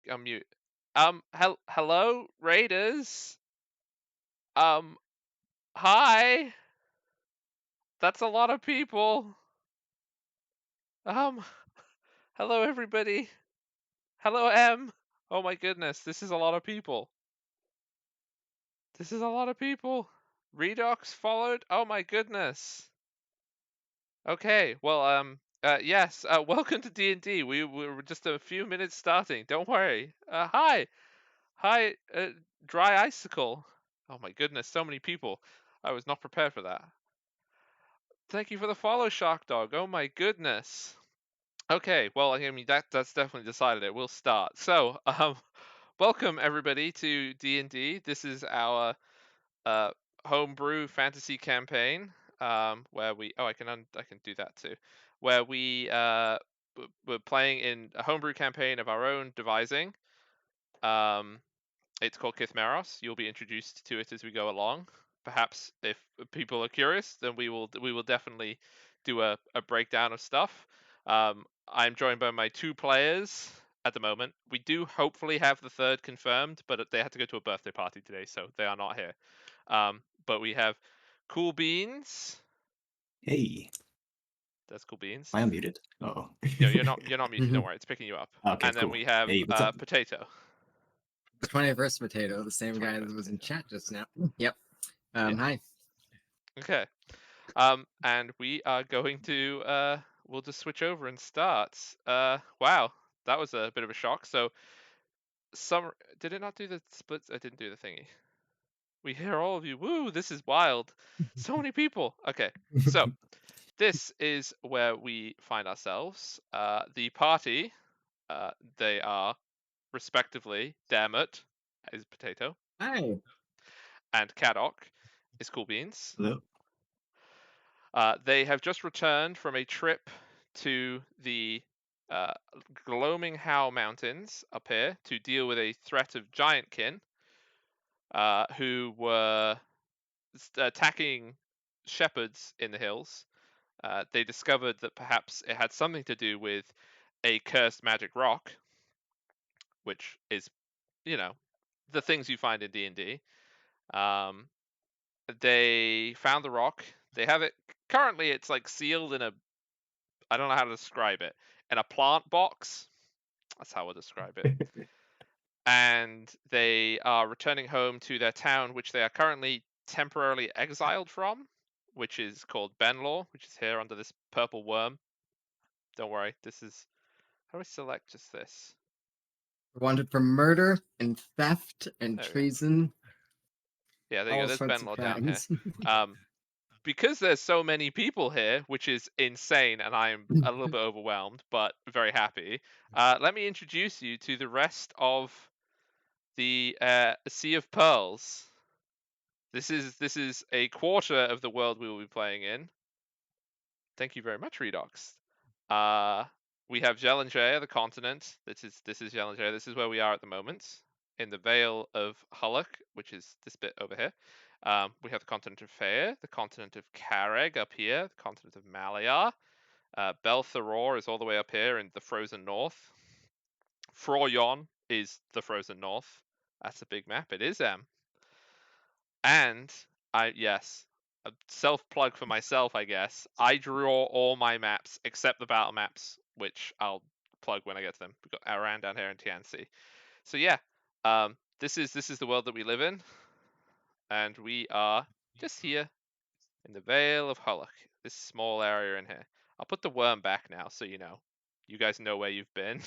unmute. Hello, Raiders. Hi. That's a lot of people. Um, hello, everybody. Hello, M. Oh my goodness, this is a lot of people. This is a lot of people. Redox followed. Oh my goodness. Okay, well, yes. Welcome to D&D. We were just a few minutes starting. Don't worry. Hi, Dry Icicle. Oh my goodness, so many people. I was not prepared for that. Thank you for the follow, Shark Dog. Oh my goodness. Okay, well, I mean that's definitely decided it. We'll start. So, welcome everybody to D&D. This is our uh homebrew fantasy campaign. Where we I can do that too. Where we're playing in a homebrew campaign of our own devising. Um, It's called Kithmeros. You'll be introduced to it as we go along. Perhaps if people are curious, then we will definitely do a breakdown of stuff. I'm joined by my two players at the moment. We do hopefully have the third confirmed, but they had to go to a birthday party today, so they are not here. But we have Cool Beans. Hey, That's Cool Beans. I am muted. Oh. You're not muted. Don't worry, it's picking you up. Okay, And then cool. we have Hey, what's up? Potato. The 21st Potato, the same guy that 21st was in Potato. chat just now. Yep. Yeah. Hi. Okay. And we are going to we'll just switch over and start. Wow, that was a bit of a shock. So some did it not do the splits? I didn't do the thingy. We hear all of you. Woo, this is wild. So many people. Okay. So this is where we find ourselves. The party, they are respectively Dammit is Potato Hi. and Caddock is Cool Beans. Hello. They have just returned from a trip to the uh, Gloaming How Mountains up here to deal with a threat of giantkin who were attacking shepherds in the hills. They discovered that perhaps it had something to do with a cursed magic rock, which is, you know, the things you find in D&D. They found the rock. They have it currently. It's like sealed in a I don't know how to describe it. In a plant box. That's how I describe it. And they are returning home to their town, which they are currently temporarily exiled from, which is called Benlaw, which is here under this purple worm. Don't worry, this is how do I select just this? Wanted for murder and theft and There we go. treason. Yeah, there you go. All There's sorts of Benlaw down here. crimes. Because there's so many people here, which is insane, and I'm a little bit overwhelmed, but very happy. Let me introduce you to the rest of the Sea of Pearls. This is a quarter of the world we will be playing in. Thank you very much, Redox. We have Jellinger, the continent. This is Jellinger. This is where we are at the moment, in the Vale of Hullock, which is this bit over here. We have the continent of Fair, the continent of Carreg up here, the continent of Maliar. Beltharor is all the way up here in the frozen north. Froyon is the frozen north. That's a big map. It is And yes, a self plug for myself, I guess. I draw all my maps except the battle maps, which I'll plug when I get to them. We've got Aran down here in TNC. So yeah, this is the world that we live in, and we are just here in the Vale of Hullock, this small area in here. I'll put the worm back now, so you guys know where you've been.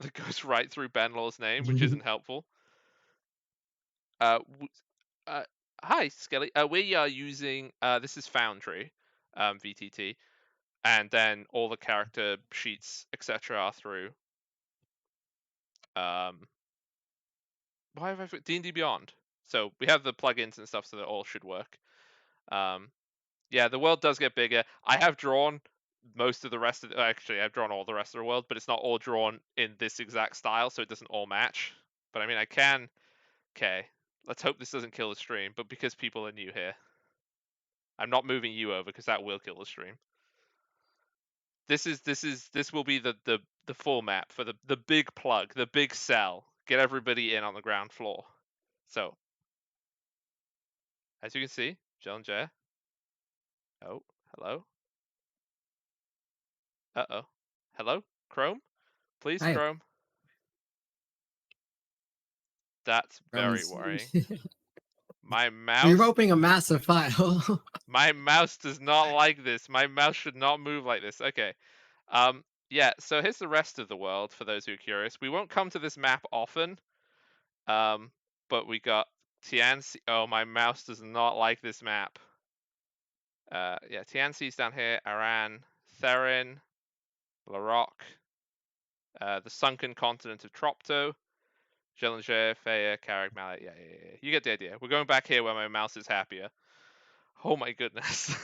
That goes right through Benlaw's name, which isn't helpful. Uh, Hi, Skelly. We are using this is Foundry, VTT, and then all the character sheets, etc., are through. Why have I D&D Beyond? So we have the plugins and stuff, so that all should work. Yeah, the world does get bigger. I have drawn most of the rest of actually, I've drawn all the rest of the world, but it's not all drawn in this exact style, so it doesn't all match. But I mean, I can. Okay, let's hope this doesn't kill the stream. But because people are new here, I'm not moving you over because that will kill the stream. This will be the the full map for the big plug, the big cell. Get everybody in on the ground floor. So, as you can see, Jill and Jay. Oh, hello. Uh-oh. Hello? Chrome? Please, Hi. Chrome. That's very Rounds. worrying. My You're mouse opening a massive file. my mouse does not like this. My mouse should not move like this. Okay. Yeah, so here's the rest of the world for those who are curious. We won't come to this map often. But we got Tianxi. Oh, my mouse does not like this map. Yeah, Tianxi's down here. Iran, Therin, Larok, the sunken continent of Tropto, Jelinger, Faya, Carrick, Mallet. Yeah. You get the idea. We're going back here where my mouse is happier. Oh my goodness.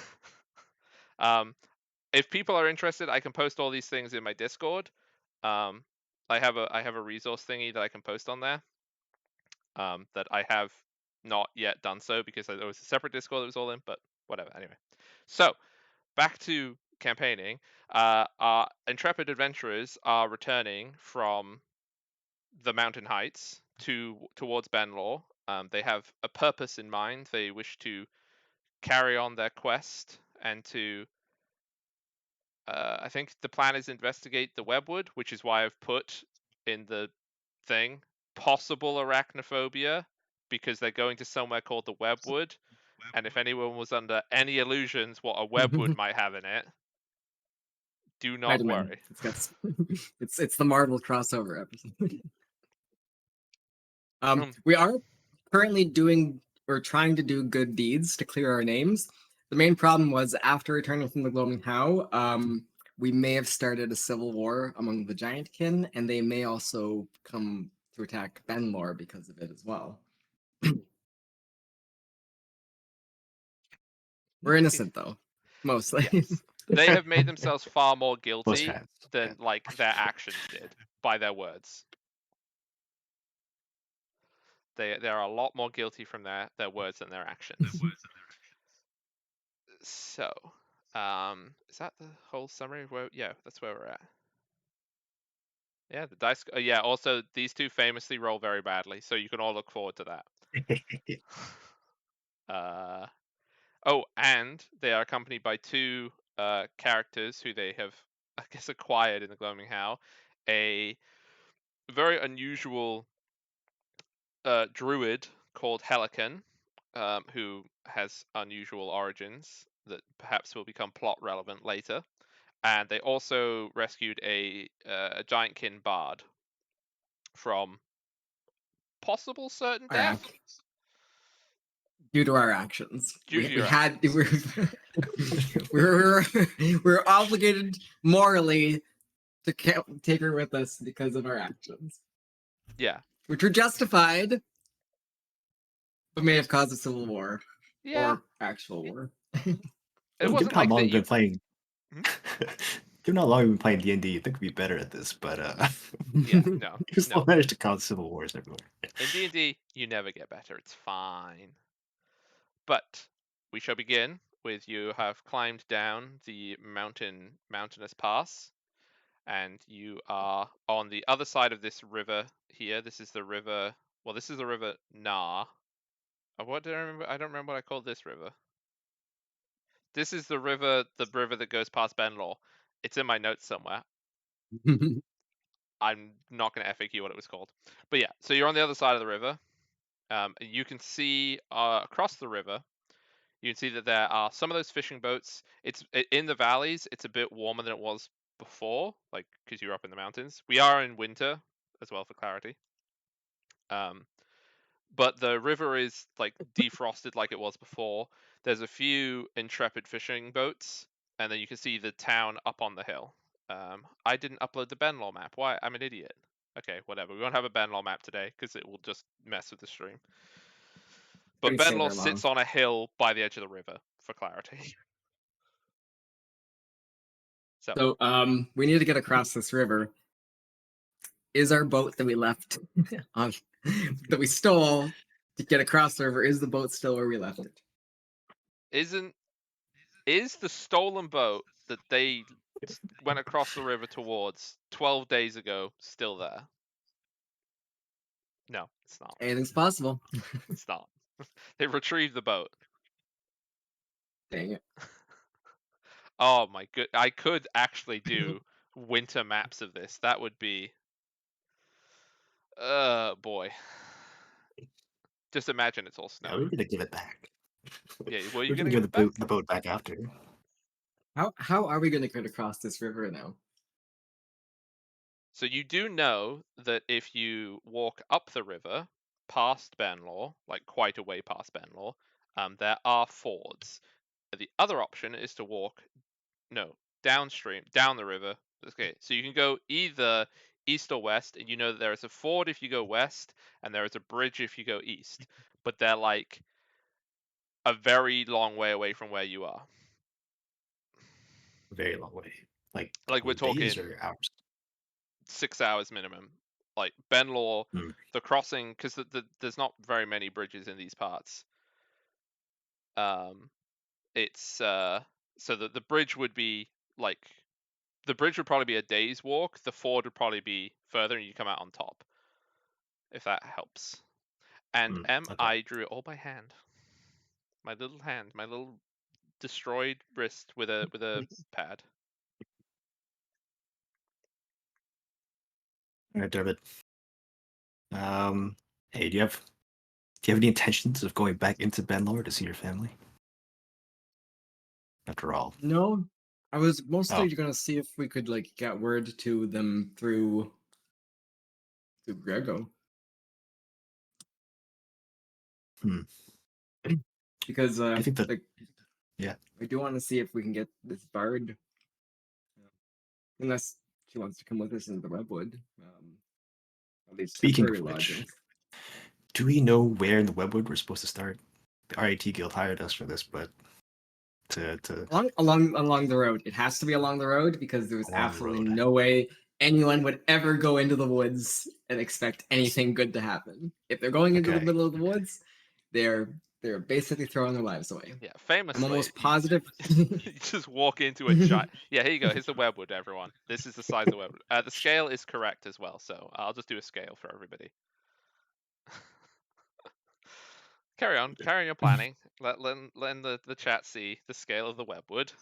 If people are interested, I can post all these things in my Discord. I have a resource thingy that I can post on there. That I have not yet done so because there was a separate Discord that was all in, but whatever. Anyway, so back to campaigning. Our intrepid adventurers are returning from the mountain heights towards Benlor. They have a purpose in mind. They wish to carry on their quest and to. I think the plan is investigate the Webwood, which is why I've put in the thing possible arachnophobia, because they're going to somewhere called the Webwood, and if anyone was under any illusions what a webwood might have in it, do not Spider-Man. worry. It's the Marvel crossover episode. Um, We are currently doing or trying to do good deeds to clear our names. The main problem was after returning from the Gloaming How, we may have started a civil war among the Giantkin, and they may also come to attack Benlor because of it as well. We're innocent though, mostly. yes, they have made themselves far more Close guilty fans. than like their actions did by their words. They are a lot more guilty from their words than their actions. So, is that the whole summary of where? Yeah, that's where we're at. Yeah, the dice. Yeah, also these two famously roll very badly, so you can all look forward to that. Oh, and they are accompanied by two characters who they have, I guess, acquired in the Gloaming How. A very unusual druid called Helican, who has unusual origins that perhaps will become plot relevant later. And they also rescued a Giantkin bard from possible certain Our death due to our actions. due to We your had actions. we're obligated morally to take her with us because of our actions, Yeah. which were justified, but may have caused a civil war Yeah. or actual war. It Well, wasn't given how like long that we've you. been playing, Hmm? given how long we've been playing D&D, I think we'd be better at this. But Yeah. No. we still No. managed to cause civil wars everywhere. In D&D, you never get better. It's fine. But we shall begin with you have climbed down the mountainous pass, and you are on the other side of this river here. This is the river. Well, this is the river Nar. What did I remember? I don't remember what I called this river. This is the river that goes past Benlor. It's in my notes somewhere. I'm not going to FAQ what it was called. But yeah, so you're on the other side of the river. You can see across the river, you can see that there are some of those fishing boats. It's in the valleys. It's a bit warmer than it was before, like because you're up in the mountains. We are in winter as well, for clarity. But the river is like defrosted like it was before. There's a few intrepid fishing boats, and then you can see the town up on the hill. I didn't upload the Benlaw map. Why? I'm an idiot. Okay, whatever. We won't have a Benlaw map today because it will just mess with the stream. But Pretty Benlaw saver sits long. on a hill by the edge of the river, for clarity. So, So we need to get across this river. Is our boat that we left on that we stole to get across the river, is the boat still where we left it? is the stolen boat that they went across the river towards 12 days ago, still there. No, it's not. Anything's possible. It's not. They retrieved the boat. Dang it. Oh my good! I could actually do winter maps of this. That would be, boy. Just imagine it's all Yeah, we're snowing. gonna give it back. Yeah, well, you're We're gonna gonna give give it back? the boat back after. How are we gonna get across this river now? So you do know that if you walk up the river past Benlaw, like quite a way past Benlaw, there are fords. The other option is to walk, no, downstream, down the river. Okay, so you can go either east or west, and you know that there is a ford if you go west, and there is a bridge if you go east. But they're like a very long way away from where you are. A very long way. Like a Like couple we're of days talking or hours. 6 hours minimum. Like Benlaw, Hmm. the crossing, because there's not very many bridges in these parts. It's so that the bridge would be like the bridge would probably be a day's walk. The ford would probably be further, and you come out on top. If that helps. And Okay. I drew it all by hand. My little destroyed wrist with a pad. All right, David. Hey, do you have any intentions of going back into Benlore to see your family? After all. No, I was Oh, mostly gonna see if we could like get word to them through Grego, hmm. because I think that like yeah. I do want to see if we can get this bard, unless she wants to come with us into the Webwood, at least Speaking temporary of which, lodging. do we know where in the Webwood we're supposed to start? The RAT Guild hired us for this, but to Along the road. It has to be along the road because there's along the absolutely road. no way anyone would ever go into the woods and expect anything good to happen. If they're going into the Okay. middle of the woods, they're basically throwing their lives away. Yeah, I'm famously, almost positive. you just walk into a giant. Yeah, here you go. Here's the webwood, everyone. This is the size of the webwood. The scale is correct as well, so I'll just do a scale for everybody. Carry on your planning. Let the chat see the scale of the webwood.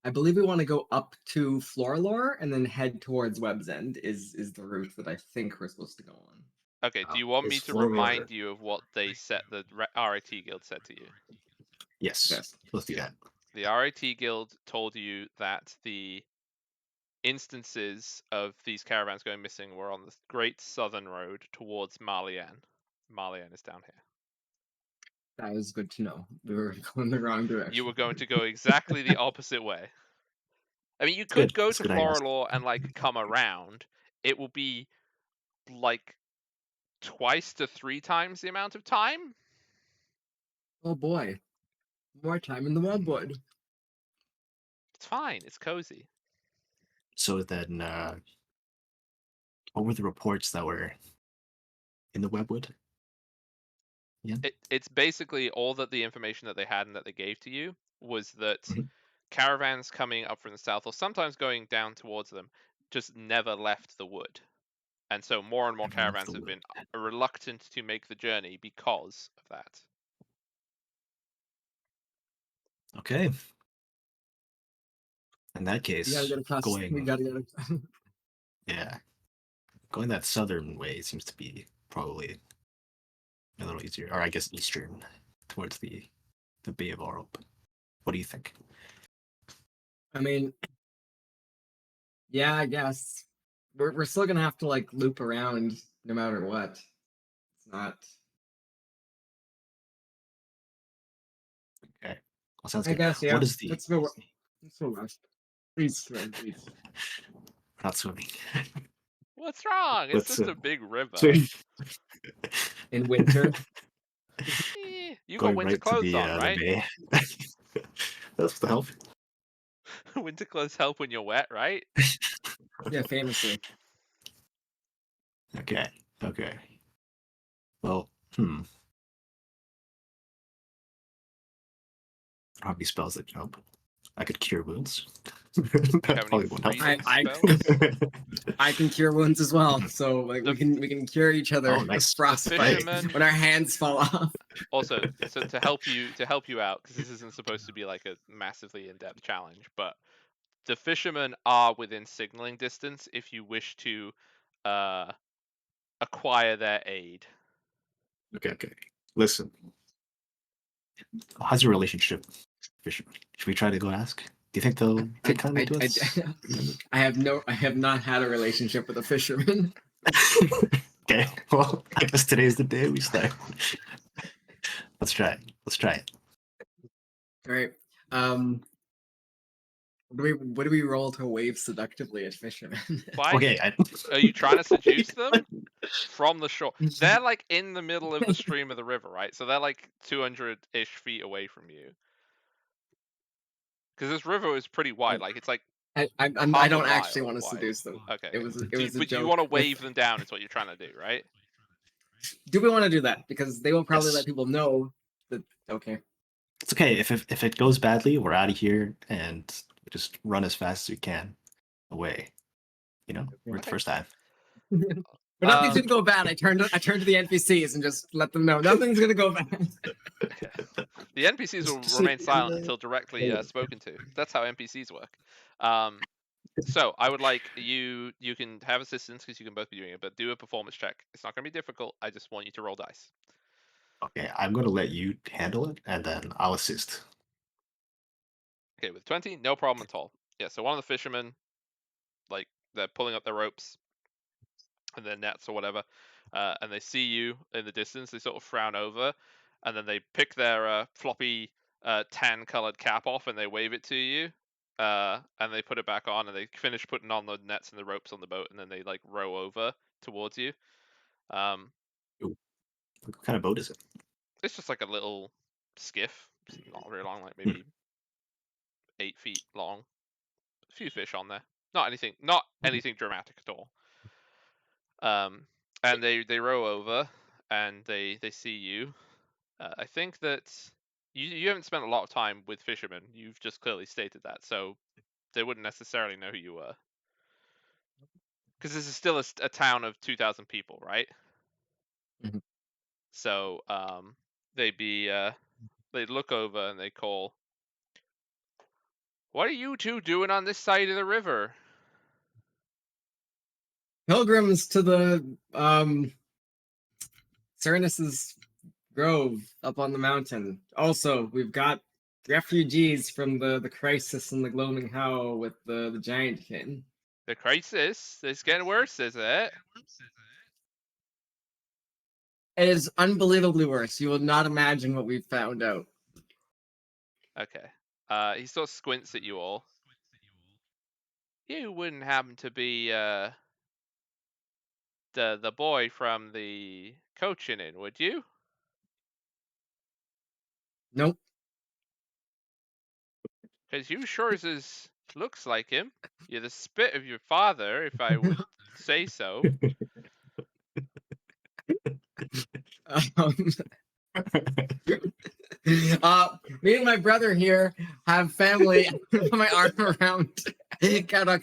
I believe we want to go up to Floralore and then head towards Web's End is the route that I think we're supposed to go on. Okay, do you want Is me to Floror? remind you of what they said, the RIT Guild said to you? Yes. Yes. Let's do that. The RIT Guild told you that the instances of these caravans going missing were on the Great Southern Road towards Marlian. Marlian is down here. That is good to know. We were going the wrong direction. You were going to go exactly the opposite way. I mean, you It's could good. go It's to good. I asked. Floralore and like come around. It will be like twice to 3 times the amount of time. Oh boy. More time in the Webwood. It's fine. It's cozy. So then, what were the reports that were in the Webwood? Yeah. It's basically all that the information that they had and that they gave to you was that Mhm. caravans coming up from the south or sometimes going down towards them just never left the wood. And so more and more Never left caravans the have wood. been reluctant to make the journey because of that. Okay. In that We gotta case, get across. We going gotta get. yeah, going that southern way seems to be probably a little easier, or I guess eastern, towards the Bay of Aurup. What do you think? I mean, yeah, I guess we're still gonna have to like loop around no matter what. It's not. Okay. Well, sounds I good. guess yeah. What is the? Let's go west. Please swim, please. Not swimming. What's wrong? It's Let's just a big river. swim. In winter. You got Going winter right to clothes on, the right? bay. That's the help. Winter clothes help when you're wet, right? Yeah, famously. Okay. Okay. Well, Probably spells that help. I could cure wounds. Do you That have any probably won't help. freezing I- spells? I can cure wounds as well, so like The- we can cure each other Oh, with nice. frostbite fisherman- when our hands fall off. Also, so to help you out, because this isn't supposed to be like a massively in-depth challenge, but the fishermen are within signaling distance if you wish to acquire their aid. Okay. Listen, how's your relationship, fisherman? Should we try to go ask? Do you think they'll take kindly to us? I have not had a relationship with a fisherman. Okay, well, I guess today's the day we start. Let's try it. All right. What do we roll to wave seductively at fishermen? Why Okay, are you trying to seduce them from the shore? They're like in the middle of the stream of the river, right? So they're like 200-ish feet away from you. Because this river is pretty wide. Like it's like I half a don't mile actually want to wide. seduce them. Okay. It was a But joke. you want to with- wave them down is what you're trying to do, right? Do we want to do that? Because they will probably Yes. let people know that. Okay. it's okay if it goes badly. We're out of here and we just run as fast as we can away. You know, we're the Okay. first time. But nothing's gonna go bad. I turned to the NPCs and just let them know nothing's gonna go bad. The NPCs will Just remain like, silent until directly spoken to. That's how NPCs work. So I would like you can have assistance because you can both be doing it, but do a performance check. It's not going to be difficult. I just want you to roll dice. Okay, I'm gonna let you handle it, and then I'll assist. Okay, with 20, no problem at all. Yeah, so one of the fishermen, like they're pulling up their ropes and their nets or whatever, and they see you in the distance. They sort of frown over, and then they pick their floppy tan-colored cap off and they wave it to you. And they put it back on, and they finish putting on the nets and the ropes on the boat, and then they like row over towards you. What kind of boat is it? It's just like a little skiff. It's not very long, like maybe 8 feet long. A few fish on there. Not anything dramatic at all. And they row over, and they see you. I think that you haven't spent a lot of time with fishermen. You've just clearly stated that, so they wouldn't necessarily know who you were. Because this is still a town of 2,000 people, right? Mhm. So they look over and they call, "What are you two doing on this side of the river?" Pilgrims to the Cernus's grove up on the mountain. Also, we've got refugees from the crisis in the Gloaming How with the giant king. The crisis is getting worse, is it? It is unbelievably worse. You will not imagine what we've found out. Okay. He sort of squints at you all. You wouldn't happen to be the boy from the coaching inn, would you? Nope. Because you sure as looks like him. You're the spit of your father, if I would say so. Um, me and my brother here have family. Put my arm around Kadok.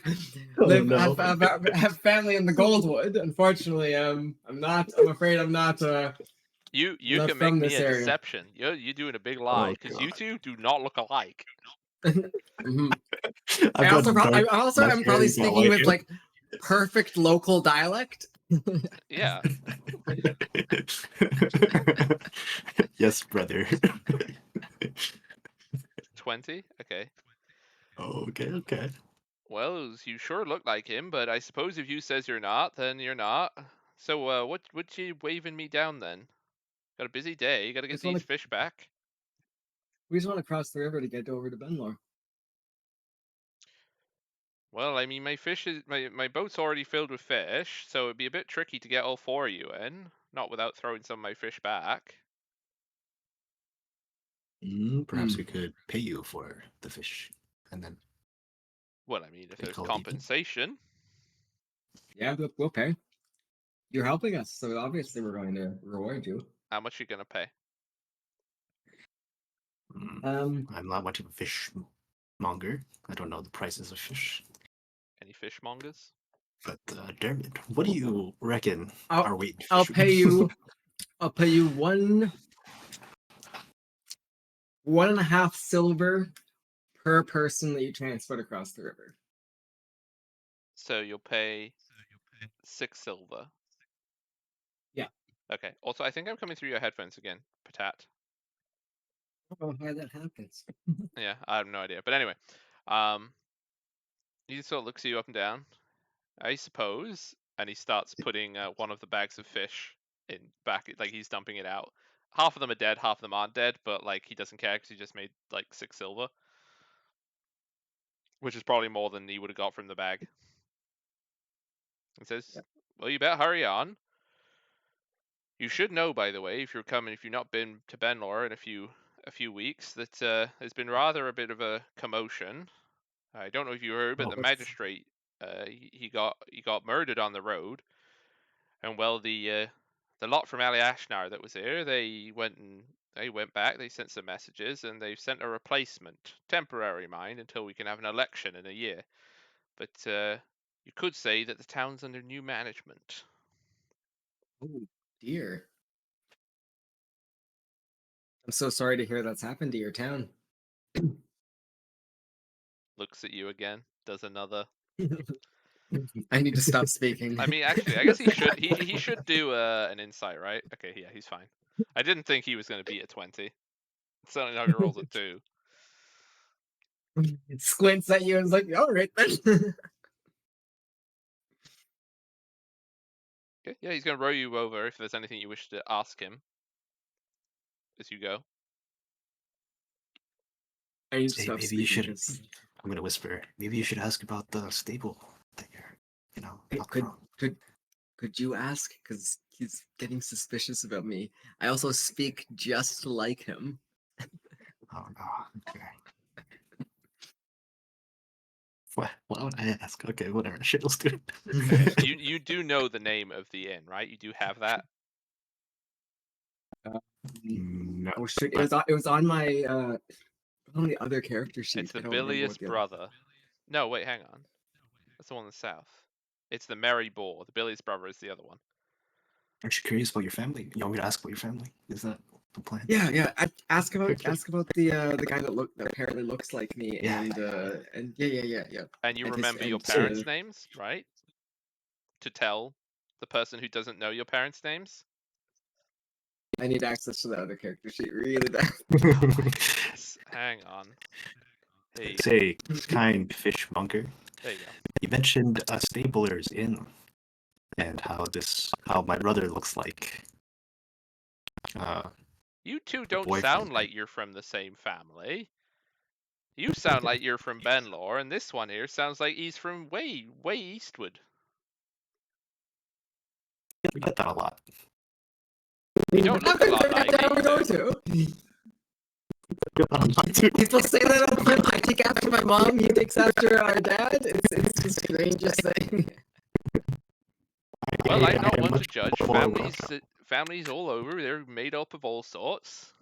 no. Have family in the Goldwood. Unfortunately, I'm afraid I'm not. You Not can make from me this a area. deception. You're doing a big lie Oh, because you God. two do not look alike. Mhm. I've I got also, dark I'm probably mustache, not speaking with you. like perfect local dialect. Yeah. Yes, brother. 20? Okay. Okay. Well, you sure look like him, but I suppose if you says you're not, then you're not. So, what you waving me down then? Got a busy day. You got to get Just wanna- these fish back. We just want to cross the river to get over to Benlor. Well, I mean, my boat's already filled with fish, so it'd be a bit tricky to get all 4 of you in, not without throwing some of my fish back. Perhaps we could pay you for the fish, and then Well, I mean, if They there's call it eating. compensation, Yeah, we'll pay. You're helping us, so obviously we're going to reward you. how much you gonna pay? I'm not much of a fish monger. I don't know the prices of fish. Any fishmongers? But Dermot, what do you reckon I'll our weight in I'll fish would pay be? you. I'll pay you 1.5 silver per person that you transport across the river. So you'll pay 6 silver. Yeah. Okay. Also, I think I'm coming through your headphones again, Patat. I don't know how that happens. Yeah, I have no idea. But anyway, um, he sort of looks at you up and down, I suppose, and he starts putting one of the bags of fish in back, like he's dumping it out. Half of them are dead, half of them aren't dead, but like he doesn't care because he just made like 6 silver, which is probably more than he would have got from the bag. He says, Yep. "Well, you better hurry on. You should know, by the way, if you're coming, if you've not been to Benlor in a few weeks, that there's been rather a bit of a commotion. I don't know if you heard, but Oh, the magistrate, he got murdered on the road, and well, the lot from Ashnar that was here, they went back, they sent some messages, and they've sent a replacement, temporary mind, until we can have an election in a year. But you could say that the town's under new management." Oh dear. I'm so sorry to hear that's happened to your town. Looks at you again, does another. I need to stop speaking. I mean, actually, I guess he should. He should do an insight, right? Okay, yeah, he's fine. I didn't think he was going to be at 20. Certainly not rolls at 2. It squints at you and is like, all right then. Okay, yeah, he's going to row you over if there's anything you wish to ask him as you go. I need to Say, stop maybe you speaking should. 'cause I'm gonna whisper. Maybe you should ask about the stable that you're, not could from. could you ask? Because he's getting suspicious about me. I also speak just like him. Oh no. Okay. Why would I ask? Okay, whatever. Shit, let's do it. Okay, you do know the name of the inn, right? You do have that. No. Oh shit! but It was on my on the other character sheet. It's the I don't remember bilious what the other. brother. No, wait, hang on. That's the one in the south. It's the Merry Boar. The bilious brother is the other one. Aren't you curious about your family? You want me to ask about your family? Is that the plan? Yeah. Ask about Okay. the guy that apparently looks like me Yeah, and yeah. And you And his- remember your and, parents' names, right? To tell the person who doesn't know your parents' names. I need access to the other character sheet really bad. Yes, hang on. Hey, Say, kind fishmonger. there you go. You mentioned a stabler's inn and how my brother looks like. You two don't boyfriend. sound like you're from the same family. You sound like you're from Benlor, and this one here sounds like he's from way eastward. We get that a lot. You don't look a lot like How we going either. to? People say that all the time. I take after my mom. He takes after our dad. It's the strangest thing. Well, I'm not one much to judge. more Families all over, they're made up of all sorts.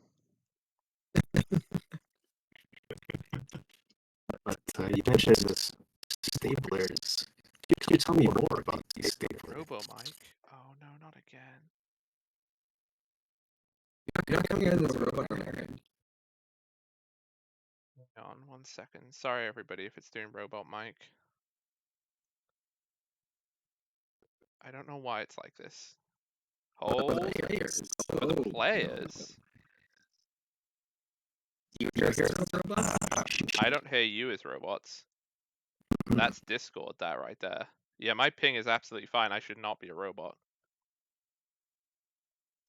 But you mentioned this staplers. Could you tell me more about these staplers? Robo Mike. Oh no, not again. You're not coming in this robot on our end. Hang on 1 second. Sorry everybody if it's doing Robot Mike. I don't know why it's like this. Hold. For the players. You hear those robots? I don't hear you as robots. That's Discord, that right there. Yeah, my ping is absolutely fine. I should not be a robot.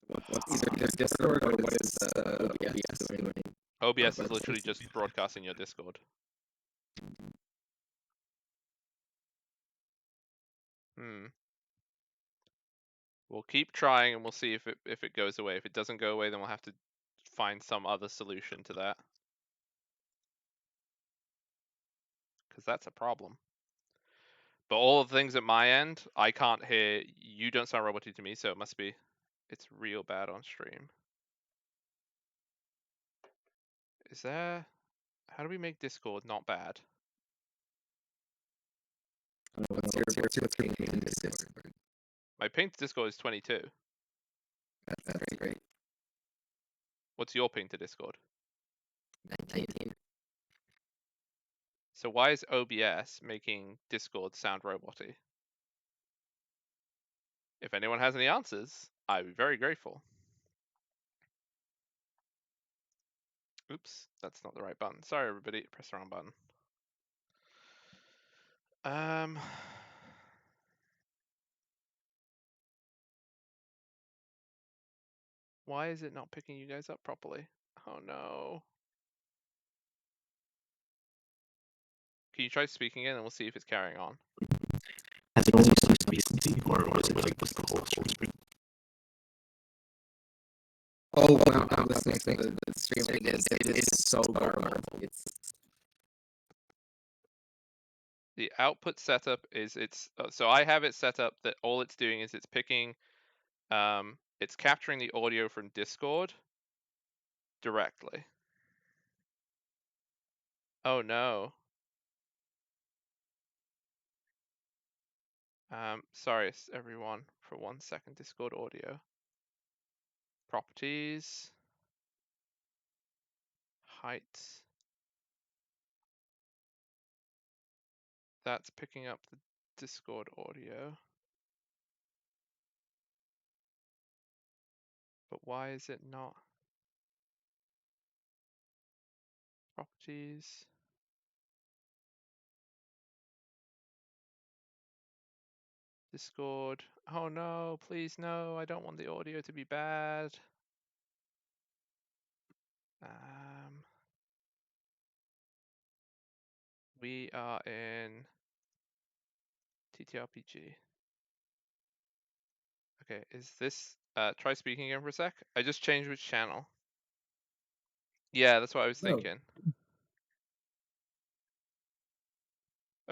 What's either Discord or what is OBS doing? OBS is literally just broadcasting your Discord. We'll keep trying and we'll see if it goes away. If it doesn't go away, then we'll have to find some other solution to that. Because that's a problem. But all of the things at my end, I can't hear. You don't sound roboty to me, so it must be. It's real bad on stream. Is there? How do we make Discord not bad? What's your ping in Discord? My ping to Discord is 22. That's great. What's your ping to Discord? 19. So why is OBS making Discord sound roboty? If anyone has any answers, I'd be very grateful. Oops, that's not the right button. Sorry, everybody, press the wrong button. Why is it not picking you guys up properly? Oh no. Can you try speaking again and we'll see if it's carrying on? Has it only started recently, or was it like was the whole stream? Oh wow, I'm listening to the stream. It is so garbled. It's The output setup is so I have it set up that all it's doing is it's picking, it's capturing the audio from Discord directly. Oh no. Sorry everyone for 1 second. Discord audio. Properties. Height. That's picking up the Discord audio. But why is it not? Properties. Discord. Oh no, please no, I don't want the audio to be bad. We are in TTRPG. Okay, is this, try speaking again for a sec. I just changed which channel. Yeah, that's what I was thinking.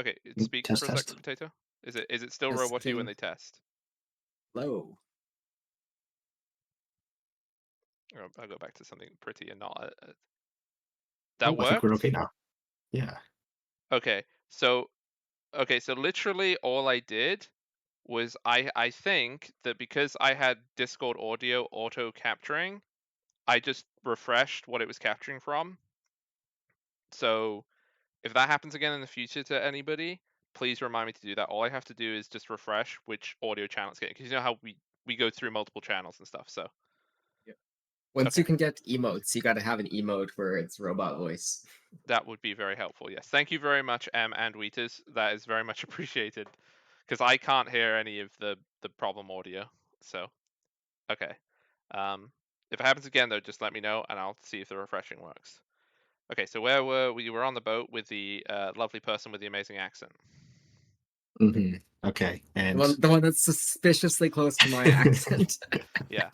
Okay, speak for a sec, Test. Potato. Is it still Testing. roboty when they test? low. I'll go back to something pretty and not. That I think we're worked? okay now. Yeah. Okay, so literally all I did was I think that because I had Discord audio auto capturing, I just refreshed what it was capturing from. So if that happens again in the future to anybody, please remind me to do that. All I have to do is just refresh which audio channel it's getting, because you know how we go through multiple channels and stuff. So Once okay, you can get emotes, you got to have an emote where it's robot voice. that would be very helpful. Yes, thank you very much, and Wheaters. That is very much appreciated, because I can't hear any of the problem audio. So okay, if it happens again though, just let me know and I'll see if the refreshing works. Okay, so where were we? Were on the boat with the lovely person with the amazing accent. Mm-hmm. Okay. And The one that's suspiciously close to my accent. Yeah.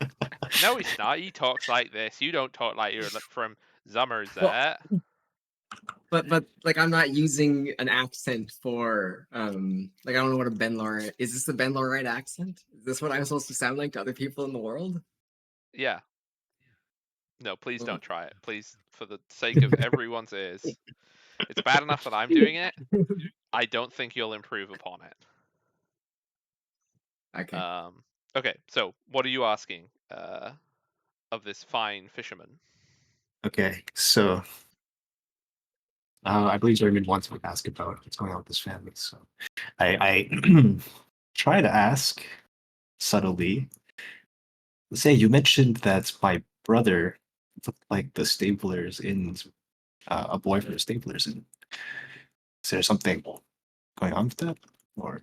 No, he's not. He talks like this. You don't talk like you're from Well, Somerset. but like I'm not using an accent for like I don't know what a Ben Laurent is. This the Ben Laurent accent? Is this what I'm supposed to sound like to other people in the world? Yeah. No, please Oh. don't try it. Please, for the sake of everyone's ears. It's bad enough that I'm doing it. I don't think you'll improve upon it. Okay. Okay, so what are you asking of this fine fisherman? okay, so I believe Jeremy wants to ask about what's going on with his family. So I try to ask subtly. Say you mentioned that my brother looked like the staplers in a boy for the staplers. And is there something going on with that, or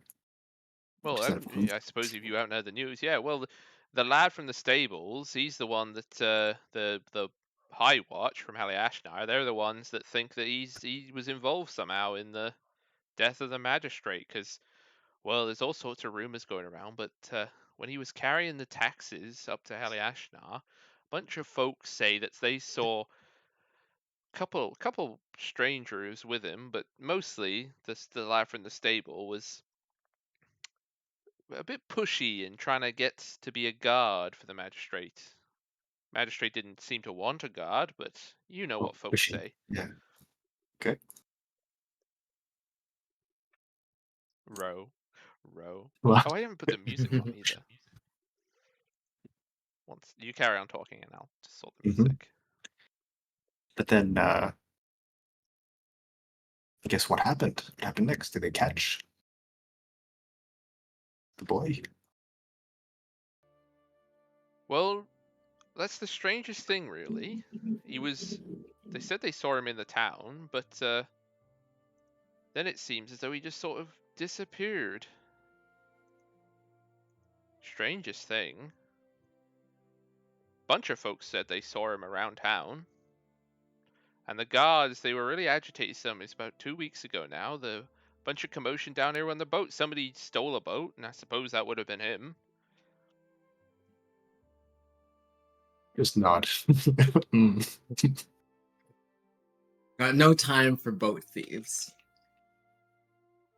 Well, is that proof? I suppose if you don't know the news, yeah. Well, the lad from the stables, he's the one that the High Watch from Haliashnar, they're the ones that think that he was involved somehow in the death of the magistrate. Because well, there's all sorts of rumors going around, but when he was carrying the taxes up to Haliashnar, a bunch of folks say that they saw couple strangers with him, but mostly the lad from the stable was a bit pushy and trying to get to be a guard for the magistrate. Magistrate didn't seem to want a guard, but you know Oh, what folks pushing. say. Yeah. Okay. Row. Row. Well, Oh, I haven't put the music on either. Once you carry on talking and I'll just sort the Mhm. music. But then, I guess what happened? What happened next? Did they catch the boy? Well, that's the strangest thing, really. They said they saw him in the town, but then it seems as though he just sort of disappeared. Strangest thing. Bunch of folks said they saw him around town. And the guards, they were really agitated. It's about 2 weeks ago now. The bunch of commotion down here on the boat. Somebody stole a boat, and I suppose that would have been him. Just not. Mm. Got no time for boat thieves.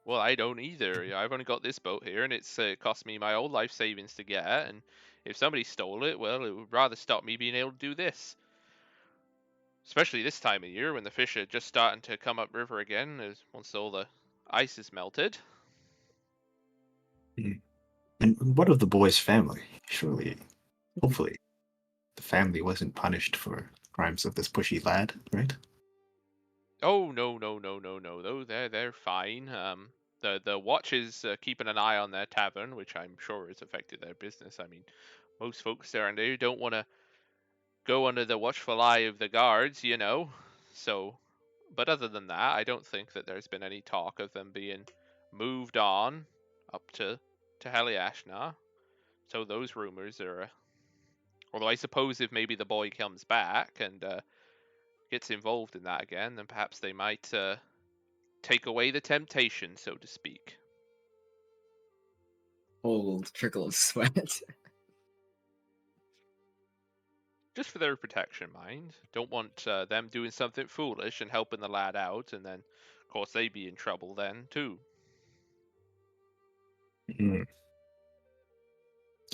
Well, I don't either. I've only got this boat here, and it's cost me my old life savings to get. And if somebody stole it, well, it would rather stop me being able to do this. Especially this time of year when the fish are just starting to come up river again, once all the ice is melted. And what of the boy's family? Surely, hopefully, the family wasn't punished for crimes of this pushy lad, right? Oh no. Though they're fine. The watch is keeping an eye on their tavern, which I'm sure has affected their business. I mean, most folks there and there don't want to go under the watchful eye of the guards, you know. So, but other than that, I don't think that there's been any talk of them being moved on up to Heliashna. So those rumors are. Although I suppose if maybe the boy comes back and gets involved in that again, then perhaps they might take away the temptation, so to speak. Old trickle of sweat. Just for their protection, mind. Don't want them doing something foolish and helping the lad out, and then, of course, they'd be in trouble then, too. Mm.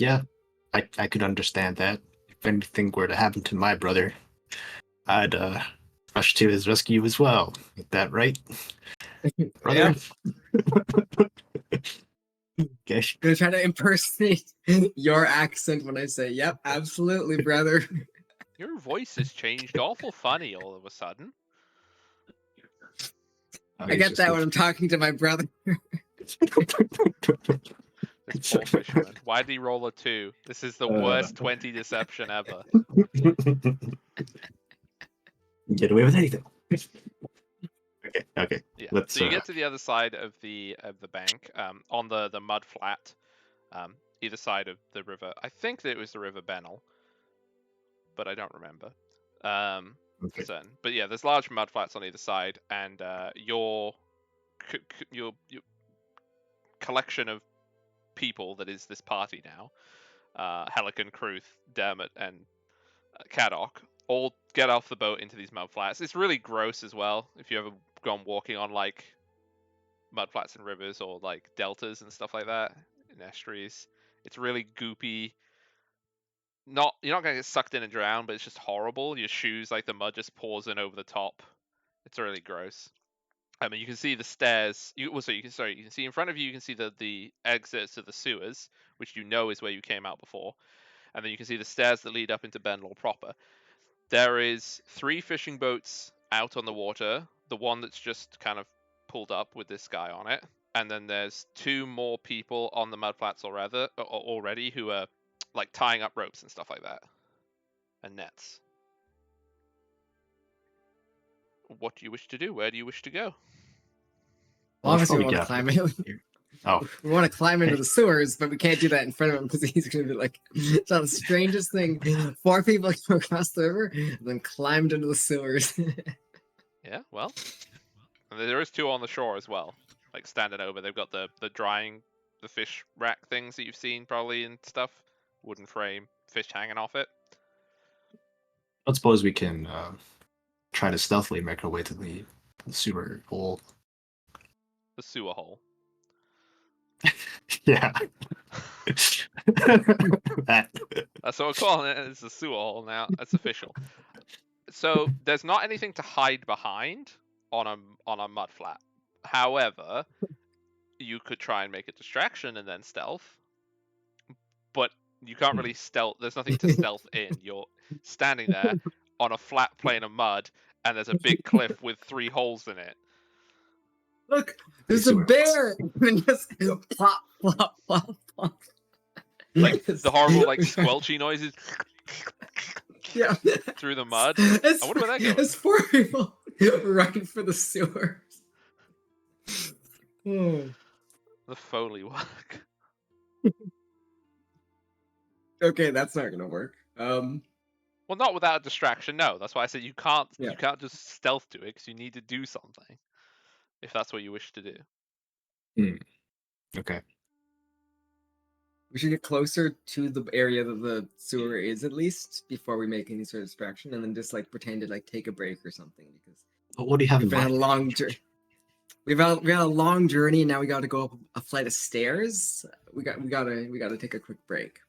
Yeah, I could understand that. If anything were to happen to my brother, I'd rush to his rescue as well. Get that right, brother? Okay. Gonna try to impersonate your accent when I say, "Yep, absolutely, brother." Your voice has changed awful funny all of a sudden. I get that when I'm talking to my brother. This poor fisherman. Why did he roll a 2? This is the worst 20 deception ever. Get away with anything. Okay. Yeah. Let's. So you get to the other side of the bank, on the mud flat, either side of the river. I think that it was the River Bennel, but I don't remember. Okay. Certain. But yeah, there's large mud flats on either side, and your collection of people that is this party now, Helican, Kruth, Dermot, and Caddock, all get off the boat into these mud flats. It's really gross as well. If you ever gone walking on like mud flats and rivers or like deltas and stuff like that in estuaries, it's really goopy. You're not gonna get sucked in and drown, but it's just horrible. Your shoes, like the mud just pours in over the top. It's really gross. I mean, you can see the stairs. You can see in front of you. You can see the exits to the sewers, which you know is where you came out before, and then you can see the stairs that lead up into Benlor proper. There is 3 fishing boats out on the water. The one that's just kind of pulled up with this guy on it, and then there's 2 more people on the mudflats already who are like tying up ropes and stuff like that, and nets. What do you wish to do? Where do you wish to go? Obviously, we want to climb in. Oh, We want to climb into the sewers, but we can't do that in front of him because he's going to be like, it's not the strangest thing. 4 people come across the river and then climbed into the sewers. Yeah, well, and there is 2 on the shore as well, like standing over. They've got the drying, the fish rack things that you've seen probably and stuff, wooden frame, fish hanging off it. I suppose we can try to stealthily make our way to the sewer hole. The sewer hole. Yeah. That. That's what we're calling it. It's a sewer hole now. That's official. So there's not anything to hide behind. on a mud flat. However, you could try and make a distraction and then stealth, but you can't really stealth. There's nothing to stealth in. You're standing there on a flat plane of mud, and there's a big cliff with 3 holes in it. Look, there's a bear! And just plop, plop, plop, plop. Like the horrible like squelchy noises Yeah. through the mud. I wonder where that goes. It's 4 people running for the sewers. Oh. The Foley work. Okay, that's not gonna work. Well, not without a distraction. No, that's why I said you can't. Yeah. You can't just stealth do it because you need to do something. If that's what you wish to do. Okay. We should get closer to the area that the sewer is at least before we make any sort of distraction, and then just like pretend to like take a break or something because But what do you have in we've had a mind? long journey. We had a long journey, and now we got to go up a flight of stairs. We gotta take a quick break.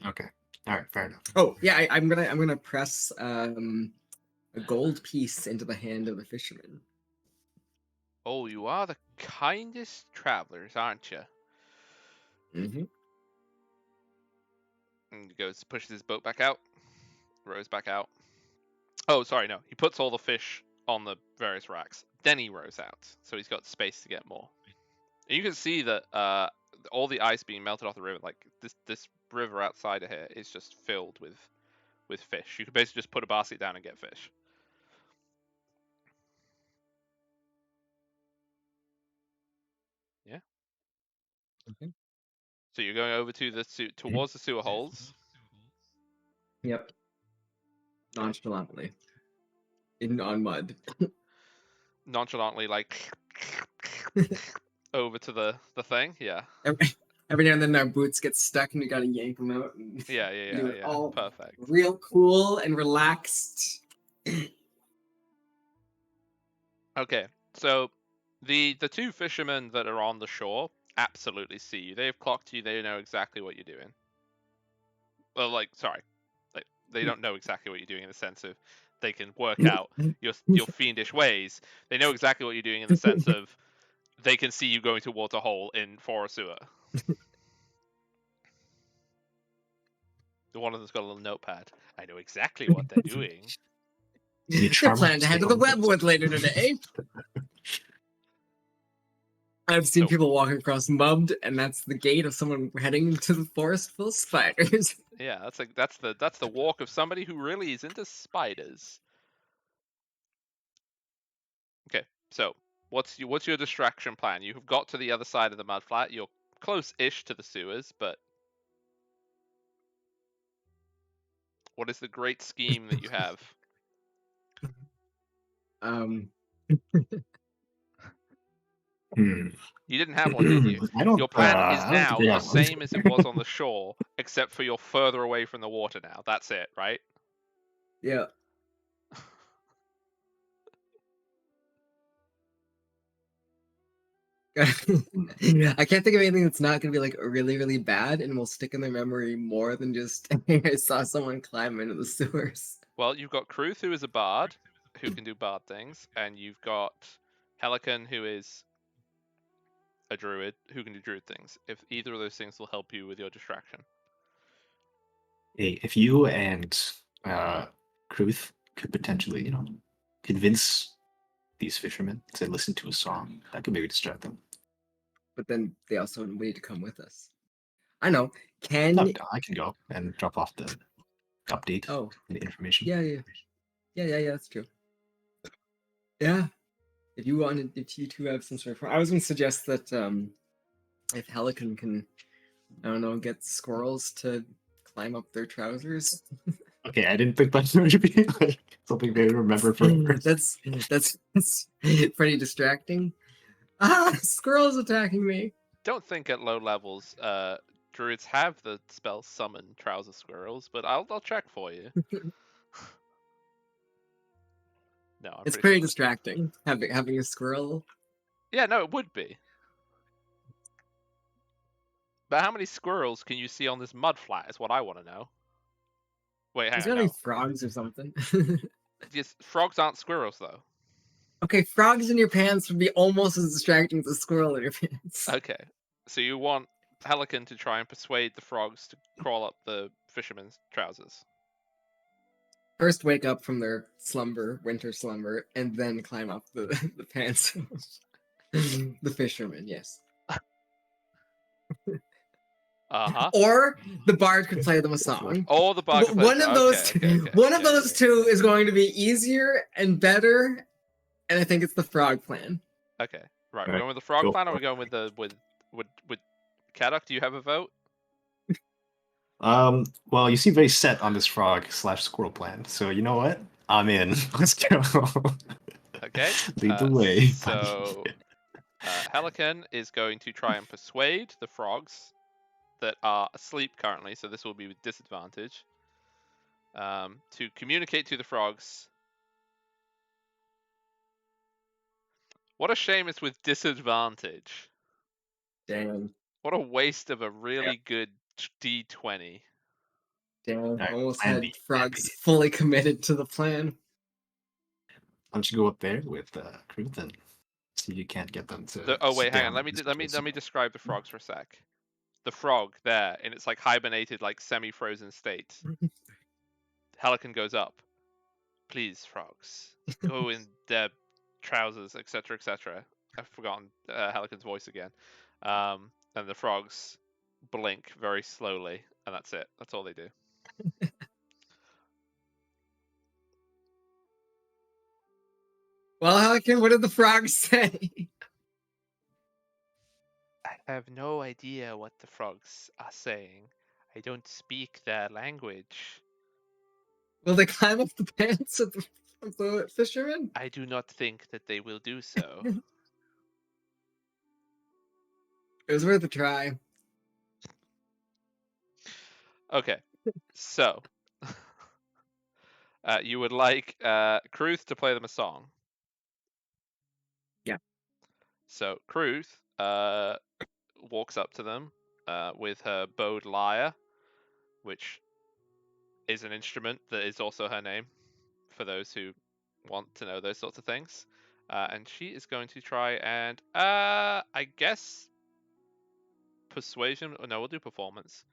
Okay. All right. Fair enough. Oh yeah, I'm gonna press a gold piece into the hand of the fisherman. Oh, you are the kindest travelers, aren't you? Mm-hmm. And he goes, pushes his boat back out, rows back out. Oh, sorry, no. He puts all the fish on the various racks. Then he rows out, so he's got space to get more. And you can see that all the ice being melted off the river, like this river outside of here, is just filled with fish. You can basically just put a basket down and get fish. Yeah. Okay. So you're going over to towards the sewer holes. Yep. Nonchalantly. On mud. Nonchalantly, like over to the thing. Yeah. Every now and then our boots get stuck and we gotta yank them out. And Yeah. do it all Perfect. real cool and relaxed. Okay, so the 2 fishermen that are on the shore absolutely see you. They've clocked you. They know exactly what you're doing. Well, sorry, they don't know exactly what you're doing in the sense of they can work out your fiendish ways. They know exactly what you're doing in the sense of they can see you going towards a hole for a sewer. The one of them's got a little notepad. I know exactly what they're doing. They're planning to head to the Webwood later today. I've seen people walking across mud, and that's the gate of someone heading to the forest full of spiders. Yeah, that's the walk of somebody who really is into spiders. Okay, so what's your distraction plan? You've got to the other side of the mud flat. You're close-ish to the sewers, but what is the great scheme that you have? You didn't have one, did you? Your plan is now the same as it was on the shore, except for you're further away from the water now. That's it, right? Yeah. I can't think of anything that's not gonna be like really, really bad and will stick in their memory more than just I saw someone climb into the sewers. Well, you've got Kruth, who is a bard, who can do bard things, and you've got Helican, who is a druid, who can do druid things. If either of those things will help you with your distraction. Hey, if you and Kruth could potentially, convince these fishermen to listen to a song, that could maybe distract them. But then they also need to come with us. I know. No, I can go and drop off the update. Oh, the information. Yeah. That's true. Yeah. If you two have some sort of, I was gonna suggest that if Helican can, I don't know, get squirrels to climb up their trousers. Okay, I didn't think that would be like something they would remember forever. That's pretty distracting. Squirrels attacking me. Don't think at low levels druids have the spell summon trouser squirrels, but I'll check for you. No, It's pretty distracting having a squirrel. Yeah, no, it would be. But how many squirrels can you see on this mud flat is what I want to know. Wait, hang on. There's frogs or something. Yes, frogs aren't squirrels though. Okay, frogs in your pants would be almost as distracting as a squirrel in your pants. Okay, so you want Helican to try and persuade the frogs to crawl up the fisherman's trousers. First, wake up from their slumber, winter slumber, and then climb up the, the pants. The fisherman, yes. Uh-huh. Or the bard could play them a song. Or the bard could play One the of song. those, Okay, okay, one of yeah, those yeah. two is going to be easier and better, and I think it's the frog plan. Okay, right. We're Alright, going with the frog go plan, or for we're it. going with the with Kadok? Do you have a vote? Well, you seem very set on this frog/squirrel plan, so you know what? I'm in. Let's go. Okay. Lead the way. So Helican is going to try and persuade the frogs that are asleep currently, so this will be with disadvantage, to communicate to the frogs. What a shame it's with disadvantage. Damn. What a waste of a really good D20. Damn. Alright, Almost plan had B, frogs plan B. fully committed to the plan. Why don't you go up there with Kruth and see if you can't get them to Oh sit wait, hang on. down. Let me describe the frogs for a sec. The frog there in its like hibernated, like semi-frozen state. Helican goes up. Please, frogs, go in their trousers, etc., etc. I've forgotten Helican's voice again. And the frogs blink very slowly, and that's it. That's all they do. Well, Helican, what did the frogs say? I have no idea what the frogs are saying. I don't speak their language. Will they climb up the pants of the fisherman? I do not think that they will do so. It was worth a try. Okay, so you would like Kruth to play them a song. Yeah. So Kruth walks up to them with her bowed lyre, which is an instrument that is also her name, for those who want to know those sorts of things. And she is going to try and, I guess, persuasion. No, we'll do performance,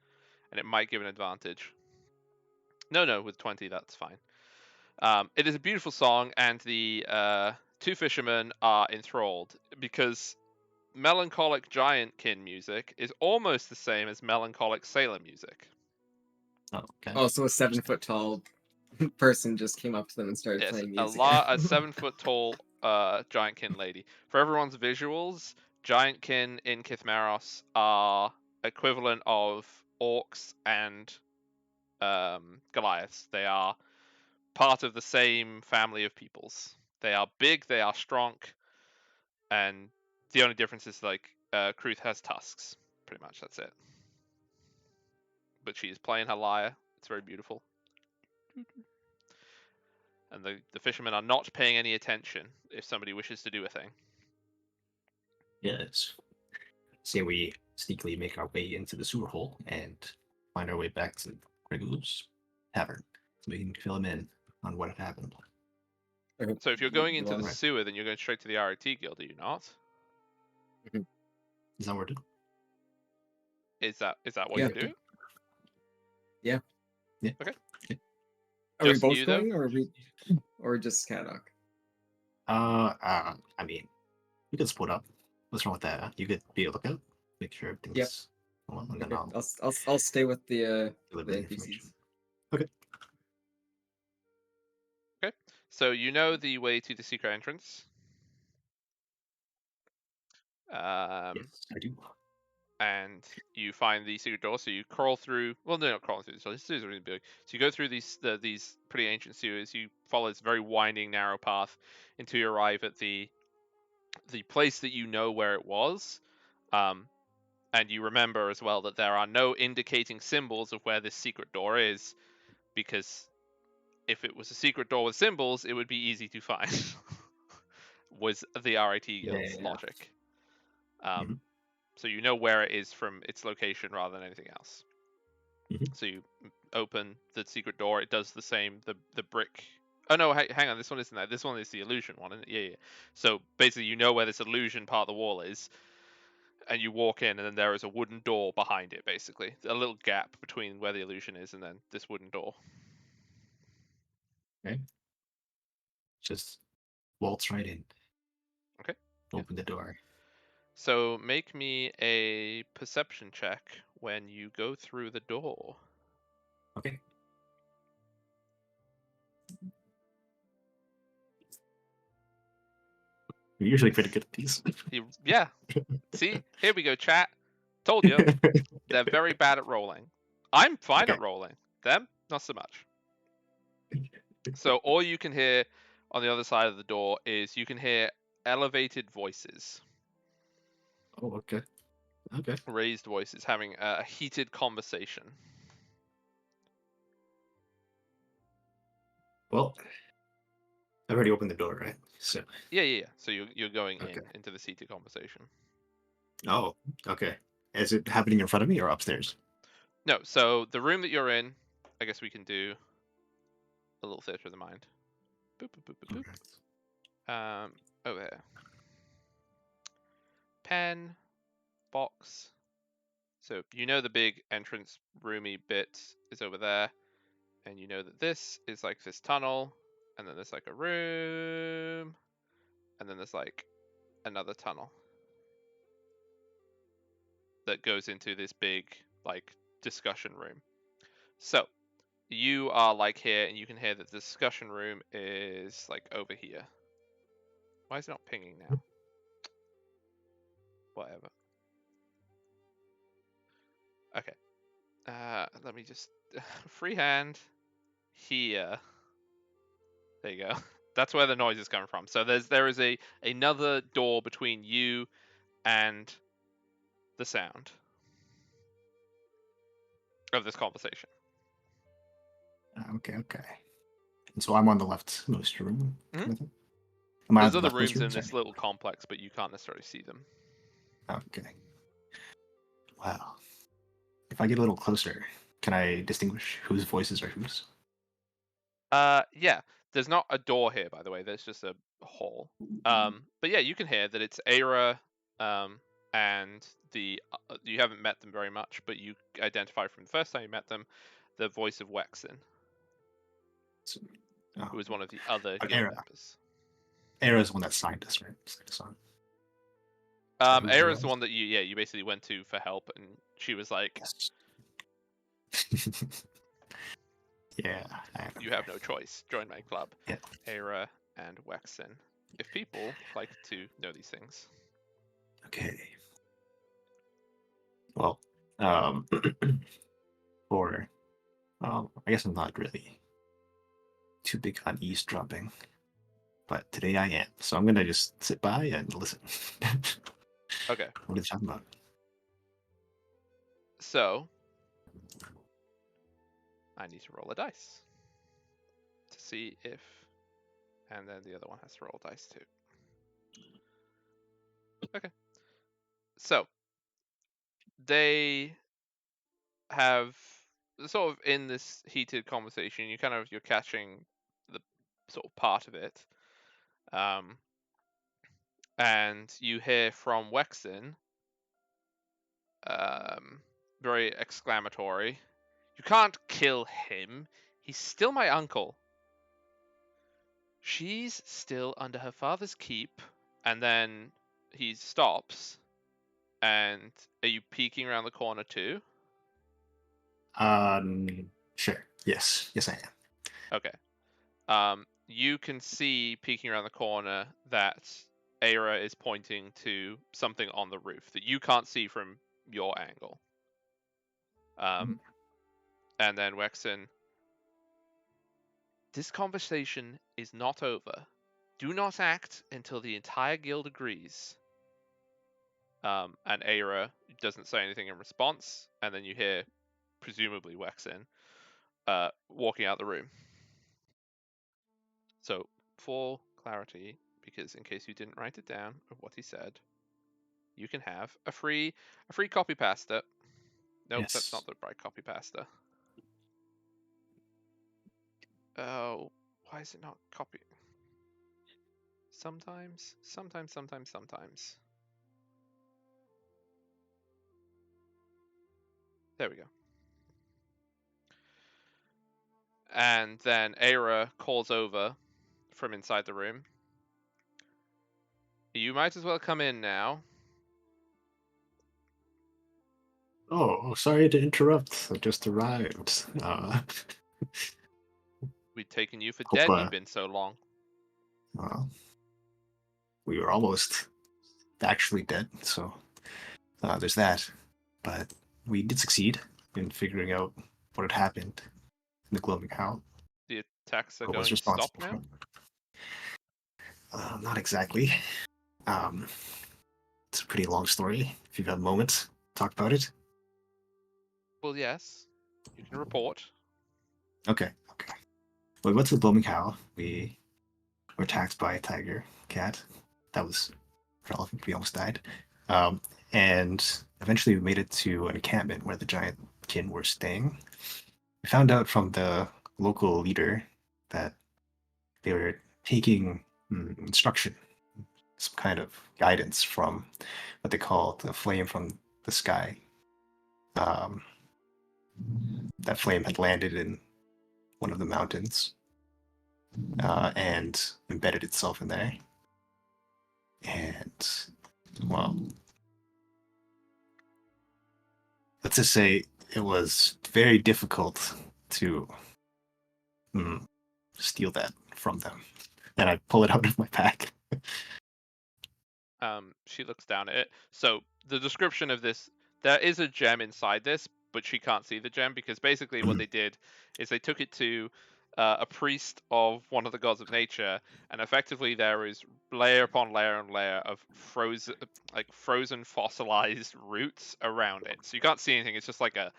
and it might give an advantage. No, with 20, that's fine. It is a beautiful song, and the two fishermen are enthralled because melancholic giantkin music is almost the same as melancholic sailor music. Oh, okay. Also, a 7-foot tall person just came up to them and started Yes, playing a music. lot, a 7 foot tall giantkin lady. For everyone's visuals, giantkin in Kithmaros are equivalent of orcs and Goliaths. They are part of the same family of peoples. They are big, they are strong, and the only difference is like Kruth has tusks. Pretty much, that's it. But she is playing her lyre. It's very beautiful. And the fishermen are not paying any attention if somebody wishes to do a thing. Yes. Say we sneakily make our way into the sewer hole and find our way back to Gregor's tavern, so we can fill him in on what happened. So if you're going into the Right. sewer, then you're going straight to the ROT Guild, are you not? Is that where it? Is that what Yeah. you're doing? Yeah. Yeah. Okay. Are we Just both you, though? going, or just Kadok? I mean, we could split up. What's wrong with that? Huh? You could be a lookout, make sure everything's Yep. well, and then Okay. I'll I'll stay with the deliver the NPCs. information. Okay. Okay. So you know the way to the secret entrance. Yes, I do. And you find the secret door. So you crawl through. Well, no, not crawling through. So this is really big. So you go through these pretty ancient sewers. You follow this very winding, narrow path until you arrive at the place that you know where it was. And you remember as well that there are no indicating symbols of where this secret door is, because if it was a secret door with symbols, it would be easy to find. Was the RIT Guild's Yeah. logic. Mhm. So you know where it is from its location rather than anything else. Mhm. So you open the secret door. It does the same. The brick Oh no, hang on. This one isn't that. This one is the illusion one, isn't it? Yeah. So basically, you know where this illusion part of the wall is, and you walk in, and then there is a wooden door behind it. Basically, a little gap between where the illusion is and then this wooden door. Okay. Just waltz right in. Okay. Open the door. So make me a perception check when you go through the door. Okay. You're usually pretty good at these. Yeah. See, here we go, chat. Told you, they're very bad at rolling. I'm fine Okay. at rolling. Them, not so much. So all you can hear on the other side of the door is you can hear elevated voices, Oh, okay. Okay. raised voices, having a heated conversation. Well, I've already opened the door, right? So. Yeah. So you're going Okay. into this heated conversation. Oh, okay. Is it happening in front of me or upstairs? No, so the room that you're in, I guess we can do a little theater of the mind. Boop, boop, boop, boop, boop. Over here. Pen, box. So you know the big entrance roomy bit is over there, and you know that this is like this tunnel, and then there's like a room, and then there's like another tunnel that goes into this big like discussion room. So you are like here, and you can hear that the discussion room is like over here. Why is it not pinging now? Whatever. Okay. Let me just freehand here. There you go. That's where the noise is coming from. So there is another door between you and the sound of this conversation. Okay. And so I'm on the leftmost room. Mhm. Kind of thing? Am I on There's the other leftmost rooms room? in Sorry. this little complex, but you can't necessarily see them. Okay. Wow. If I get a little closer, can I distinguish whose voices are whose? Yeah. There's not a door here, by the way. There's just a hall. But yeah, you can hear that it's Aira, and you haven't met them very much, but you identify from the first time you met them the voice of Wexen, So, who oh, was one of the other but guild members. Era's the one that signed us, right? Signed us on. Is that who Era Aira's the was? one that you basically went to for help, and she was like, Yes. Yeah. "You have no choice. Join my club." Yeah. Aira and Wexen. If people like to know these things. Okay. Well, for I guess I'm not really too big on eavesdropping, but today I am. So I'm gonna just sit by and listen. Okay. What are they talking about? So I need to roll a dice to see if, and then the other one has to roll a dice too. Okay. So they have sort of in this heated conversation, you're catching the sort of part of it, and you hear from Wexen, very exclamatory. You can't kill him. He's still my uncle. She's still under her father's keep. And then he stops. And are you peeking around the corner too? Sure. Yes, I am. Okay. You can see peeking around the corner that Aira is pointing to something on the roof that you can't see from your angle. And then Wexen, this conversation is not over. Do not act until the entire guild agrees. And Aira doesn't say anything in response, and then you hear, presumably Wexen, walking out the room. So, for clarity, because in case you didn't write it down of what he said, you can have a free copy pasta. Nope, Yes. that's not the right copy pasta. Oh, Why is it not copying? Sometimes. There we go. And then Aira calls over from inside the room. You might as well come in now. Oh, sorry to interrupt. I just arrived. We'd taken you for Hope dead, you'd been so long. uh, we were almost actually dead, so there's that. But we did succeed in figuring out what had happened in the Gloaming Howl. The attacks are What was going to stop responsible now? for it. Not exactly. Um, it's a pretty long story. If you've got a moment, talk about it. Well, yes. You can report. Okay. Well, we went to the Gloaming Howl. We were attacked by a tiger cat. That was relevant. We almost died. Um, and eventually we made it to an encampment where the giant kin were staying. We found out from the local leader that they were taking instruction, some kind of guidance from what they call the flame from the sky. Um, that flame had landed in one of the mountains and embedded itself in there. And, well, let's just say it was very difficult to steal that from them. And I pull it out of my pack. She looks down at it. So the description of this, there is a gem inside this, but she can't see the gem because basically what they did is they took it to a priest of one of the gods of nature, and effectively there is layer upon layer and layer of frozen fossilized roots around it. So you can't see anything. It's just like a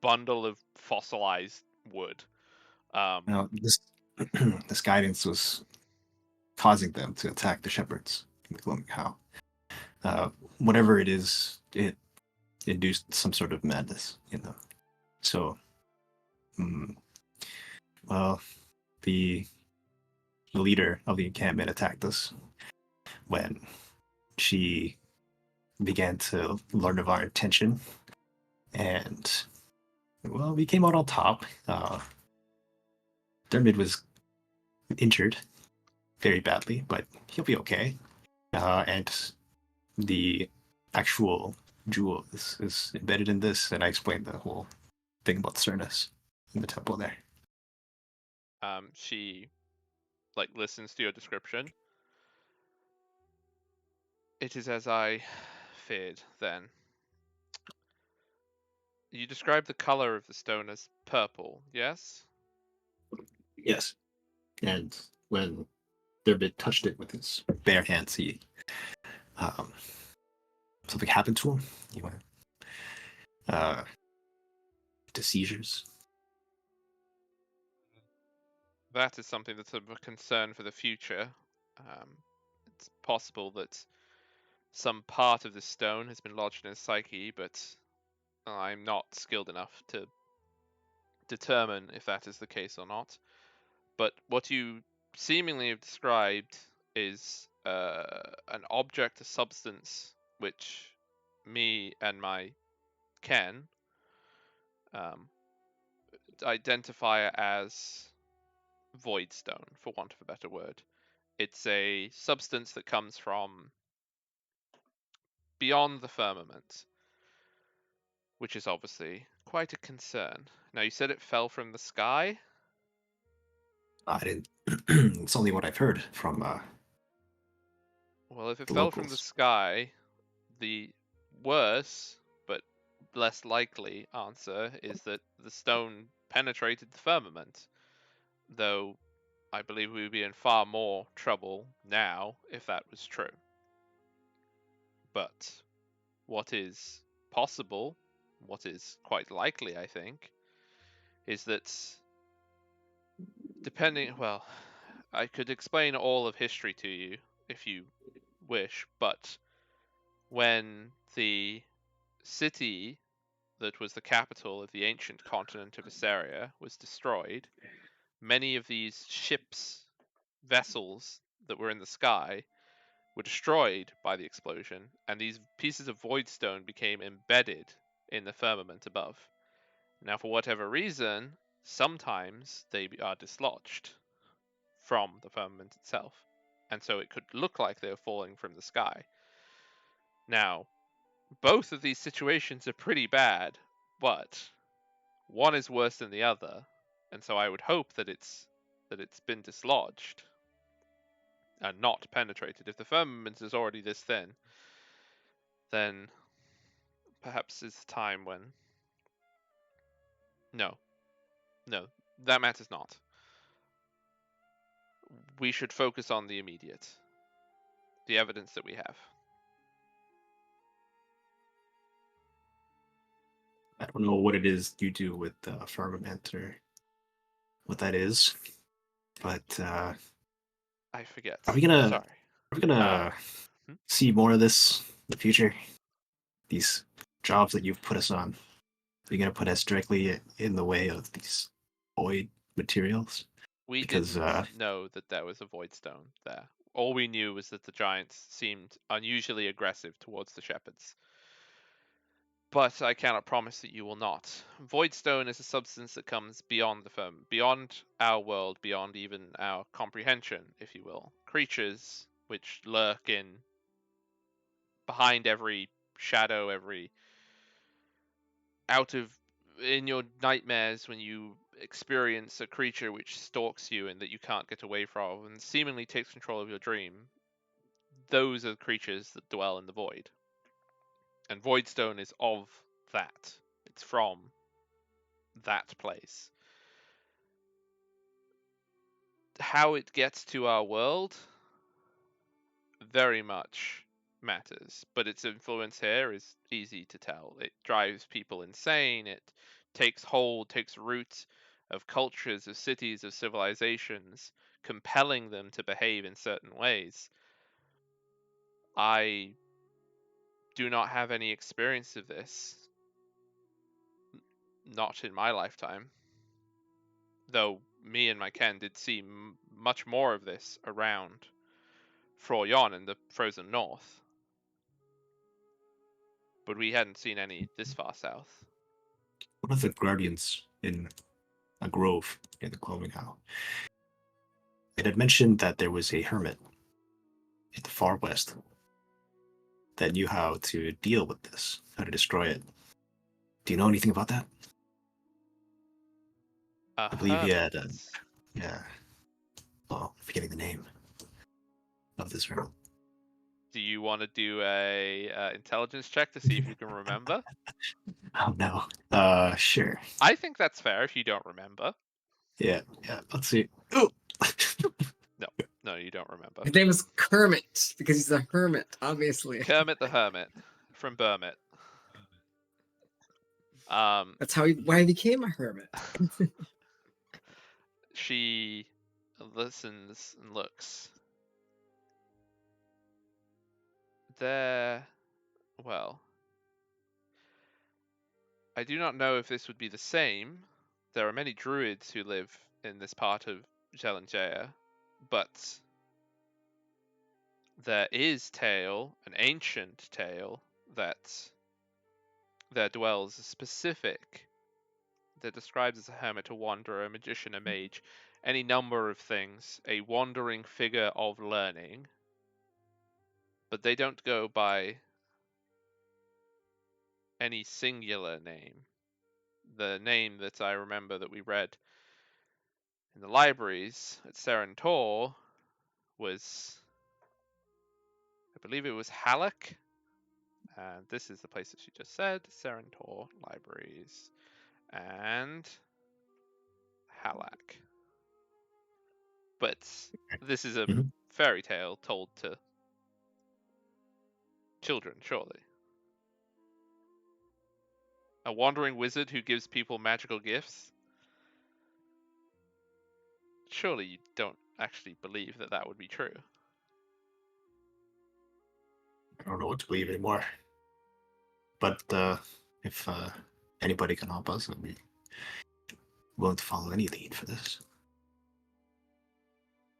bundle of fossilized wood. This this guidance was causing them to attack the shepherds in the Gloaming Howl. Whatever it is, it induced some sort of madness in them. So, well, the leader of the encampment attacked us when she began to learn of our intention, and well, we came out on top. Dermot was injured very badly, but he'll be okay. And the actual jewel is embedded in this, and I explained the whole thing about Cernus in the temple there. She listens to your description. It is as I feared then. You described the color of the stone as purple, yes? Yes. And when Dermot touched it with his bare hands, um, something happened to him. He went uh, to seizures. That is something that's of a concern for the future. It's possible that some part of the stone has been lodged in his psyche, but I'm not skilled enough to determine if that is the case or not. But what you seemingly have described is an object, a substance, which me and my Ken identify as void stone, for want of a better word. It's a substance that comes from beyond the firmament, which is obviously quite a concern. Now, you said it fell from the sky. I didn't. It's only what I've heard from Well, if it the fell from the locals. sky, the worse but less likely answer is that the stone penetrated the firmament, though I believe we would be in far more trouble now if that was true. But what is possible, what is quite likely, I think, is that well, I could explain all of history to you if you wish, but when the city that was the capital of the ancient continent of Assyria was destroyed, many of these vessels that were in the sky were destroyed by the explosion, and these pieces of void stone became embedded in the firmament above. Now, for whatever reason, sometimes they are dislodged from the firmament itself, and so it could look like they're falling from the sky. Now, both of these situations are pretty bad, but one is worse than the other, and so I would hope that it's been dislodged and not penetrated. If the firmament is already this thin, then perhaps it's a time when... No, that matters not. We should focus on the immediate, the evidence that we have. I don't know what it is you do with firmament or what that is, but I forget. are we gonna Sorry. are we gonna Hmm? see more of this in the future? These jobs that you've put us on, are you gonna put us directly in the way of these void materials? We Because didn't know that there was a void stone there. All we knew was that the giants seemed unusually aggressive towards the shepherds. But I cannot promise that you will not. Voidstone is a substance that comes beyond the firm, beyond our world, beyond even our comprehension, if you will. Creatures which lurk behind every shadow, in your nightmares when you experience a creature which stalks you and that you can't get away from and seemingly takes control of your dream. Those are the creatures that dwell in the void. And Voidstone is of that. It's from that place. How it gets to our world very much matters, but its influence here is easy to tell. It drives people insane. It takes root of cultures, of cities, of civilizations, compelling them to behave in certain ways. I do not have any experience of this, not in my lifetime. Though me and my Ken did see much more of this around Froyon in the frozen north. But we hadn't seen any this far south. one of the guardians in a grove in the Gloaming Howl, it had mentioned that there was a hermit in the far west that knew how to deal with this, how to destroy it. Do you know anything about that? A I believe he hermit. had, yeah. Well, I'm forgetting the name of this hermit. Do you want to do a intelligence check to see if you can remember? Oh no. Sure. I think that's fair if you don't remember. Yeah. Let's see. Oh. No, you don't remember. His name is Kermit because he's a hermit, obviously. Kermit the Hermit from Burmit. That's why he became a hermit. She listens and looks. Well, I do not know if this would be the same. There are many druids who live in this part of Jelanjaya, but there is an ancient tale, that there dwells a specific that describes as a hermit, a wanderer, a magician, a mage, any number of things, a wandering figure of learning, but they don't go by any singular name. The name that I remember that we read in the libraries at Serentor was, I believe it was Halak. And this is the place that she just said, Serentor Libraries. And Halak. But this is a Mhm. fairy tale told to children, surely. A wandering wizard who gives people magical gifts? Surely you don't actually believe that that would be true. I don't know what to believe anymore. But if anybody can help us, I'd be willing to follow any lead for this.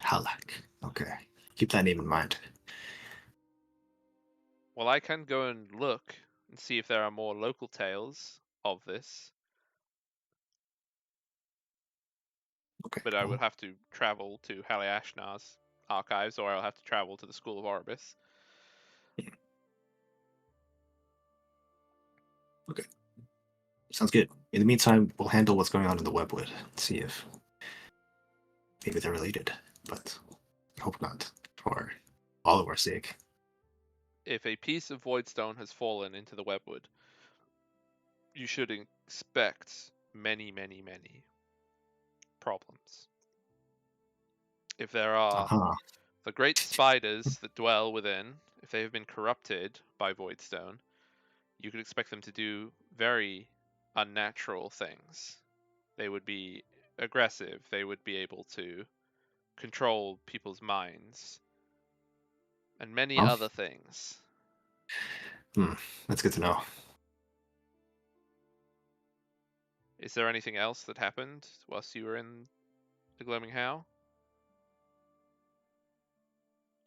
Halak. Okay. Keep that name in mind. Well, I can go and look and see if there are more local tales of this, Okay. but I Cool. would have to travel to Haliashnar's archives, or I'll have to travel to the School of Orbis. Okay. Sounds good. In the meantime, we'll handle what's going on in the Webwood. See if maybe they're related, but I hope not, for all of our sake. If a piece of Voidstone has fallen into the Webwood, you should expect many, many, many problems. If there are Uh-huh. the great spiders that dwell within, if they have been corrupted by Voidstone, you could expect them to do very unnatural things. They would be aggressive, they would be able to control people's minds, and many Well, other things. that's good to know. Is there anything else that happened whilst you were in the Gloaming How?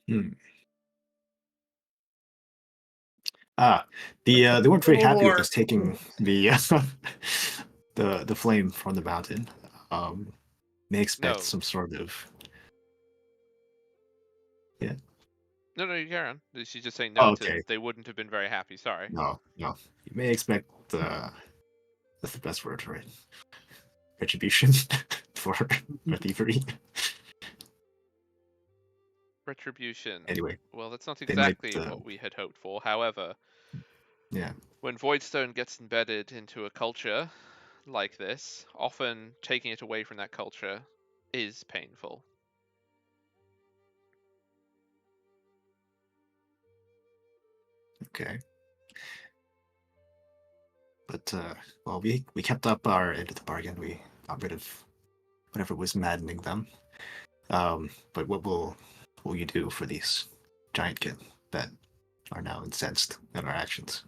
Hmm. Ah, they weren't very happy with More. us taking the the flame from the mountain. They expect No. some sort of yeah. No, you carry on. She's just saying no Oh, to okay. they wouldn't have been very happy, sorry. No, no. You may expect that's the best word for it. Retribution for our thievery. Retribution. Anyway, Well, that's not they might exactly what we had hoped for. However, yeah. when Voidstone gets embedded into a culture like this, often taking it away from that culture is painful. Okay. But well, we kept up our end of the bargain. We got rid of whatever was maddening them. But what will you do for these giant kin that are now incensed at our actions?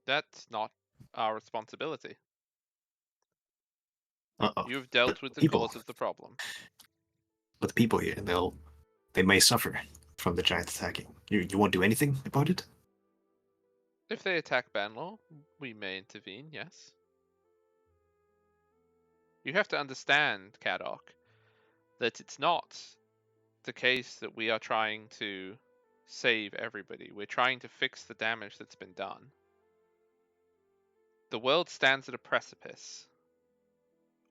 That's not our responsibility. Uh-oh. You've But dealt with the the people, cause of the problem. but the people here, they may suffer from the giants attacking. You won't do anything about it? If they attack Banlaw, we may intervene, yes. You have to understand, Kadok, that it's not the case that we are trying to save everybody. We're trying to fix the damage that's been done. The world stands at a precipice.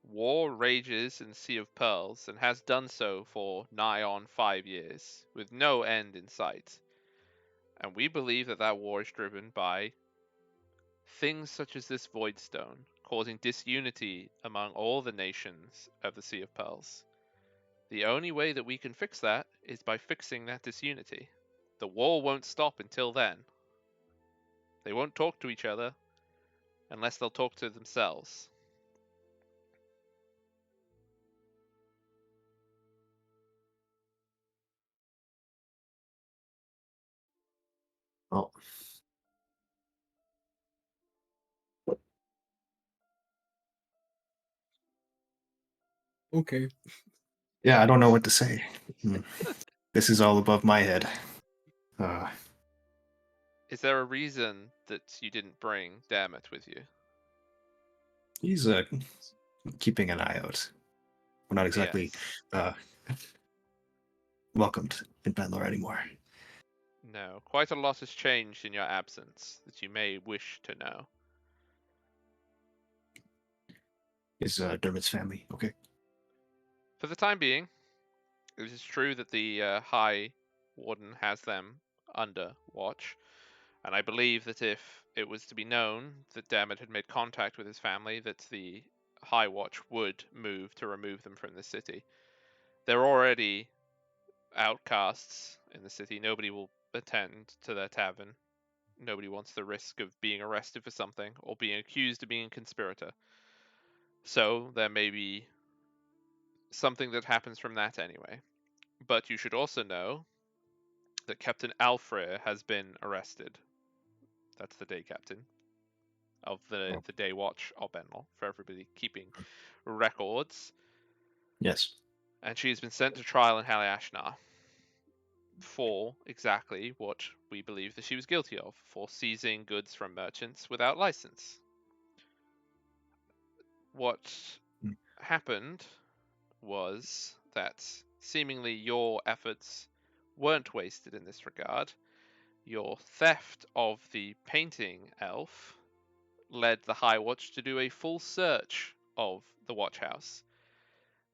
War rages in the Sea of Pearls and has done so for nigh on 5 years, with no end in sight. And we believe that that war is driven by things such as this Voidstone, causing disunity among all the nations of the Sea of Pearls. The only way that we can fix that is by fixing that disunity. The war won't stop until then. They won't talk to each other unless they'll talk to themselves. Oh, Okay. yeah. I don't know what to say. Hmm. This is all above my head. Uh, Is there a reason that you didn't bring Dammit with you? he's keeping an eye out. We're not exactly Yes. uh, welcomed in Bangalore anymore. No. Quite a lot has changed in your absence that you may wish to know. Is Dermot's family okay? For the time being, it is true that the High Warden has them under watch, and I believe that if it was to be known that Dammit had made contact with his family, that the High Watch would move to remove them from the city. They're already outcasts in the city. Nobody will attend to their tavern. Nobody wants the risk of being arrested for something or being accused of being a conspirator. So there may be something that happens from that anyway. But you should also know that Captain Alfred has been arrested. That's the day captain of Oh, the day watch of Benmal, for everybody keeping records. yes. and she has been sent to trial in Haliashnar for exactly what we believe that she was guilty of, for seizing goods from merchants without license. What Mm. happened was that seemingly your efforts weren't wasted in this regard. Your theft of the painting elf led the High Watch to do a full search of the watch house,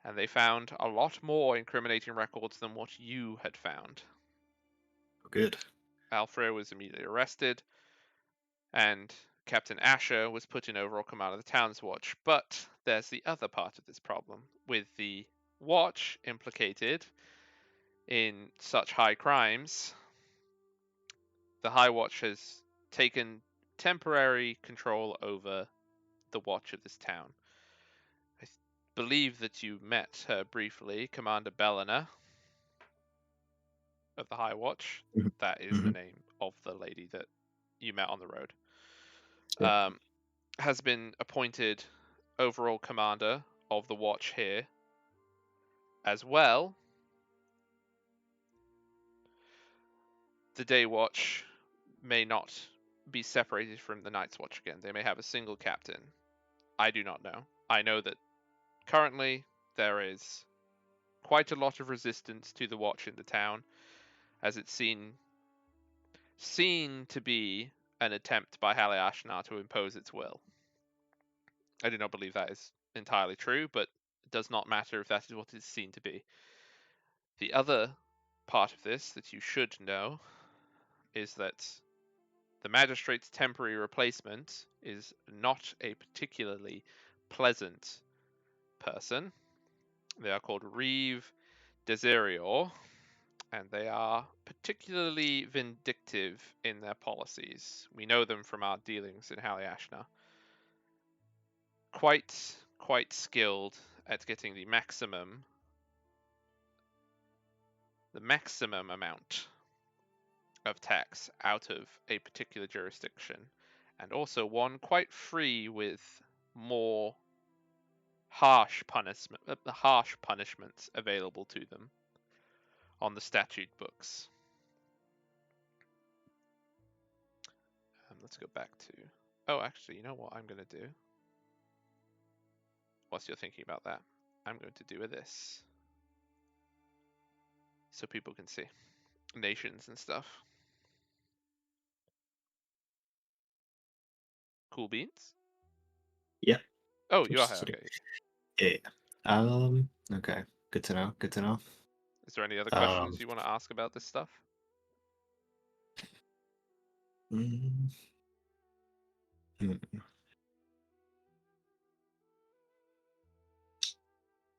and they found a lot more incriminating records than what you had found. Good. Alfred was immediately arrested, and Captain Asher was put in overall command of the town's watch. But there's the other part of this problem, with the watch implicated in such high crimes. The High Watch has taken temporary control over the watch of this town. I believe that you met her briefly, Commander Bellina of the High Watch. Mhm. That is the name of the lady that you met on the road. Yeah. Has been appointed overall commander of the watch here as well. The Day Watch may not be separated from the Night's Watch again. They may have a single captain. I do not know. I know that currently there is quite a lot of resistance to the watch in the town, as it's seen to be an attempt by Haliashnar to impose its will. I do not believe that is entirely true, but it does not matter if that is what it is seen to be. The other part of this that you should know is that the magistrate's temporary replacement is not a particularly pleasant person. They are called Reeve Desirior, and they are particularly vindictive in their policies. We know them from our dealings in Haliashnar. Quite skilled at getting the maximum amount of tax out of a particular jurisdiction, and also one quite free with more harsh punishments available to them on the statute books. Let's go back to. Oh, actually, you know what I'm going to do? Whilst you're thinking about that, I'm going to do this so people can see nations and stuff. Cool beans. Yeah. Oh, you are here. Okay. Yeah. Okay. Good to know. Good to know. Is there any other questions you want to ask about this stuff? mm, mm.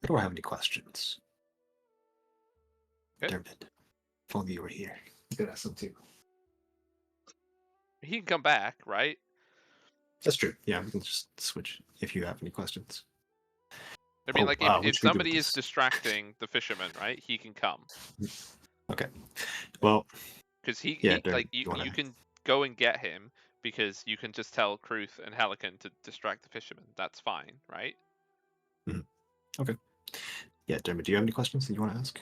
I don't have any questions. Okay. Dermot, if only you were here. You could ask them too. He can come back, right? That's true. Yeah, we can just switch if you have any questions. I mean, Oh, like, what if should we do with somebody is this? distracting the fisherman, right, he can come. Okay. Well, Because yeah, he Dermot, like, you can go and get him, because you can just tell Kruth and Helican to distract the fisherman. That's fine, right? Okay. Yeah, Dermot, do you have any questions that you want to ask?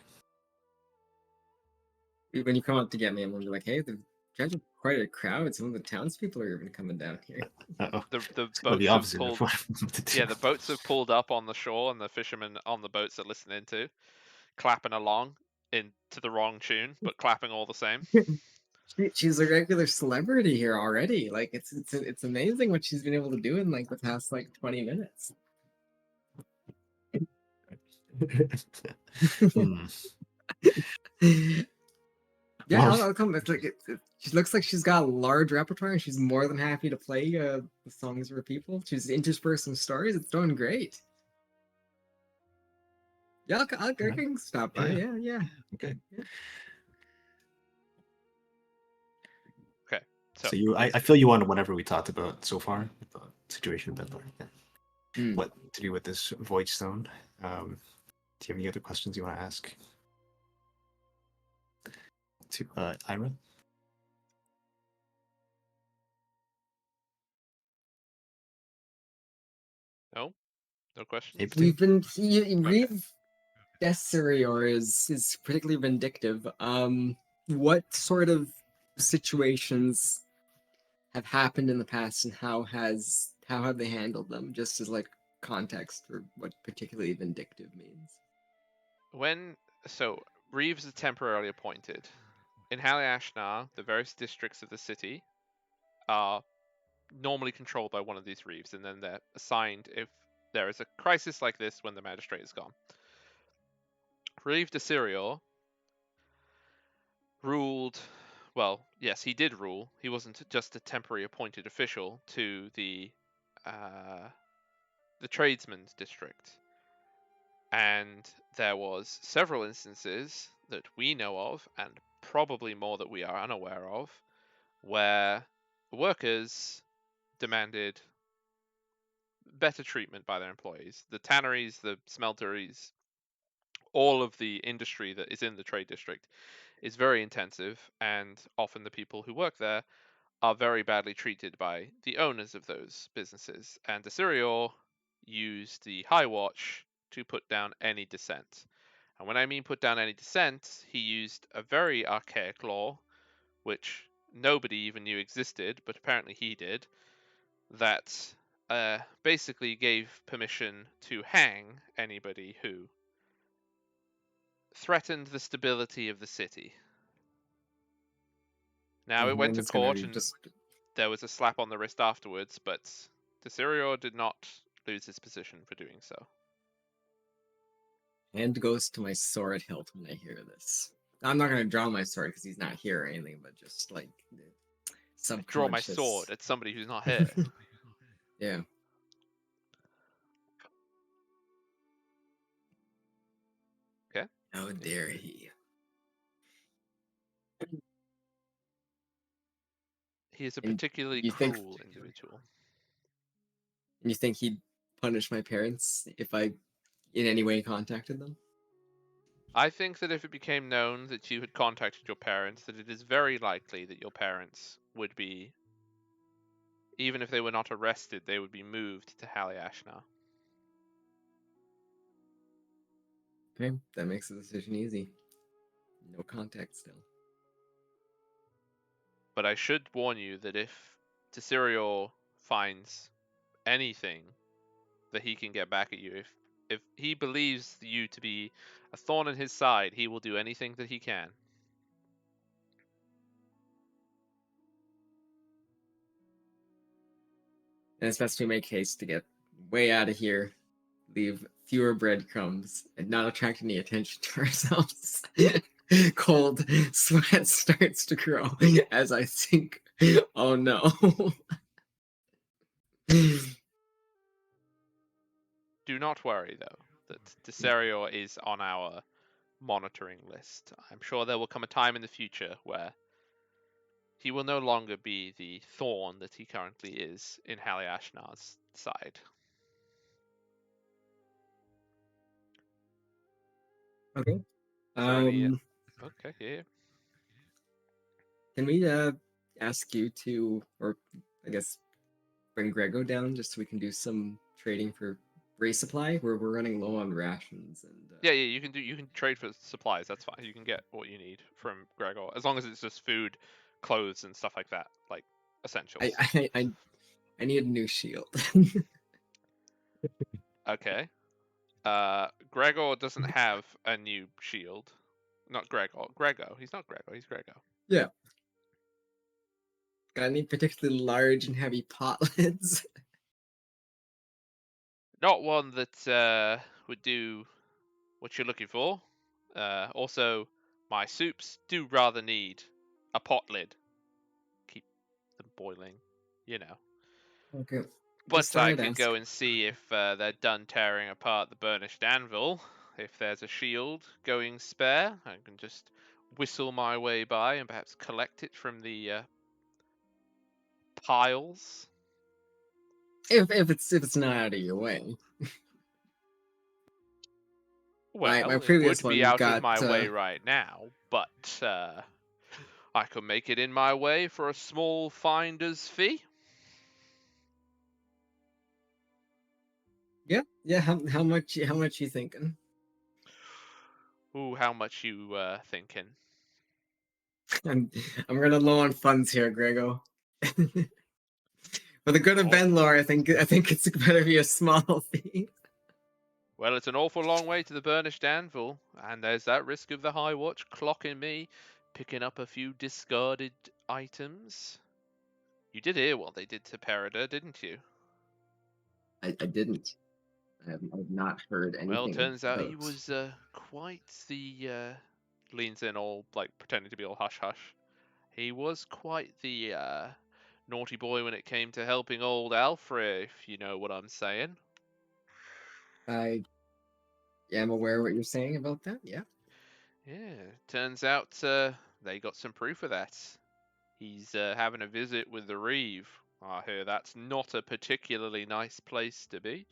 When you come up to get me, I'm gonna be like, hey, the judge is quite a crowd. Some of the townspeople are even coming down here. Uh-oh. The Well, boats the have opposite of pulled. what I wanted to Yeah, do. the boats have pulled up on the shore, and the fishermen on the boats are listening to, clapping along into the wrong tune, but clapping all the same. She's a regular celebrity here already. Like it's amazing what she's been able to do in like the past like 20 minutes. Hmm. Yeah, Well, I'll come. It's like she looks like she's got a large repertoire, and she's more than happy to play the songs for people. She's interspersed some stories. It's doing great. Yeah, I can stop by. yeah. Yeah. Okay. Okay, So I feel you on whatever we talked about so far, the situation with Bedlar. Yeah. Hmm. What to do with this void stone? Do you have any other questions you want to ask to Ira? no questions. Abe? We've been Okay. Desirior is particularly vindictive. What sort of situations have happened in the past, and how have they handled them? Just as like context for what particularly vindictive means. So Reeves is temporarily appointed. In Haliashnar, the various districts of the city are normally controlled by one of these Reeves, and then they're assigned if there is a crisis like this when the magistrate is gone. Reeve de Sirior ruled, well, yes, he did rule. He wasn't just a temporary appointed official to the tradesmen's district. And there was several instances that we know of, and probably more that we are unaware of, where workers demanded better treatment by their employees. The tanneries, the smelteries, all of the industry that is in the trade district is very intensive, and often the people who work there are very badly treated by the owners of those businesses. And Desirior used the High Watch to put down any dissent. And when I mean put down any dissent, he used a very archaic law, which nobody even knew existed, but apparently he did, that basically gave permission to hang anybody who threatened the stability of the city. Now, it went to It's gonna court be and just there was a slap on the wrist afterwards, but Desirior did not lose his position for doing so. hand goes to my sword hilt when I hear this. I'm not gonna draw my sword because he's not here or anything, but just like the I draw my subconscious. sword at somebody who's not here. Yeah. Okay. How dare he? He is a And particularly you think cruel individual. you think he'd punish my parents if I in any way contacted them? I think that if it became known that you had contacted your parents, that it is very likely that your parents would be, even if they were not arrested, they would be moved to Haliashnar. Okay, that makes the decision easy. No contact still. But I should warn you that if Tesirior finds anything that he can get back at you, if he believes you to be a thorn in his side, he will do anything that he can. And it's best we make haste to get way out of here, leave fewer breadcrumbs, and not attract any attention to ourselves. Cold sweat starts to grow as I think, oh no. Do not worry, though, that Tesirior is on our monitoring list. I'm sure there will come a time in the future where he will no longer be the thorn that he currently is in Haliashnar's side. Okay. Is there any? Um, Okay, yeah. can we ask you to, or I guess bring Grego down just so we can do some trading for race supply? We're running low on rations and Yeah, you can trade for supplies. That's fine. You can get what you need from Gregor as long as it's just food, clothes, and stuff like that, like essentials. I need a new shield. Okay. Gregor doesn't have a new shield. Not Gregor. Grego. He's not Gregor. He's Grego. Yeah. Got any particularly large and heavy pot lids? Not one that would do what you're looking for. Also, my soups do rather need a pot lid. Keep them boiling, you know. Okay. Just But thought I I'd could ask. go and see if they're done tearing apart the burnished anvil. If there's a shield going spare, I can just whistle my way by and perhaps collect it from the piles. If it's not out of your way. My Well, it previous would be one out of got my way right now, but I could make it in my way for a small finder's fee. yeah. How much you thinking? Ooh, how much you thinking? I'm running low on funds here, Grego. For the good of Oh, Benlore, I think it's better be a small fee. well, it's an awful long way to the burnished anvil, and there's that risk of the High Watch clocking me, picking up a few discarded items. You did hear what they did to Perida, didn't you? I didn't. I have not heard Well, anything turns out he about. was quite the leans in all like pretending to be all hush hush. He was quite the naughty boy when it came to helping old Alfred, if you know what I'm saying. I am aware what you're saying about that. Yeah. Yeah, turns out they got some proof of that. He's having a visit with the Reeve. I hear that's not a particularly nice place to be.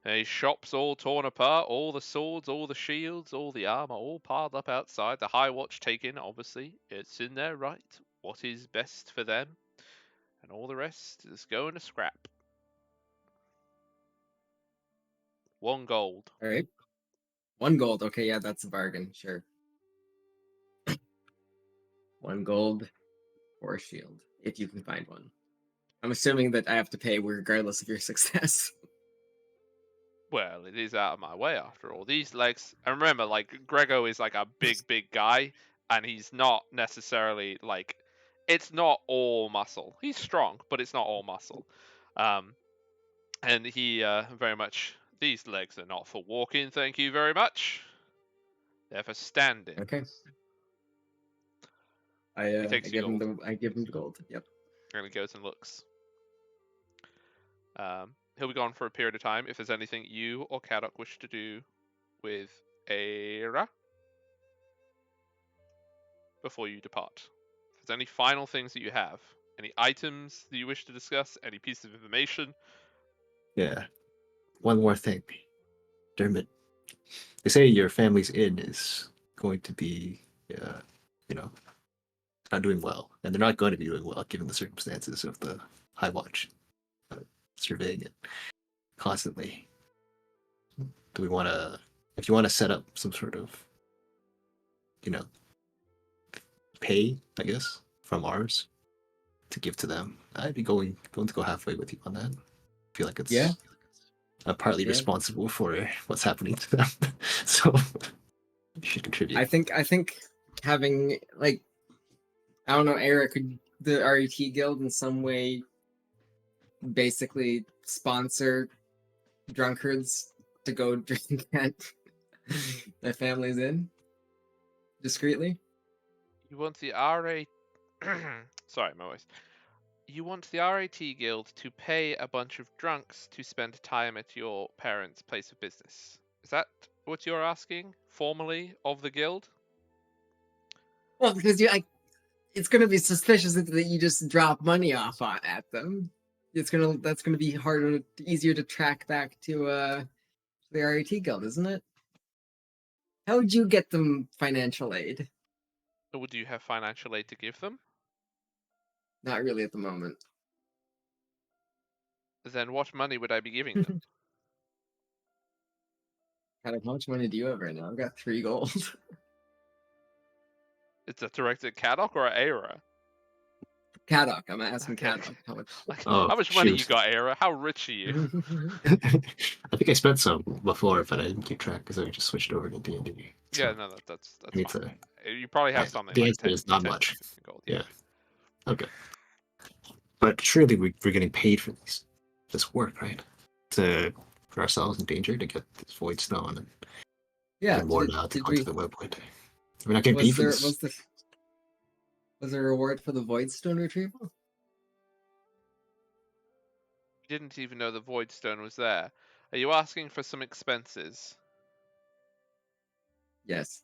His shop's all torn apart, all the swords, all the shields, all the armor, all piled up outside. The High Watch taken, obviously. It's in their right. What is best for them? And all the rest is going to scrap. 1 gold. All right. 1 gold. Okay, yeah, that's a bargain. Sure. 1 gold or a shield, if you can find one. I'm assuming that I have to pay regardless of your success. Well, it is out of my way after all. These legs, and remember, like, Grego is like a big guy, and he's not necessarily like, it's not all muscle. He's strong, but it's not all muscle. And he very much, these legs are not for walking, thank you very much. They're for standing. Okay. He I takes the give him gold, the gold. Yep. and he goes and looks. He'll be gone for a period of time. If there's anything you or Kadok wish to do with Aira before you depart. If there's any final things that you have, any items that you wish to discuss, any pieces of information. Yeah. One more thing, Dermot. They say your family's inn is going to be, you know, not doing well, and they're not going to be doing well given the circumstances of the High Watch surveying it constantly. Do we want to, if you want to set up some sort of, you know, pay, I guess, from ours to give to them, I'd be going to go halfway with you on that. I feel like it's Yeah. I'm partly Yeah. responsible for what's happening to them, so you should contribute. I think having like I don't know, Eric, could the RET Guild in some way basically sponsor drunkards to go drink at their families in discreetly? You want the RA. Sorry, my voice. You want the RAT Guild to pay a bunch of drunks to spend time at your parents' place of business. Is that what you're asking formally of the guild? Well, because it's gonna be suspicious that you just drop money off at them. That's gonna be easier to track back to the RET Guild, isn't it? How would you get them financial aid? Or would you have financial aid to give them? Not really at the moment. Then what money would I be giving them? How much money do you have right now? I've got 3 gold. Is that directed at Kadok or at Aira? Kadok, I'm asking Okay. Kadok how much. Like, Oh, how much money you shoot. got, Aira? How rich are you? I think I spent some before, but I didn't keep track because I just switched over to D&D. So Yeah, no, that's I need fine. to. You probably have something The like answer 10, is not 10 much. 15 gold. Yeah. Okay. But surely we're getting paid for this work, right? To put ourselves in danger to get this void stone and Yeah, get more now to did go we? to the webwood. We're not getting paid for this. Was there a reward for the void stone retrieval? You didn't even know the void stone was there. Are you asking for some expenses? Yes.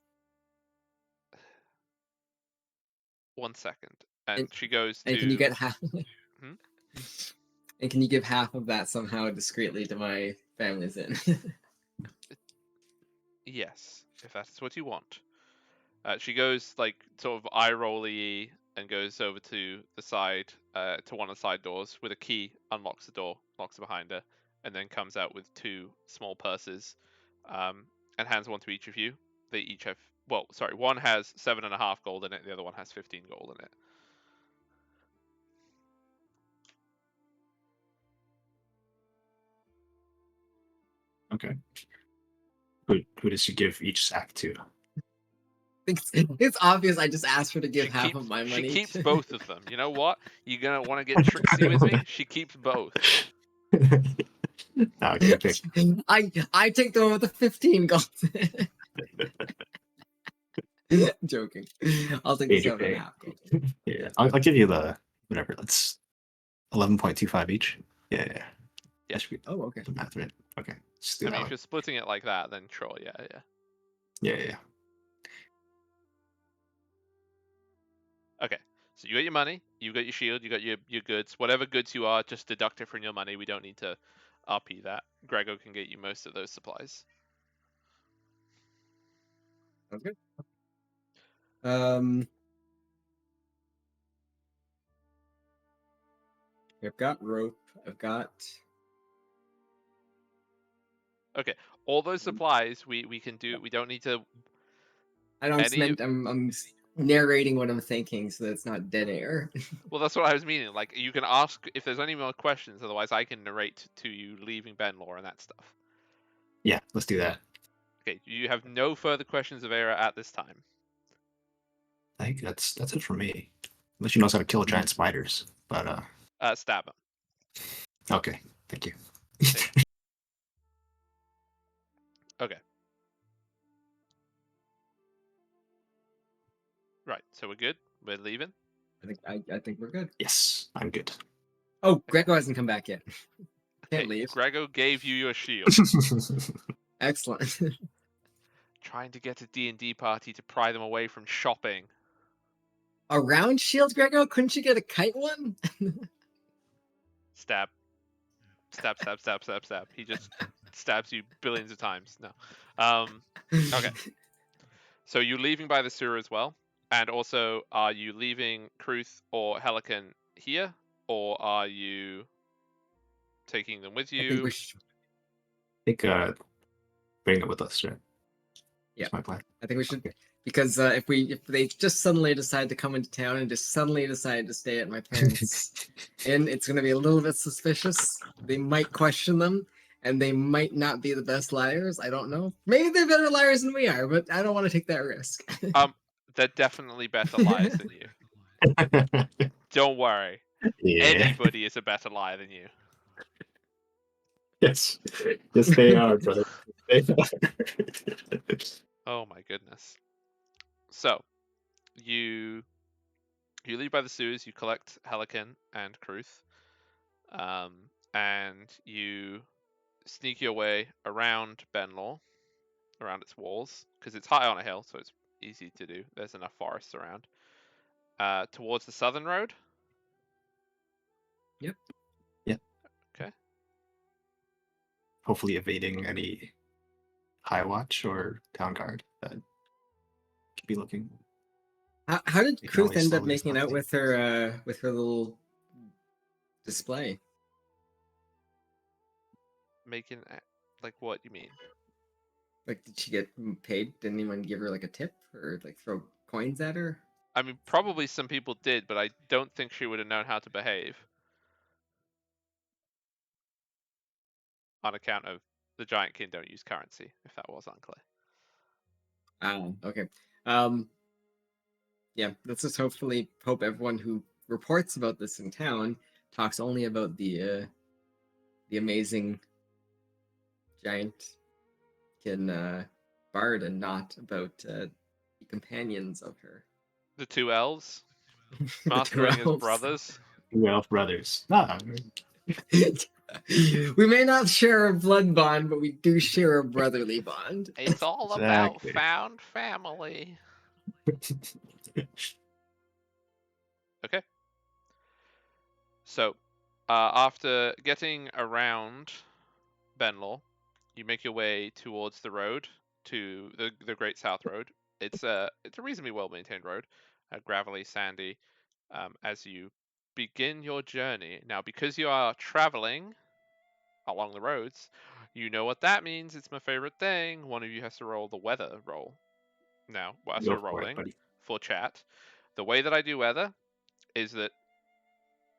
1 second. And And, she goes and can you to. get half? Hmm? And can you give half of that somehow discreetly to my family's inn? Yes, if that's what you want. She goes like sort of eye rolly and goes over to the side, to one of the side doors with a key, unlocks the door, locks it behind her, and then comes out with 2 small purses, and hands one to each of you. They each have, well, sorry, one has 7.5 gold in it, the other one has 15 gold in it. Okay. Who does she give each sack to? It's obvious. I just asked her to give She half keeps of my she money. keeps both of them. You know what? You gonna want to get tricksy with me? She keeps both. Now I can pick. I take the one with the 15 gold. Joking. I'll take the Major 7.5 gold. Yeah, I'll give you the whatever. That's 11.25 each. Yeah, yeah. Yeah. That should be Oh, okay. the math, right? Okay. Just do I that mean, if one. you're splitting it like that, then sure, yeah. Yeah, yeah. Okay. So you got your money, you got your shield, you got your goods. Whatever goods you are, just deduct it from your money. We don't need to RP that. Grego can get you most of those supplies. Okay. I've got rope. I've got. Okay. All those supplies we can do. We don't need to. I don't Any. meant I'm narrating what I'm thinking, so that it's not dead air. Well, that's what I was meaning. Like, you can ask if there's any more questions. Otherwise, I can narrate to you leaving Benlore and that stuff. Yeah, let's do that. Okay. You have no further questions of Era at this time. I think that's it for me. Unless she knows how to kill giant spiders. But Stab him. okay. Thank you. Okay. Right. So we're good. We're leaving. I think we're good. Yes, I'm good. Oh, Greco hasn't come back yet. Can't Okay. leave. Grego gave you your shield. Excellent. Trying to get a D&D party to pry them away from shopping. A round shield, Greco? Couldn't you get a kite one? Stab. Stab, stab, stab, stab, stab. He just stabs you billions of times. No. Okay. So you're leaving by the sewer as well? And also, are you leaving Kruth or Helican here? Or are you taking them with I think you? we should. Bring it with us, right? Yeah. That's my plan. I think we should, Okay. because if they just suddenly decide to come into town and just suddenly decide to stay at my parents' inn, it's going to be a little bit suspicious. They might question them, and they might not be the best liars. I don't know. Maybe they're better liars than we are, but I don't want to take that risk. They're definitely better liars than you. Don't worry. Yeah. Anybody is a better liar than you. Yes. Yes, they are, brother. They are. Oh my goodness. So, you leave by the sewers, you collect Helican and Kruth, and you sneak your way around Benlore, around its walls, because it's high on a hill, so it's easy to do. There's enough forests around. Towards the southern road. Yep. Yep. Okay. Hopefully evading any high watch or town guard that could be looking. How did You can Kruth only end up slowly making out slide with her little display? Making like what you mean? Like, did she get paid? Did anyone give her like a tip or like throw coins at her? I mean, probably some people did, but I don't think she would have known how to behave on account of the giant kin don't use currency, if that was unclear. Okay. Yeah, let's just hope everyone who reports about this in town talks only about the amazing giant kin bard and not about the companions of her. The two elves The mastering two as elves. brothers. Elf brothers. Nah. We may not share a blood bond, but we do share a brotherly bond. It's all about Exactly. found family. Okay. So, after getting around Benlore, you make your way towards the road to the Great South Road. It's a reasonably well maintained road, gravelly, sandy. As you begin your journey now, because you are traveling along the roads, you know what that means. It's my favorite thing. One of you has to roll the weather roll. now, whilst Go we're for it, rolling buddy. for chat, the way that I do weather is that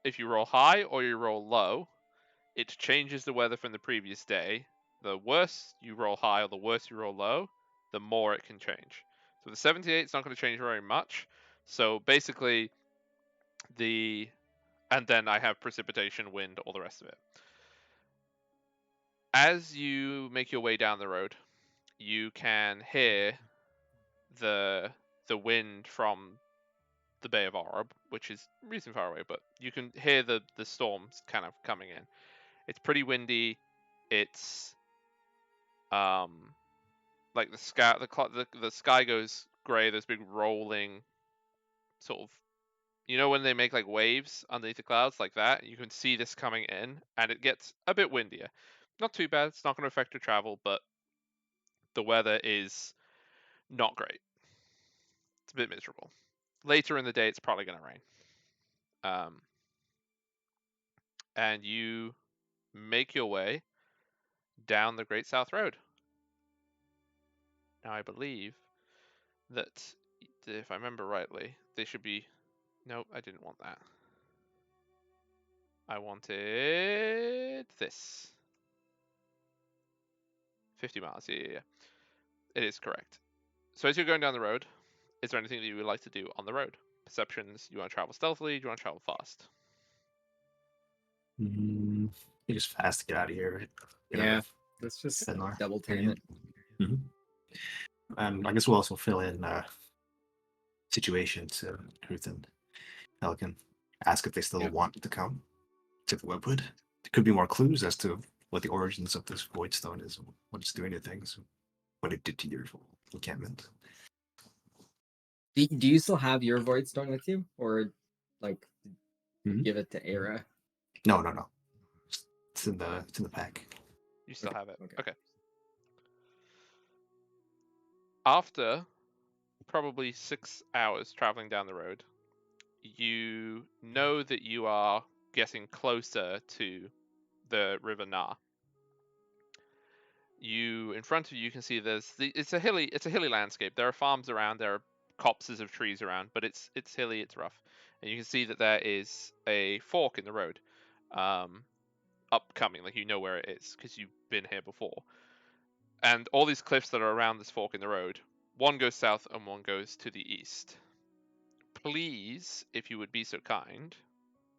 if you roll high or you roll low, it changes the weather from the previous day. The worse you roll high or the worse you roll low, the more it can change. So the 78 is not going to change very much. So basically, and then I have precipitation, wind, all the rest of it. As you make your way down the road, you can hear the wind from the Bay of Orb, which is reasonably far away, but you can hear the storms kind of coming in. It's pretty windy. It's like the sky goes gray. There's big rolling sort of, when they make like waves underneath the clouds like that. You can see this coming in, and it gets a bit windier. Not too bad. It's not going to affect your travel, but the weather is not great. It's a bit miserable. Later in the day, it's probably going to rain. And you make your way down the Great South Road. Now, I believe that, if I remember rightly, they should be... Nope, I didn't want that. I wanted this. 50 miles, yeah. It is correct. So as you're going down the road, is there anything that you would like to do on the road? Perceptions, you want to travel stealthily, do you want to travel fast? You just fast to get out of here, right? Get out Yeah, of let's just Fenor. double turn Yeah. it. I guess we'll also fill in situations. Truth and Pelican ask if they still Yeah. want to come to the Webwood. There could be more clues as to what the origins of this void stone is, what it's doing to things, what it did to your encampment. Do you still have your void stone with you, or like Mhm. give it to Era? No. It's in the pack. You still have it. Okay. Okay. After probably 6 hours traveling down the road, you know that you are getting closer to the River Na. In front of you can see it's a hilly landscape. There are farms around, there are copses of trees around, but it's hilly, it's rough. And you can see that there is a fork in the road. Upcoming, like you know where it is because you've been here before. And all these cliffs that are around this fork in the road, one goes south and one goes to the east. Please, if you would be so kind,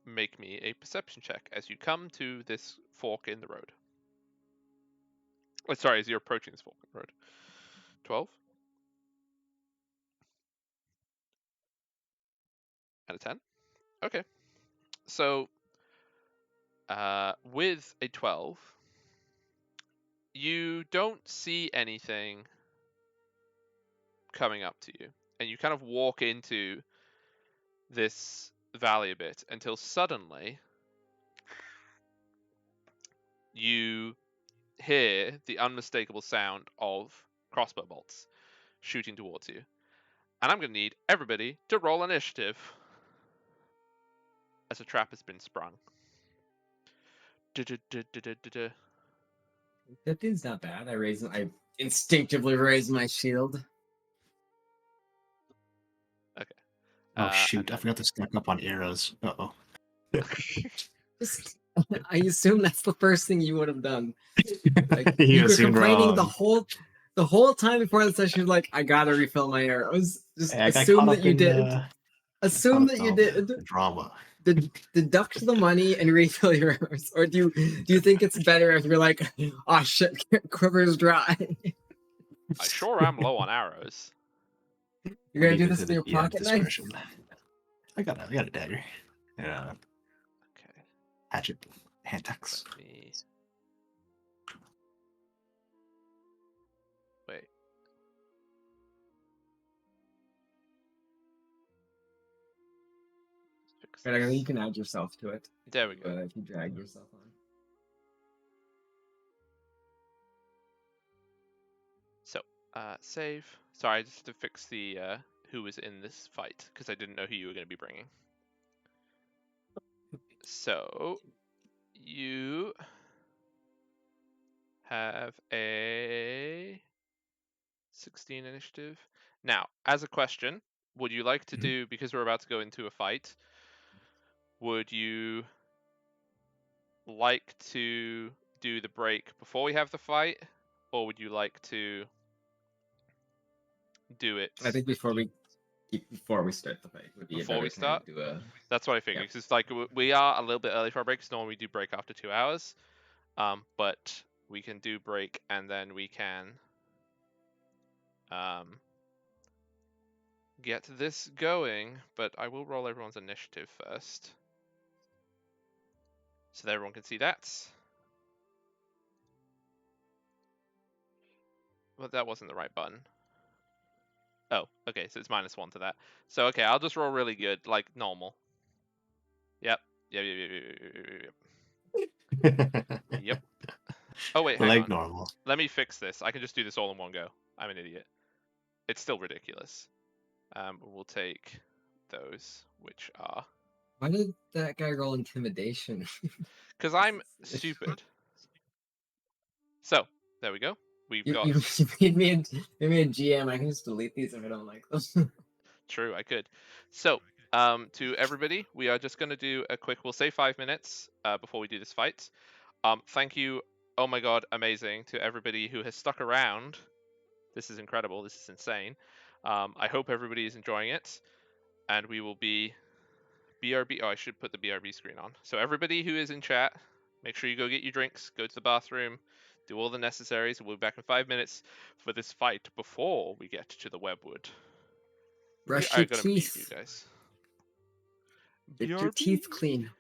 make me a perception check as you come to this fork in the road. Oh, sorry, as you're approaching this fork in the road. 12? Out of 10? Okay. So, with a 12, you don't see anything coming up to you. And you kind of walk into this valley a bit until suddenly you hear the unmistakable sound of crossbow bolts shooting towards you. And I'm going to need everybody to roll initiative as a trap has been sprung. 15's not bad. I instinctively raise my shield. Okay. Oh shoot! And I then... forgot to stack up on arrows. Uh-oh. Just, I assume that's the first thing you would have done. Like You you were assumed complaining wrong. the whole time before the session. You're like, I gotta refill my arrows. Just Hey, I got assume caught that up you in did. caught Assume up that in you all did. the drama. Deduct the money and refill your arrows, or do you think it's better if you're like, oh shit, quiver's dry? I sure am low on arrows. You're gonna Leave do it this to with the your DM's pocket knife? discretion. I got a dagger. Yeah, Okay. hatchet, hand axe. Let me... Wait. Fix But I think this. you can add yourself to it. There we go. If you drag yourself on. So, save. Sorry, just to fix the who was in this fight because I didn't know who you were going to be bringing. So, you have a 16 initiative, Now, as a question, would you like to do, because we're about to go into a fight, would you like to do the break before we have the fight, or would you like to do it I think before we start the fight would be a before we better time start? to do a. That's what I figured, because it's like we are a little bit early for our break, because normally we do break after 2 hours. But we can do break, and then we can get this going. But I will roll everyone's initiative first, so that everyone can see that. Well, that wasn't the right button. Oh, okay, so it's -1 to that. So okay, I'll just roll really good, like normal. Yep. Yep. Oh wait, hang Like on. normal. Let me fix this. I can just do this all in one go. I'm an idiot. It's still ridiculous. We'll take those, which are Why did that guy roll intimidation? because I'm stupid. So there we go. We've You, got you made me a GM. I can just delete these if I don't like them. true. I could. So to everybody, we are just going to do a quick. We'll say 5 minutes before we do this fight. Thank you. Oh my god, amazing to everybody who has stuck around. This is incredible. This is insane. I hope everybody is enjoying it, and we will be BRB. Oh, I should put the BRB screen on. So everybody who is in chat, make sure you go get your drinks, go to the bathroom, do all the necessaries. We'll be back in 5 minutes for this fight before we get to the Webwood. Brush I your gotta mute you teeth. guys. Get your BRB. teeth clean.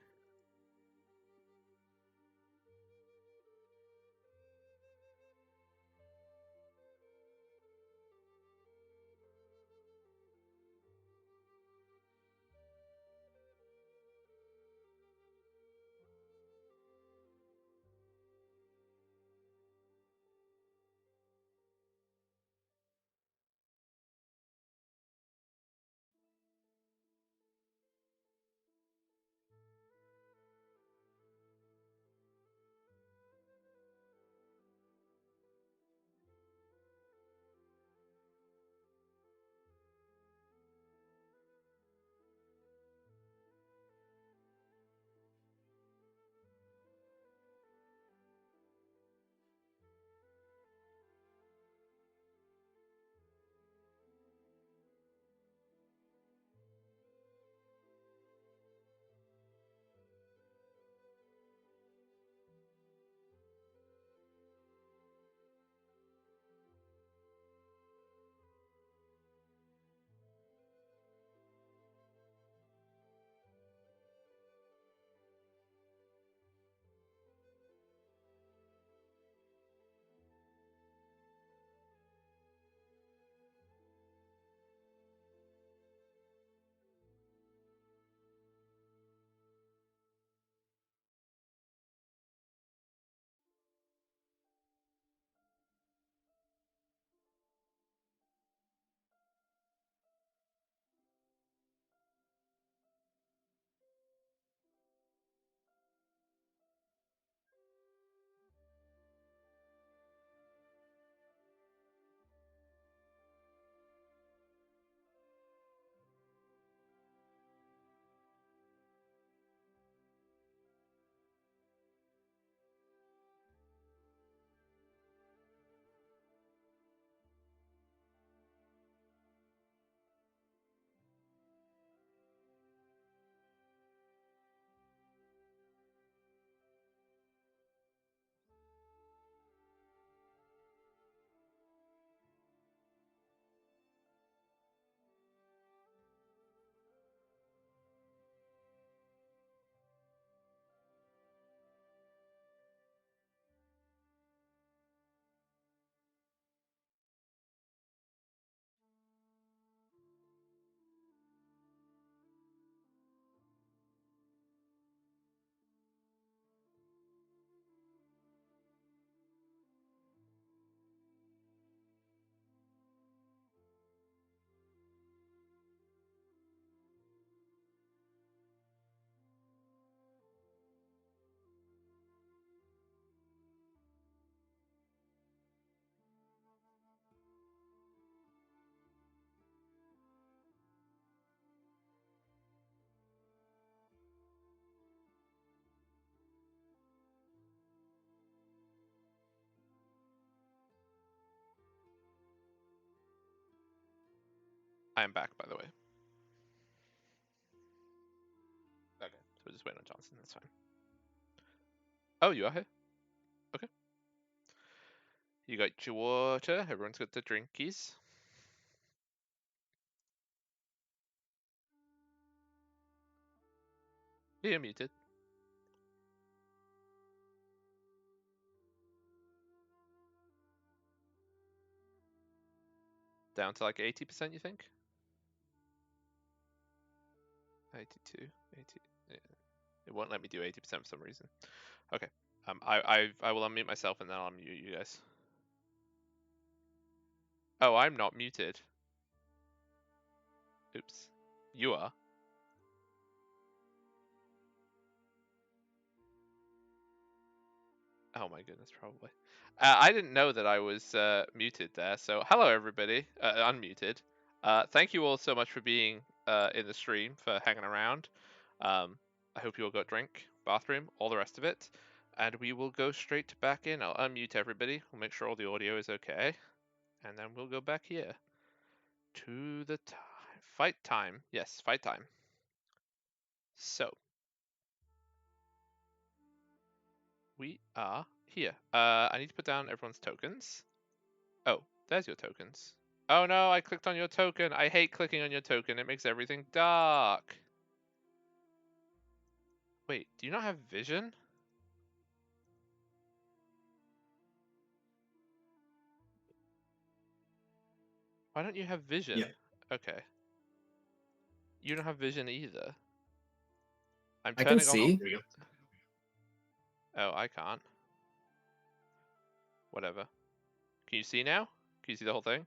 I am back, by the way. Okay, so we're just waiting on Johnson. That's fine. Oh, you are here? Okay. You got your water. Everyone's got the drinkies. Yeah, you're muted. Down to like 80%, you think? 82, 80. Yeah. It won't let me do 80% for some reason. Okay. I will unmute myself and then I'll mute you guys. Oh, I'm not muted. Oops. You are. Oh my goodness, probably. I didn't know that I was muted there. So hello everybody, unmuted. Thank you all so much for being in the stream, for hanging around. I hope you all got drink, bathroom, all the rest of it. And we will go straight back in. I'll unmute everybody. We'll make sure all the audio is okay. And then we'll go back here to the fight time. Yes, fight time. So we are here. I need to put down everyone's tokens. Oh, there's your tokens. Oh no, I clicked on your token. I hate clicking on your token. It makes everything dark. Wait, do you not have vision? Why don't you have vision? Yeah. Okay. You don't have vision either. I'm I can turning on. see. There you go. Oh, I can't. Whatever. Can you see now? Can you see the whole thing?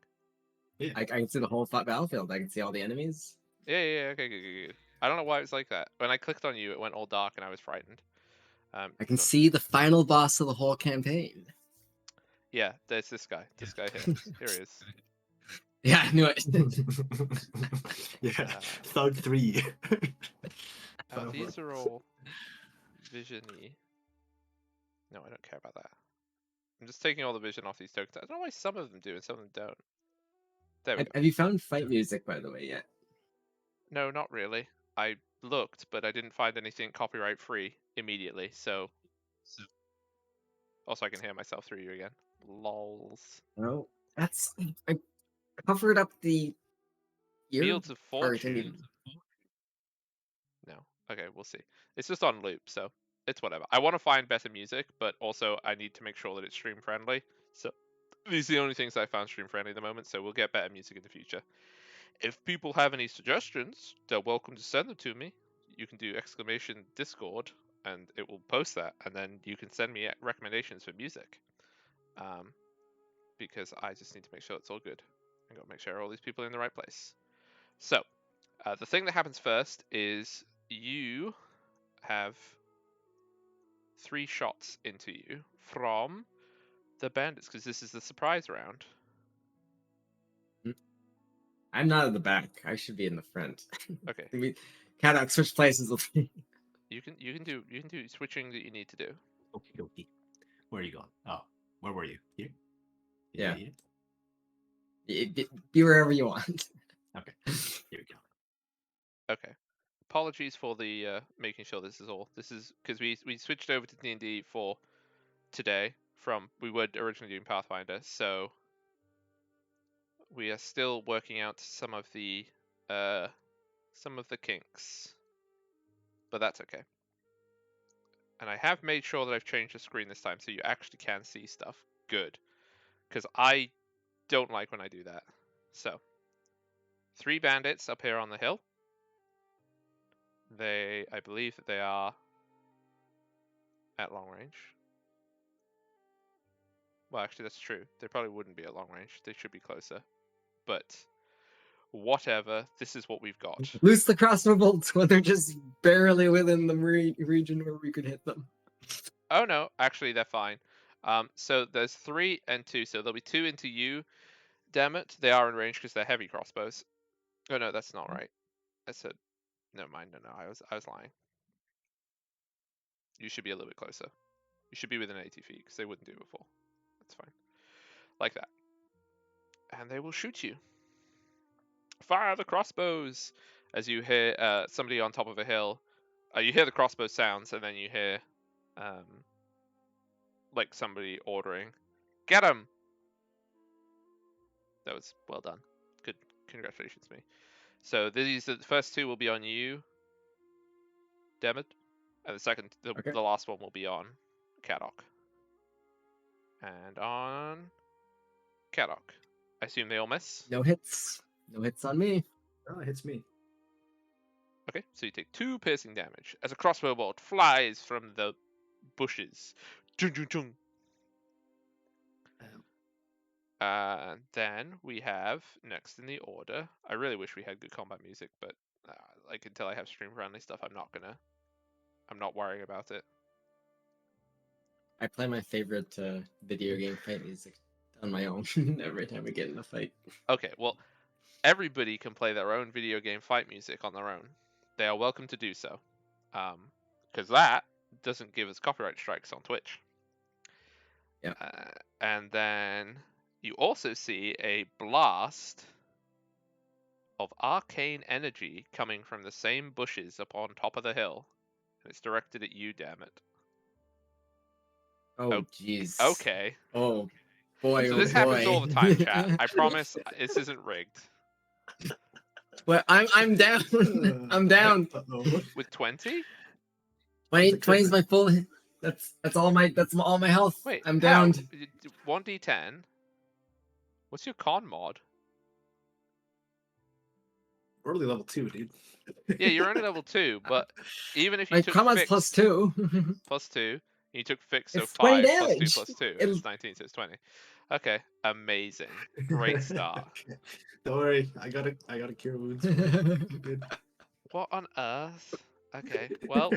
Yeah. I can see the whole battlefield. I can see all the enemies. Yeah. Okay, good. I don't know why it's like that. When I clicked on you, it went all dark and I was frightened. I can No- see the final boss of the whole campaign. Yeah, there's this guy. This guy here. Here he is. Yeah, I knew it. Yeah. Uh, Thug 3. Oh, these are all vision-y. No, I don't care about that. I'm just taking all the vision off these tokens. I don't know why some of them do and some of them don't. There we go. Have you found fight music, by the way, yet? No, not really. I looked, but I didn't find anything copyright free immediately, so... Also, I can hear myself through you again. Lols. No. That's... I covered up the ear Fields of part. Fortune. No. Okay, we'll see. It's just on loop, so it's whatever. I want to find better music, but also I need to make sure that it's stream friendly. So these are the only things I found stream friendly at the moment, so we'll get better music in the future. If people have any suggestions, they're welcome to send them to me. You can do exclamation Discord, and it will post that, and then you can send me recommendations for music. Because I just need to make sure it's all good. I got to make sure all these people are in the right place. So, the thing that happens first is you have 3 shots into you from the bandits, because this is the surprise round. I'm not in the back. I should be in the front. Okay. We kind of switch places with me. You can do switching that you need to do. Okay. Where are you going? Oh, where were you? Here? Yeah. Here? Be wherever you want. Okay. Here we go. Okay. Apologies for the making sure this is because we switched over to D&D for today from we were originally doing Pathfinder, so we are still working out some of the kinks, but that's okay. And I have made sure that I've changed the screen this time so you actually can see stuff. Good, because I don't like when I do that. So, 3 bandits up here on the hill. I believe that they are at long range. Well, actually, that's true. They probably wouldn't be at long range. They should be closer. But whatever. This is what we've got. Loose the crossbow bolts when they're just barely within the region where we could hit them. Oh no, actually they're fine. So there's 3 and 2, so there'll be 2 into you. Damn it, they are in range because they're heavy crossbows. Oh no, that's not right. I said, never mind. No, I was lying. You should be a little bit closer. You should be within 80 feet because they wouldn't do it before. That's fine. Like that. And they will shoot you. Fire the crossbows! As you hear somebody on top of a hill. You hear the crossbow sounds, and then you hear like somebody ordering, "Get him!" That was well done. Good, congratulations, me. So the first two will be on you, Demid, and the last one will be on Kadok. And on Kadok. I assume they all miss. No hits. No hits on me. Oh, it hits me. Okay, so you take 2 piercing damage as a crossbow bolt flies from the bushes. Chung, chung, chung. Then we have next in the order. I really wish we had good combat music, but like until I have stream friendly stuff, I'm not worrying about it. I play my favorite video game fight music on my own every time we get in a fight. Okay, well, everybody can play their own video game fight music on their own. They are welcome to do so, because that doesn't give us copyright strikes on Twitch. Yeah. And then you also see a blast of arcane energy coming from the same bushes up on top of the hill. And it's directed at you, damn it. Oh, jeez. Okay. Oh, boy, So oh, this boy. happens all the time, chat. I promise this isn't rigged. Well, I'm down. I'm down. With 20? 20 is my full. That's all my health. Wait, I'm how? down. 1d10? What's your con mod? We're only level 2, dude. Yeah, you're only level 2, but even if you My took common's fix +2. +2, you took fix, so It's 5 20 plus 2 damage. plus 2, It'll- it's 19, so it's 20. Okay, amazing. Great start. Don't worry, I gotta cure wounds. Good. What on earth? Okay, well,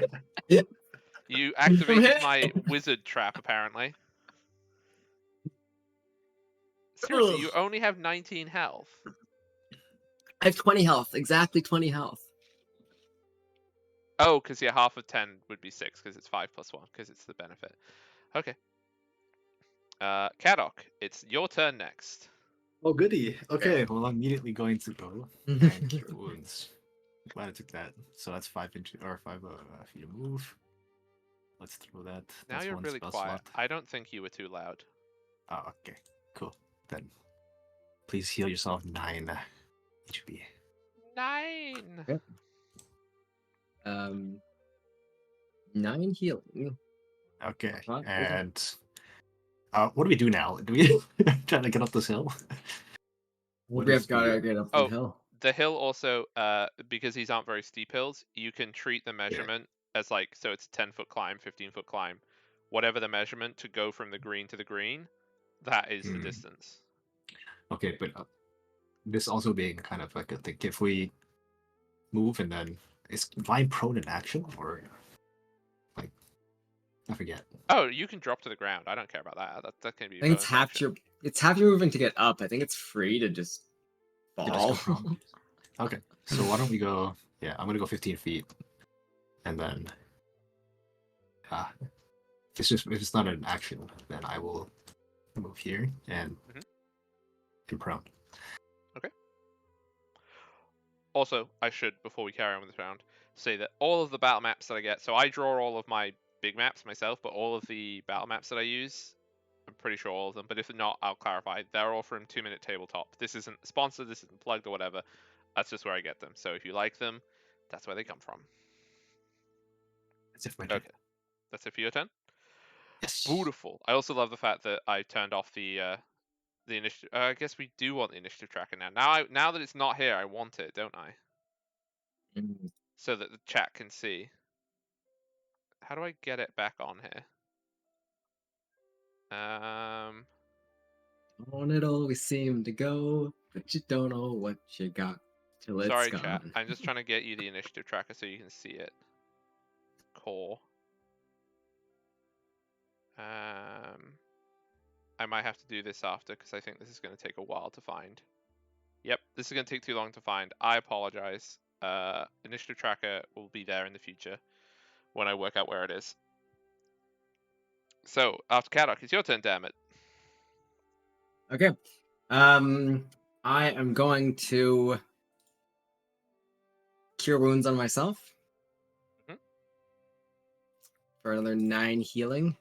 Yeah. you activated my wizard trap, apparently. Seriously, you only have 19 health. I have 20 health. Exactly 20 health. Oh, because yeah, half of 10 would be 6, because it's 5 plus 1, because it's the benefit. Okay. Kadok, it's your turn next. Oh, goody. Okay, well, I'm immediately going to go and cure wounds. Glad I took that. So that's 5 inches or 5 feet of move. Let's throw that. Now That's you're one really spell quiet. slot. I don't think you were too loud. Oh, okay. Cool. Then please heal yourself 9 HP. 9! 9 healing. Okay. Huh? And what do we do now? Do we try to get up this hill? What We is have got to the- get up Oh. the hill. The hill also, because these aren't very steep hills, you can treat the measurement as like, so it's a 10-foot climb, 15-foot climb. Whatever the measurement to go from the green to the green, that is the distance. Okay, but this also being kind of like a thing. If we move and then is lying prone in action or like I forget. Oh, you can drop to the ground. I don't care about that. That can be. I think it's bonus half action. your. It's half your movement to get up. I think it's free to just You fall. just go prone. Okay, so why don't we go? Yeah, I'm gonna go 15 feet, and then if it's not an action, then I will move here and be prone. Also, I should, before we carry on with this round, say that all of the battle maps that I get, so I draw all of my big maps myself, but all of the battle maps that I use, I'm pretty sure all of them, but if not, I'll clarify. They're all from 2-Minute Tabletop. This isn't sponsored, this isn't plugged or whatever. That's just where I get them. So if you like them, that's where they come from. That's it for my turn. Okay. That's it for your turn? Yes. Beautiful. I also love the fact that I turned off the initiative. I guess we do want the initiative tracker now. Now that it's not here, I want it, don't I? So that the chat can see. How do I get it back on here? On it always seemed to go, but you don't know what you got till it's Sorry, gone. chat. I'm just trying to get you the initiative tracker so you can see it. Core. I might have to do this after because I think this is going to take a while to find. Yep, this is going to take too long to find. I apologize. Initiative tracker will be there in the future when I work out where it is. So, after Kadok, it's your turn, damn it. Okay. I am going to Cure Wounds on myself. Mhm. For another 9 healing.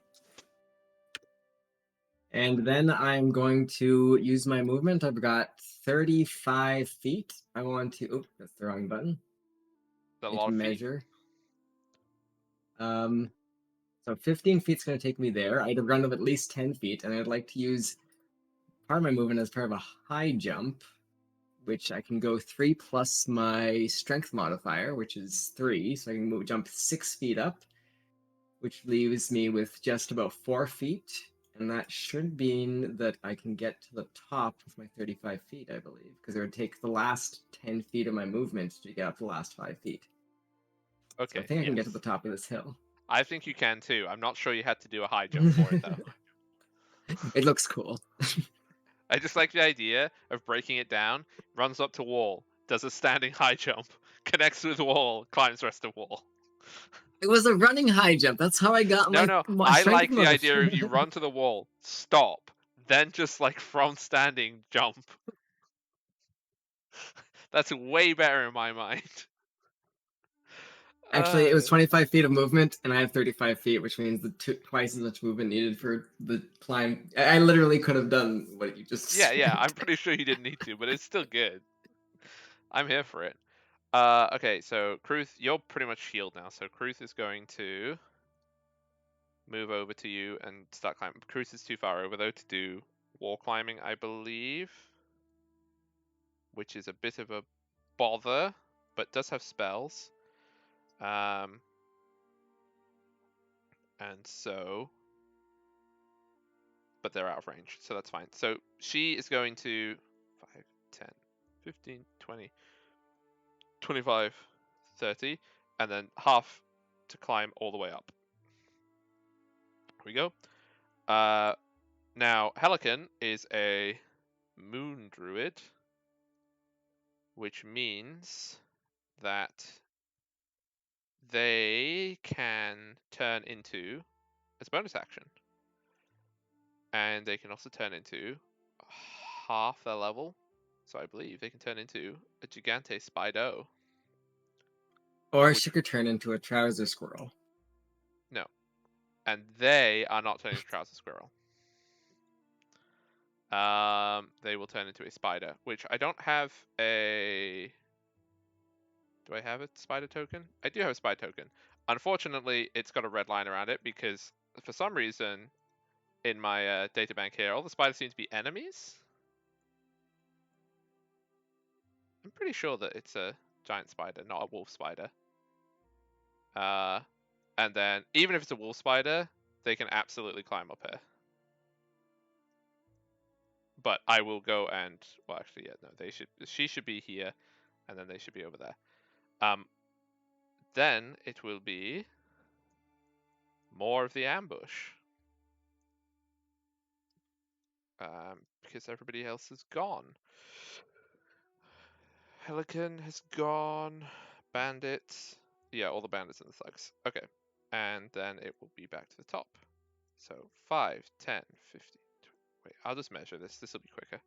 And then I'm going to use my movement. I've got 35 feet. I want to... Oh, that's the wrong button. A Need lot to of feet. measure. So 15 feet's going to take me there. I'd have run of at least 10 feet, and I'd like to use part of my movement as part of a high jump, which I can go 3 plus my strength modifier, which is 3, so I can jump 6 feet up, which leaves me with just about 4 feet, and that should mean that I can get to the top with my 35 feet, I believe, because it would take the last 10 feet of my movement to get up the last 5 feet. So I Okay, think I can get to yes. the top of this hill. I think you can too. I'm not sure you had to do a high jump for it though. It looks cool. I just like the idea of breaking it down. Runs up to wall, does a standing high jump, connects with wall, climbs rest of wall. It was a running high jump. That's how I got No, my I strength like the idea modifier. of you run to the wall, stop, then just like from standing jump. That's way better in my mind. Actually, it was 25 feet of movement, and I have 35 feet, which means twice as much movement needed for the climb. I literally could have done what you just Yeah, described. I'm pretty sure you didn't need to, but it's still good. I'm here for it. Okay, so Kruth, you're pretty much healed now. So Kruth is going to move over to you and start climbing. Kruth is too far over though to do wall climbing, I believe, which is a bit of a bother, but does have spells. And so, but they're out of range, so that's fine. So she is going to 5, 10, 15, 20, 25, 30, and then half to climb all the way up. Here we go. Now, Helican is a moon druid, which means that they can turn into, as a bonus action, and they can also turn into half their level. So I believe they can turn into a Gigante Spido. Or Which- she could turn into a trouser squirrel. No. And they are not turning into Trouser Squirrel. They will turn into a spider, which I don't have a... Do I have a spider token? I do have a spider token. Unfortunately, it's got a red line around it because for some reason in my databank here, all the spiders seem to be enemies. I'm pretty sure that it's a giant spider, not a wolf spider. And then even if it's a wolf spider, they can absolutely climb up here. But I will go and, well, actually, yeah, no, she should be here, and then they should be over there. Then it will be more of the ambush. Because everybody else is gone. Helican has gone. Bandits. Yeah, all the bandits and the thugs. Okay. And then it will be back to the top. So 5, 10, 50. 20. Wait, I'll just measure this. This will be quicker.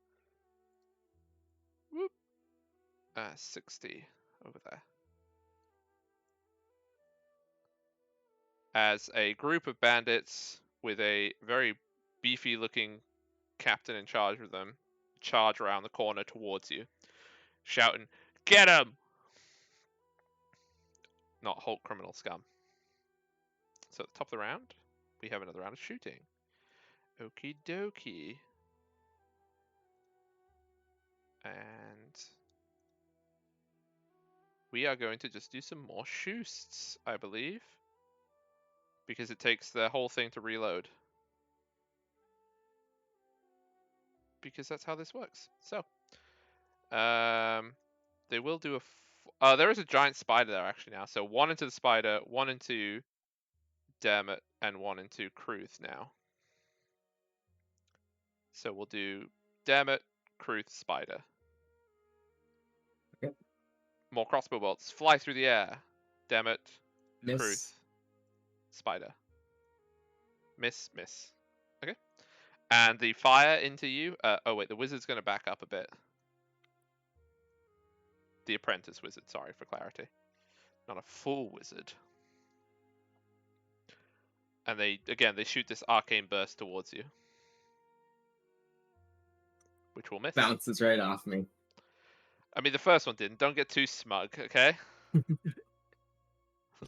Whoop. 60 over there. As a group of bandits with a very beefy looking captain in charge of them charge around the corner towards you, shouting, "Get him!" Not Hulk criminal scum. So at the top of the round, we have another round of shooting. Okie dokie. And we are going to just do some more shoosts, I believe. Because it takes the whole thing to reload. Because that's how this works. So, they will do a... there is a giant spider there actually now. So 1 into the spider, 1 into Dermot, and 1 into Kruth now. So we'll do Dermot, Kruth, spider. Okay. More crossbow bolts. Fly through the air. Dermot, Miss. Kruth, spider. Miss, miss. Okay. And the fire into you. Oh wait, the wizard's going to back up a bit. The apprentice wizard, sorry for clarity. not a full wizard. And they shoot this arcane burst towards you, which will miss. Bounces right off me. I mean, the first one didn't. Don't get too smug, okay?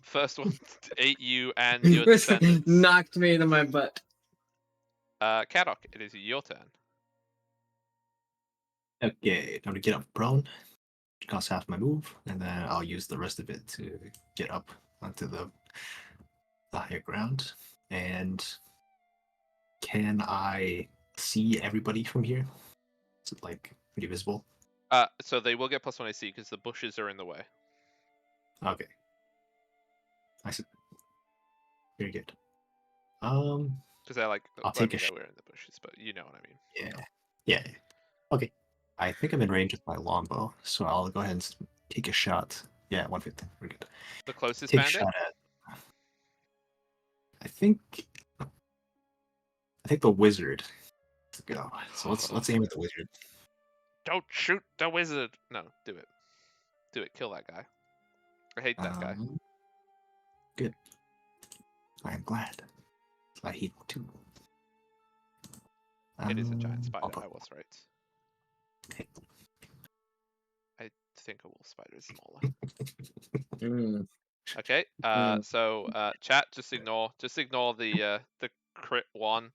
First one ate you and your descendants. Knocked me into my butt. Kadok, it is your turn. Okay, time to get up prone. Cost half my move, and then I'll use the rest of it to get up onto the higher ground. And can I see everybody from here? Is it like pretty visible? So they will get +1 AC because the bushes are in the way. Okay. I see. Very good. Because they're like, I'll take a that shot. we're in the bushes, but you know what I mean. Yeah. Okay. I think I'm in range with my longbow, so I'll go ahead and take a shot. Yeah, 150. We're good. The closest Take a bandit? shot at. I think the wizard. Let's go. So let's aim at the wizard. Don't shoot the wizard. No, do it. Do it. Kill that guy. I hate that guy. Good. I am glad. I hate too. It is a giant spider. I'll I was right. Okay. I think a wolf spider is smaller. Mm. Okay. Mm. So chat, just ignore the crit one.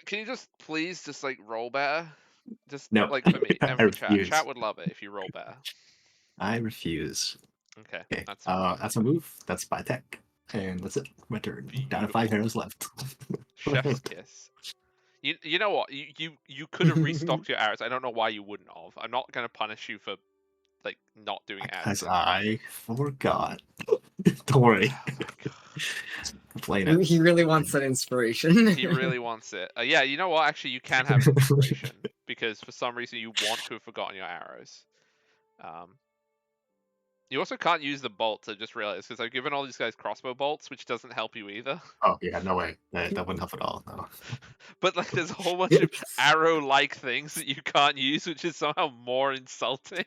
Can you just please just like roll better? Just No, like for me and I for chat. refuse. Chat would love it if you roll better. I refuse. Okay, Okay, that's fine. that's a move. That's by tech, and that's it. My turn. Down to 5 arrows left. Chef's kiss. You know what? You could have restocked your arrows. I don't know why you wouldn't have. I'm not gonna punish you for like not doing Because arrows. I forgot. Don't worry. Oh my god. Plain it. He really wants that inspiration. He really wants it. Yeah, you know what? Actually, you can have an inspiration because for some reason you want to have forgotten your arrows. You also can't use the bolts. I just realized because I've given all these guys crossbow bolts, which doesn't help you either. Oh yeah, no way. That wouldn't help at all. No. But like, there's a whole bunch of arrow-like things that you can't use, which is somehow more insulting.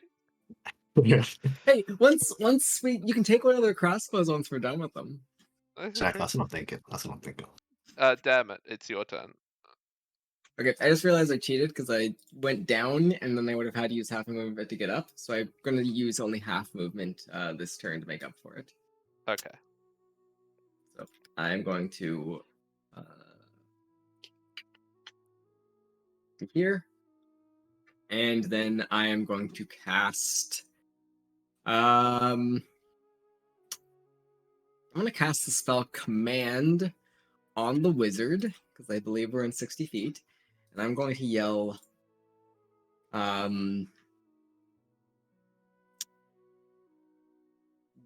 Yeah. Hey, once you can take one of their crossbows once we're done with them. Exactly. That's what I'm thinking. That's what I'm thinking. Damn it! It's your turn. Okay, I just realized I cheated because I went down and then I would have had to use half a movement to get up. So I'm going to use only half movement this turn to make up for it. Okay. So I'm going to do here, and then I am going to cast. I'm going to cast the spell Command on the wizard because I believe we're in 60 feet, and I'm going to yell.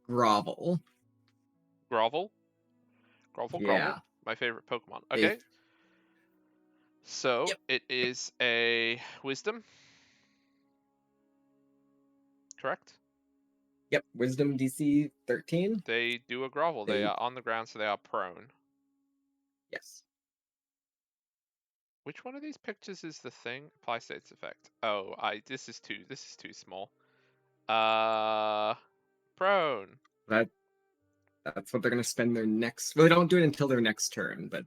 Grovel. Grovel. Grovel. Yeah. Grovel. My favorite Pokemon. Okay. So it is a Wisdom. Correct. Yep. Wisdom DC 13. They do a grovel. They are on the ground, so they are prone. Yes. Which one of these pictures is the thing? Apply states effect. Oh, this is too small. Prone. That's what they're gonna spend their next. Well, they don't do it until their next turn, but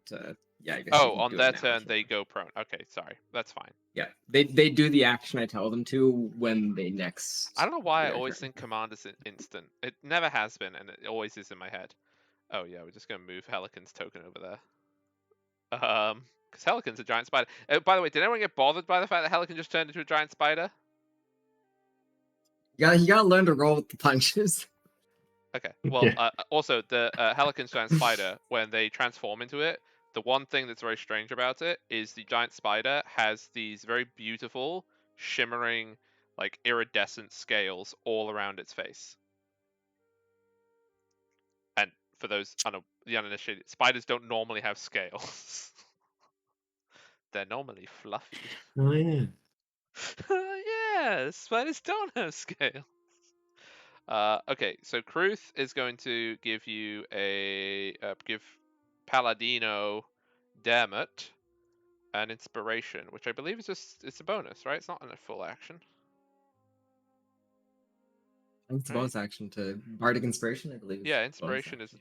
yeah, I guess. Oh, on their turn they go prone. Okay, sorry, that's fine. Yeah, they do the action I tell them to when they next. I don't know why I always think command is instant. It never has been, and it always is in my head. Oh yeah, we're just gonna move Helican's token over there. Because Helican's a giant spider. By the way, did anyone get bothered by the fact that Helican just turned into a giant spider? Yeah, you gotta learn to roll with the punches. Okay. Well, also the Helican's giant spider, when they transform into it, the one thing that's very strange about it is the giant spider has these very beautiful, shimmering, like iridescent scales all around its face. And for those the uninitiated, spiders don't normally have scales. They're normally fluffy. Oh yeah. Yeah, spiders don't have scales. Okay, so Kruth is going to give you give Paladino Dammit an inspiration, which I believe is it's a bonus, right? It's not a full action. It's a Right. bonus action to Bardic Inspiration, I believe. Yeah, a bonus inspiration action.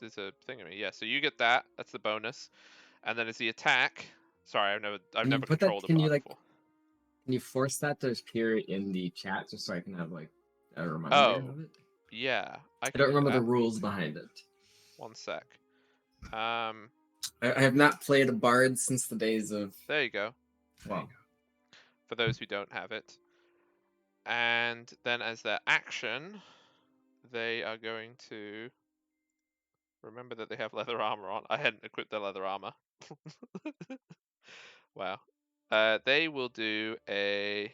is a thing of me. Yeah, so you get that. That's the bonus, and then as the attack. Sorry, I've Can you never put that? controlled a Can you bard like? before. Can you force that to appear in the chat just so I can have like a reminder Oh, of it? yeah, I I can don't do remember the that. rules behind it. One sec. I have not played a bard since the days of. There you go. Well, For those who don't have it, and then as their action, they are going to remember that they have leather armor on. I hadn't equipped their leather armor. Wow. They will do a.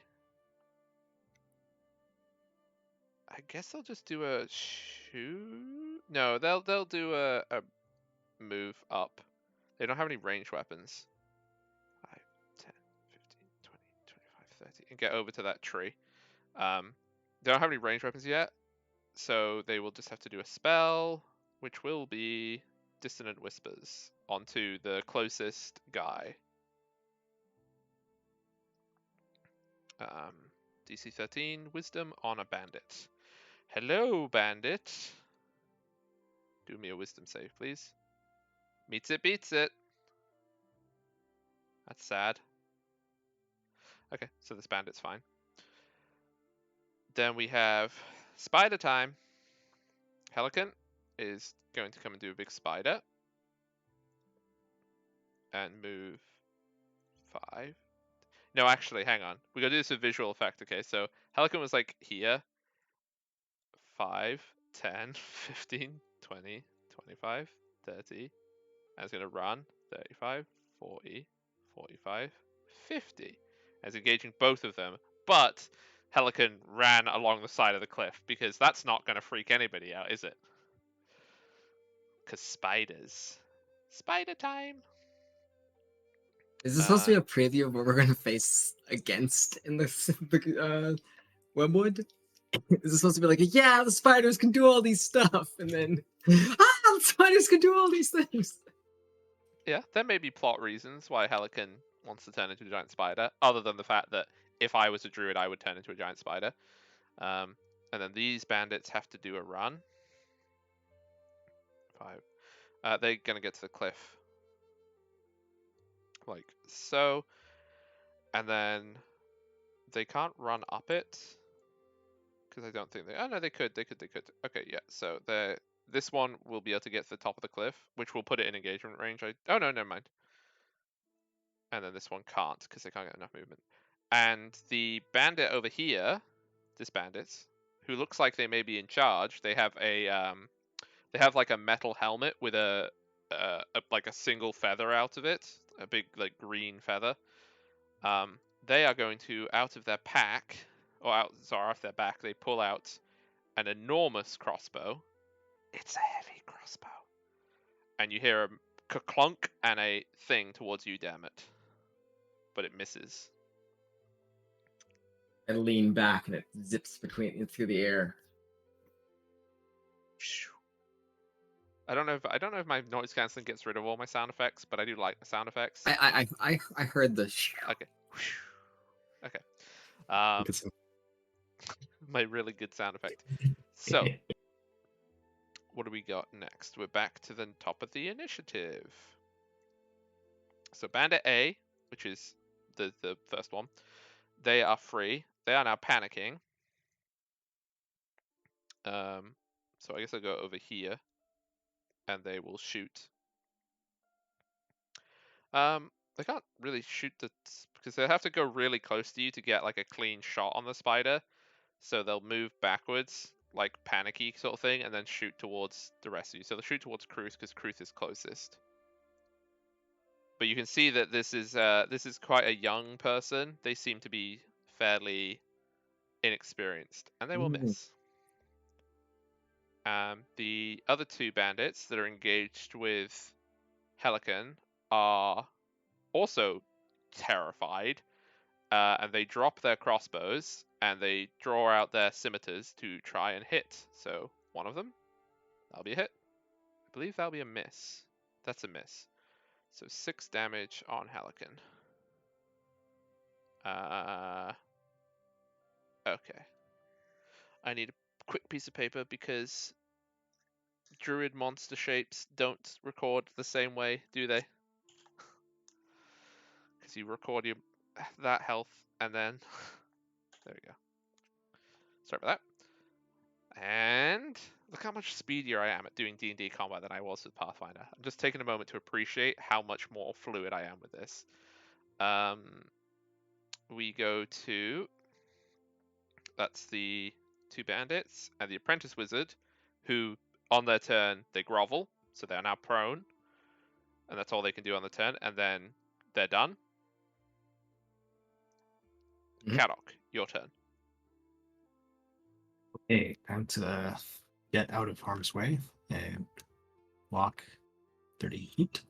I guess they'll just do a shoot. No, they'll do a move up. They don't have any ranged weapons. 5, 10, 15, 20, 25, 30, and get over to that tree. They don't have any ranged weapons yet, so they will just have to do a spell, which will be Dissonant Whispers onto the closest guy. DC 13 Wisdom on a bandit. Hello, bandit. Do me a Wisdom save, please. Meets it, beats it. That's sad. Okay, so this bandit's fine. Then we have spider time. Helican is going to come and do a big spider. And move 5. No, actually, hang on. We gotta do this with visual effect, okay? So Helican was like here. 5, 10, 15, 20, 25, 30. And it's gonna run 35, 40, 45, 50. And it's engaging both of them. But Helican ran along the side of the cliff because that's not gonna freak anybody out, is it? Because spiders. Spider time. is this supposed to be a preview of what we're gonna face against in this Webwood? Is this supposed to be like, yeah, the spiders can do all these stuff, and then the spiders can do all these things? Yeah, there may be plot reasons why Helican wants to turn into a giant spider, other than the fact that if I was a druid, I would turn into a giant spider. And then these bandits have to do a run. 5. They're gonna get to the cliff, like so, and then they can't run up it because I don't think they. Oh no, they could. They could. Okay, yeah. So this one will be able to get to the top of the cliff, which will put it in engagement range. Oh no, never mind. And then this one can't because they can't get enough movement. And the bandit over here, this bandit, who looks like they may be in charge, they have like a metal helmet with like a single feather out of it, a big like green feather. They are going to out of their pack, or off their back, they pull out an enormous crossbow. It's a heavy crossbow, and you hear a clunk and a thing towards you, damn it, but it misses. I lean back and it zips through the air. I don't know if my noise cancelling gets rid of all my sound effects, but I do like the sound effects. I heard the. Okay. Okay. My really good sound effect. So, what do we got next? We're back to the top of the initiative. So Bandit A, which is the first one, they are free. They are now panicking. So I guess I'll go over here, and they will shoot. They can't really shoot because they have to go really close to you to get like a clean shot on the spider. So they'll move backwards, like panicky sort of thing, and then shoot towards the rest of you. So they'll shoot towards Kruth because Kruth is closest. But you can see that this is quite a young person. They seem to be fairly inexperienced, and they will miss. The other two bandits that are engaged with Helican are also terrified, and they drop their crossbows and they draw out their scimitars to try and hit. So one of them, that'll be a hit. I believe that'll be a miss. That's a miss. So 6 damage on Helican. Okay. I need to quick piece of paper because druid monster shapes don't record the same way, do they? Because you record that health and then there we go. Sorry about that. And look how much speedier I am at doing D&D combat than I was with Pathfinder. I'm just taking a moment to appreciate how much more fluid I am with this. We go to, that's the 2 bandits and the apprentice wizard, who on their turn they grovel, so they're now prone, and that's all they can do on the turn, and then they're done. Kadok, your turn. Okay, time to get out of harm's way and walk 30 feet.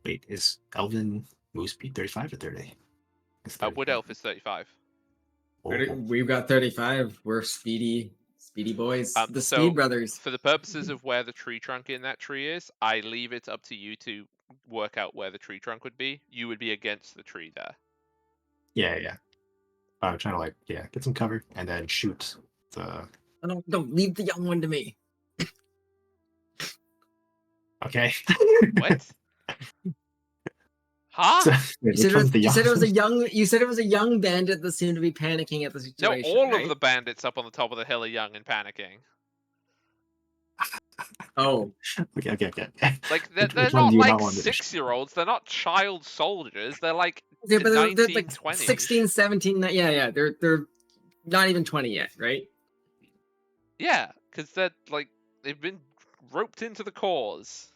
Wait, is Elven move speed 35 or 30? Wood Elf is 35. We've got 35. We're speedy boys. The So Speed Brothers. for the purposes of where the tree trunk in that tree is, I leave it up to you to work out where the tree trunk would be. You would be against the tree there. Yeah. I'm trying to get some cover and then shoot the. Oh, don't leave the young one to me. Okay. What? Huh? So, You said, it was a young bandit that seemed to be panicking at the No, situation. all right? of the bandits up on the top of the hill are young and panicking. Oh, Okay. Like Which they're one not do you like not want to shoot? 6-year-olds. They're not child soldiers. They're like yeah, but they're like 1920s. 16, 17. Yeah. They're not even 20 yet, right? Yeah, because they've been roped into the cause.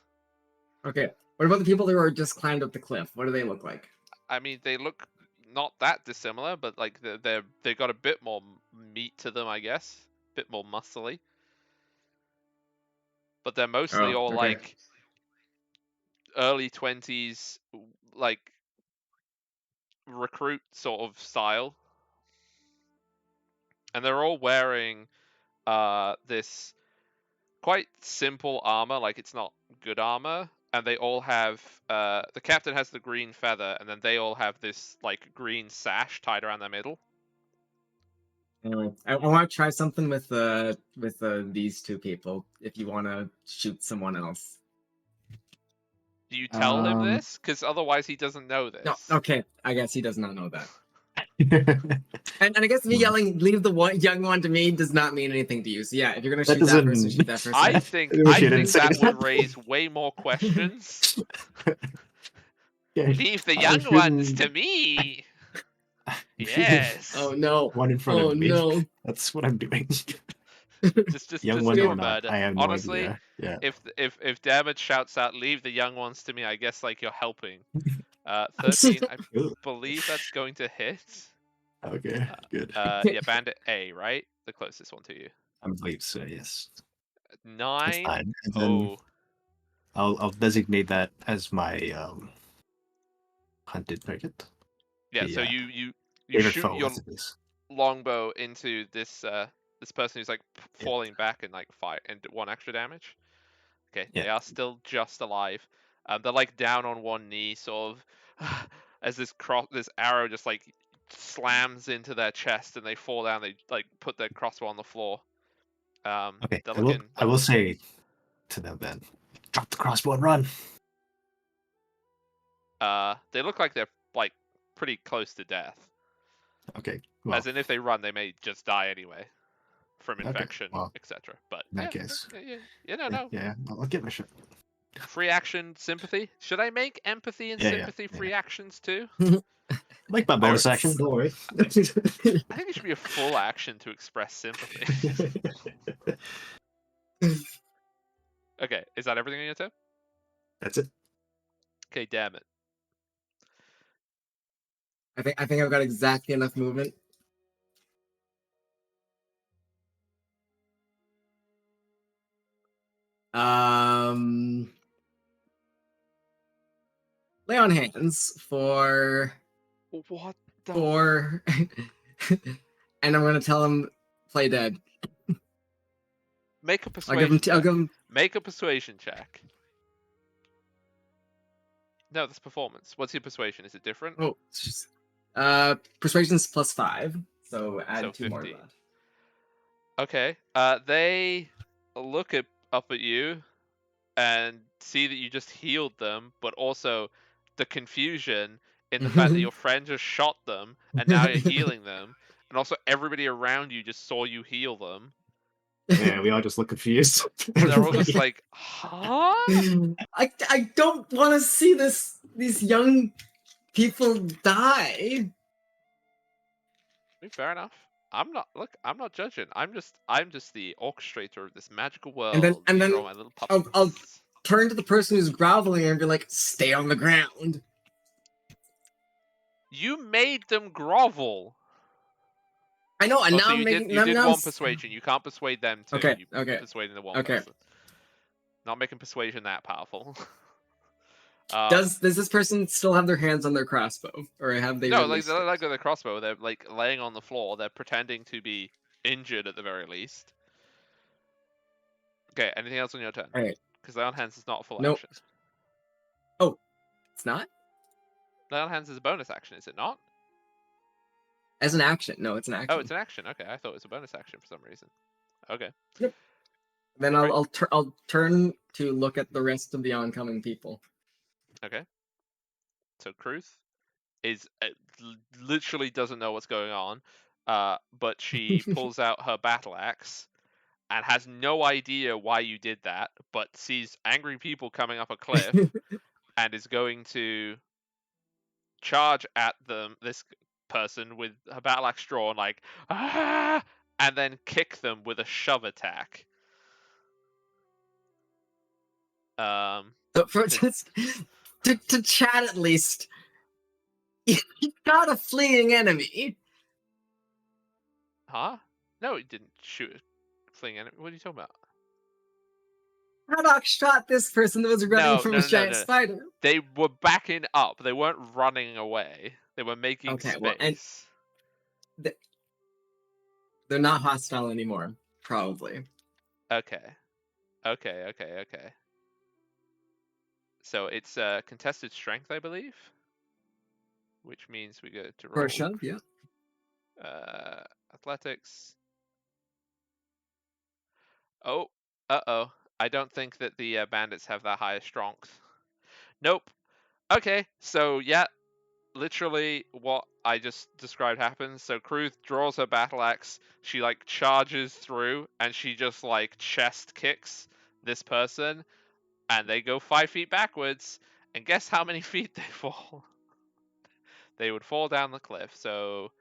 Okay. What about the people that were just climbed up the cliff? What do they look like? I mean, they look not that dissimilar, but like they've got a bit more meat to them, I guess, a bit more muscly. But they're mostly all okay. like early 20s, like recruit sort of style, and they're all wearing this quite simple armor. Like it's not good armor, and they all have the captain has the green feather, and then they all have this like green sash tied around their middle. Anyway, I want to try something with these two people. If you want to shoot someone else. Do you tell him this? Because otherwise he doesn't know this. No, okay. I guess he does not know that. and I guess me yelling "leave the young one to me" does not mean anything to you. So yeah, if you're gonna shoot that person, shoot that person. I think that would raise way more questions. Leave the young ones to me. Yes. Oh no. One in front of me. No. That's what I'm doing. just young do one a or not. murder. I have no Honestly, idea. Yeah. If damage shouts out "leave the young ones to me," I guess like you're helping. 13. I believe that's going to hit. Okay, good. Yeah, bandit A, right? The closest one to you. I believe so. Yes. 9. It's 9. And then I'll designate that as my hunted target. Yeah. The, So you favorite shoot foe, your as it is. longbow into this person who's like falling back and like fire and 1 extra damage. Okay, Yeah. they are still just alive. They're like down on one knee, sort of, as this arrow just like slams into their chest, and they fall down. They like put their crossbow on the floor. Okay, They're I will say to them then, drop the crossbow and run. They look like they're like pretty close to death. Okay, well, As in, if they run, they may just die anyway from Okay, infection, well, etc. But in that case, no. Yeah, I'll get my shot. Free action sympathy. Should I make empathy and sympathy free actions too? Like my bonus action, don't worry. I think it should be a full action to express sympathy. Okay, is that everything on your turn? That's it. Okay, damn it. I think I've got exactly enough movement. Lay on hands for What the? for, and I'm gonna tell him play dead. Make a I'll persuasion. give him. Make a persuasion check. No, that's performance. What's your persuasion? Is it different? Oh, persuasion's +5, so add 2 more to 50. that. Okay. They look up at you and see that you just healed them, but also the confusion in the fact that your friend just shot them and now you're healing them, and also everybody around you just saw you heal them. Yeah, we all just look confused. They're all just Everybody. like, huh? I don't want to see these young people die. Fair enough. I'm not judging. I'm just the orchestrator of this magical And world. then These are all my little I'll puppets. turn to the person who's groveling and be like, "Stay on the ground." You made them grovel. I know, and Oh, now so I'm making you them did now. one persuasion. You can't persuade them too. Okay, You okay, persuading the one okay. person. Not making persuasion that powerful. Does this person still have their hands on their crossbow, or have they No, like released they're it? like with a crossbow. They're like laying on the floor. They're pretending to be injured at the very least. Okay. Anything else on your turn? All right. Because lay on hands is not a full Nope. action. Oh, it's not Lay on hands is a bonus action, is it not? as an action. No, it's an Oh, action. it's an action. Okay, I thought it was a bonus action for some reason. Okay. Yep. Then Right. I'll turn to look at the rest of the oncoming people. Okay. So Kruth is literally doesn't know what's going on, but she pulls out her battle axe and has no idea why you did that, but sees angry people coming up a cliff and is going to charge at this person with her battle axe drawn, like ah, and then kick them with a shove attack. So for 'Cause- just to chat at least, you got a fleeing enemy. huh? No, he didn't shoot a fling enemy. What are you talking about? Haddock shot this person that was running No, from no, a no, no, giant no. spider. They were backing up. They weren't running away. They were making Okay, well, and space. they're not hostile anymore, probably. Okay. Okay. So it's contested strength, I believe, which means we go to For a roll shove, yeah. athletics. Oh, uh-oh. I don't think that the bandits have that high a strength. Nope. Okay, so yeah, literally what I just described happens. So Kruth draws her battle axe, she like charges through, and she just like chest kicks this person, and they go 5 feet backwards. And guess how many feet they fall? They would fall down the cliff. So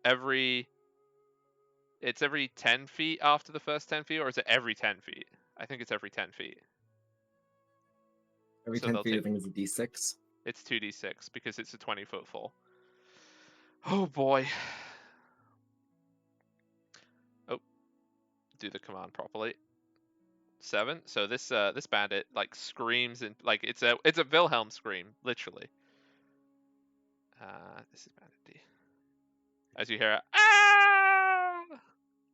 it's every 10 feet after the first 10 feet, or is it every 10 feet? I think it's every 10 feet. Every So 10 they'll feet, I take think is a d6. it's 2d6 because it's a 20-foot fall. Oh boy. Oh, do the command properly. 7. So this bandit like screams and like it's a Wilhelm scream, literally. This is bandit D. As you hear ah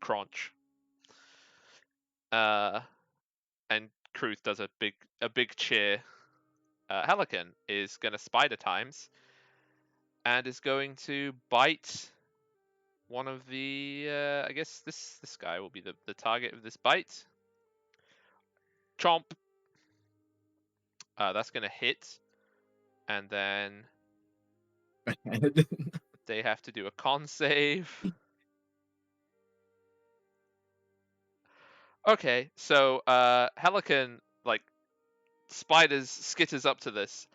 crunch. And Kruth does a big cheer. Helican is gonna spider times and is going to bite one of the I guess this guy will be the target of this bite. Chomp. That's gonna hit, and then they have to do a con save. Okay, so Helican like spiders skitters up to this.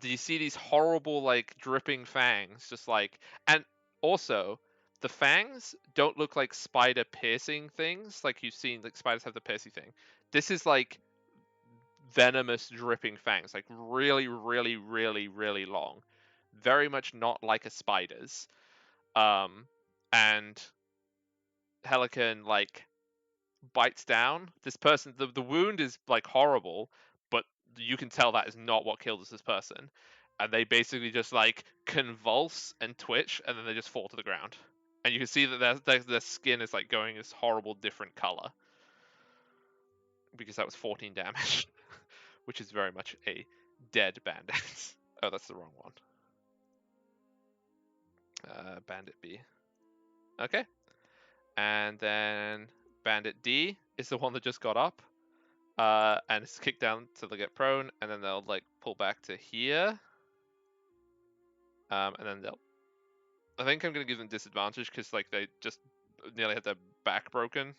Do you see these horrible like dripping fangs just like, and also the fangs don't look like spider piercing things like you've seen like spiders have the piercing thing. This is like venomous dripping fangs, like really really really really long, very much not like a spider's. And Helican like bites down this person. The wound is like horrible, but you can tell that is not what killed this person. And they basically just like convulse and twitch, and then they just fall to the ground. And you can see that their skin is like going this horrible different color because that was 14 damage, which is very much a dead bandit. Oh, that's the wrong one. Bandit B. Okay. And then Bandit D is the one that just got up. And it's kicked down till they get prone, and then they'll like pull back to here. And then they'll. I think I'm gonna give them disadvantage because like they just nearly had their back broken.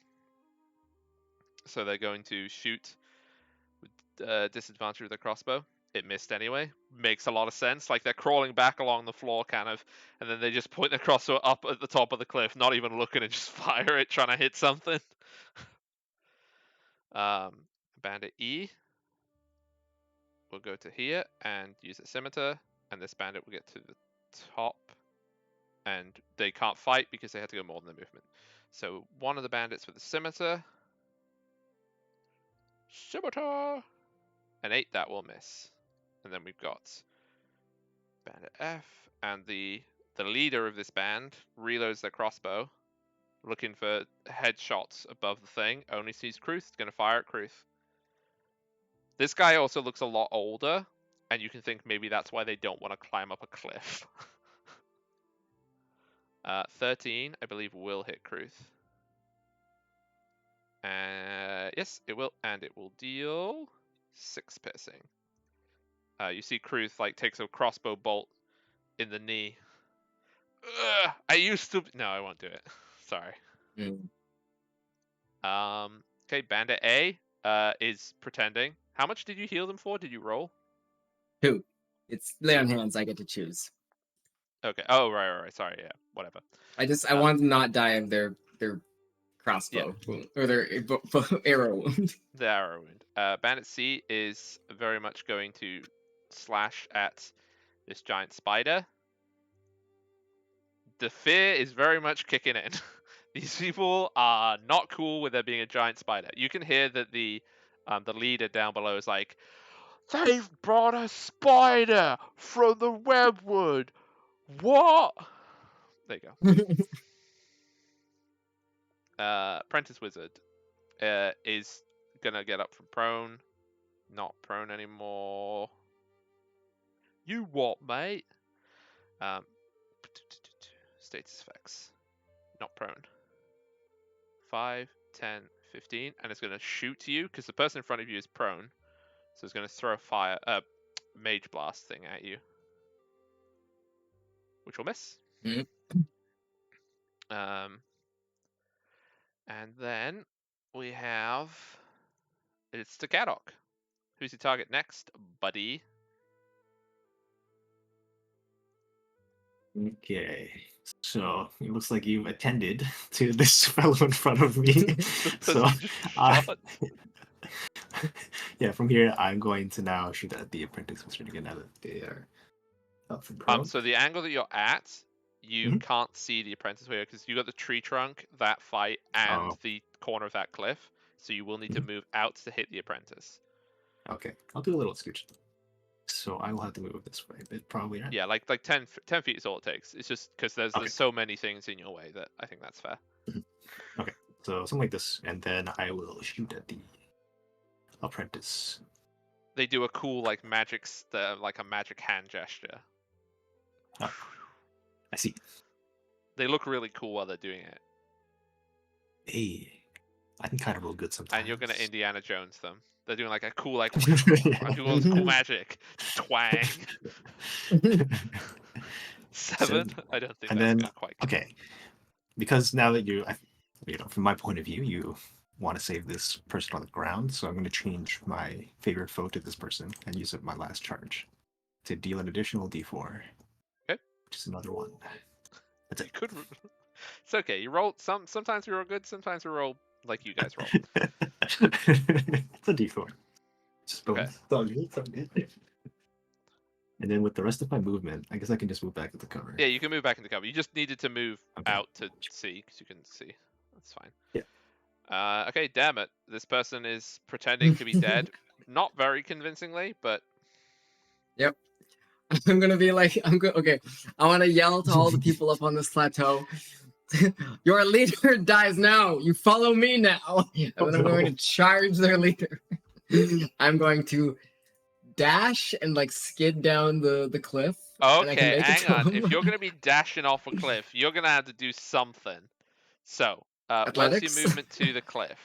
So they're going to shoot with disadvantage with their crossbow. It missed anyway. Makes a lot of sense. Like they're crawling back along the floor, kind of, and then they just point their crossbow up at the top of the cliff, not even looking, and just fire it, trying to hit something. Bandit E will go to here and use a scimitar, and this bandit will get to the top, and they can't fight because they had to go more than the movement. So one of the bandits with the scimitar. Scimitar! An 8, that will miss. And then we've got Bandit F, and the leader of this band reloads their crossbow, looking for headshots above the thing. Only sees Kruth, going to fire at Kruth. This guy also looks a lot older, and you can think maybe that's why they don't want to climb up a cliff. 13, I believe, will hit Kruth. Yes, it will, and it will deal 6 piercing. You see Kruth like takes a crossbow bolt in the knee. Ugh, I used to. No, I won't do it. Sorry. Okay, Bandit A is pretending. How much did you heal them for? Did you roll? 2. It's lay on hands. I get to choose. Okay. Oh, right. Sorry. Yeah. Whatever. I want them to not die of their crossbow wound, or their arrow wound. The arrow wound. Bandit C is very much going to slash at this giant spider. The fear is very much kicking in. These people are not cool with there being a giant spider. You can hear that the leader down below is like, "They've brought a spider from the Webwood. What?" There you go. Apprentice Wizard is gonna get up from prone. Not prone anymore. You what, mate? Status effects. Not prone. 5, 10, 15, and it's going to shoot to you because the person in front of you is prone. So it's going to throw a mage blast thing at you, which will miss. And then we have it's to Gadok. Who's your target next, buddy? Okay, so it looks like you've attended to this fellow in front of me. So, yeah, from here I'm going to now shoot at the apprentice wizard again now that they are up from prone. So the angle that you're at, you can't see the apprentice wizard because you got the tree trunk, that fight, and the corner of that cliff. So you will need to move out to hit the apprentice. Okay, I'll do a little scooch. So I will have to move this way a bit, probably, right? Yeah, like 10 feet is all it takes. It's just because there's so many things in your way that I think that's fair. Okay, so something like this, and then I will shoot at the apprentice. They do a cool like like a magic hand gesture. Oh, I see. They look really cool while they're doing it. Hey, I can kind of roll good sometimes. And you're gonna Indiana Jones them. They're doing like a cool I'm doing all this cool magic. Twang. 7? I don't think that's quite good. Okay. Because now that from my point of view, you want to save this person on the ground, so I'm going to change my favorite foe to this person and use up my last charge to deal an additional d4. Okay. Which is another 1. That's it. It's okay. You roll sometimes we roll good, sometimes we roll like you guys roll. It's a d4. Just bonus. Okay. It's all good. And then with the rest of my movement, I guess I can just move back into cover. Yeah, you can move back into cover. You just needed to move out to see, because you can see. That's fine. Yeah. Okay, damn it. This person is pretending to be dead. Not very convincingly, but... Yep. I'm gonna be like, okay, I want to yell to all the people up on this plateau. Your leader dies now. You follow me now. And then I'm going to charge their leader. I'm going to dash and like skid down the cliff. Okay, hang on. If you're going to be dashing off a cliff, you're going to have to do something. So, What's your Athletics? movement to the cliff?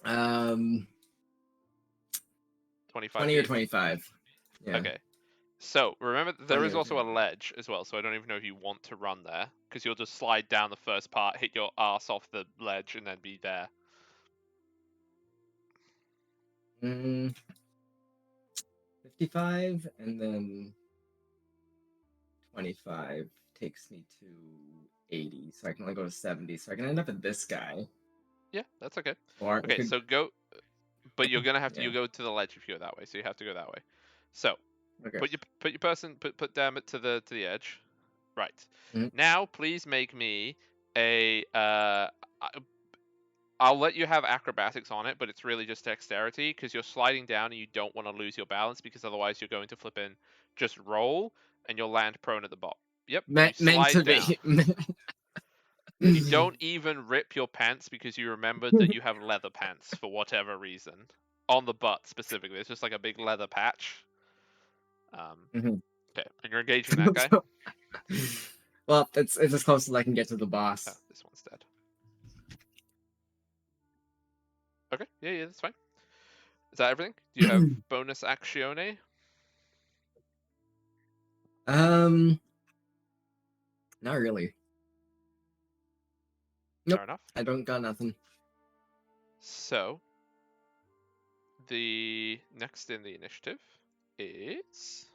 25 20 or feet? 25. Yeah. Okay. So, remember, there 20 is or also a 25. ledge as well, so I don't even know if you want to run there, because you'll just slide down the first part, hit your ass off the ledge, and then be there. 55, and then 25 takes me to 80, so I can only go to 70, so I can end up at this guy. Yeah, that's okay. Or I Okay, could, so go, but you're gonna have to, yeah. you go to the ledge if you go that way, so you have to go that way. So, Okay. put your person, put Dammit to the edge. Right. Mhm. Now, please make me a, I'll let you have acrobatics on it, but it's really just dexterity, because you're sliding down and you don't want to lose your balance, because otherwise you're going to flip in, just roll, and you'll land prone at the bottom. Yep, you Meant slide to down. be. You don't even rip your pants because you remembered that you have leather pants for whatever reason. On the butt specifically. It's just like a big leather patch. Mhm. Okay, and you're engaging that guy? Well, it's as close as I can get to the Oh, boss. this one's dead. Okay, yeah, that's fine. Is that everything? Do you have bonus actione? um, Not really. Nope, Fair enough. I don't got nothing. So, the next in the initiative is...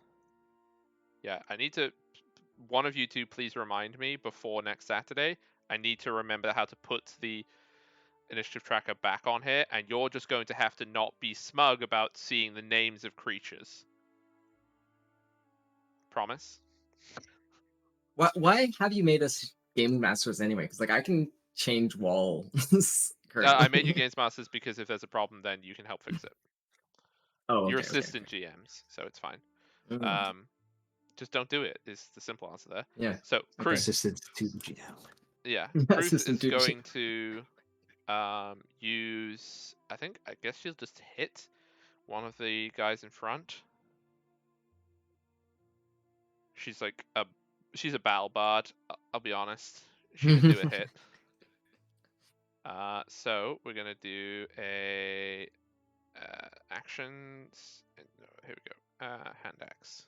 Yeah, I need to... One of you two please remind me before next Saturday. I need to remember how to put the initiative tracker back on here, and you're just going to have to not be smug about seeing the names of creatures. Promise? Why have you made us game masters anyway? Because like I can change walls I made you currently. games masters because if there's a problem, then you can help fix it. Oh, You're okay, okay, assistant GMs, so it's fine. okay. Just don't do it is the simple answer there. Yeah. So, Okay. Kruth, Assistant to the GM. yeah, Kruth Assistant is to going to use, I guess she'll just hit one of the guys in front. She's like she's a battle bard, I'll be honest. She can do a hit. So we're gonna do a actions. No, here we go. Hand axe.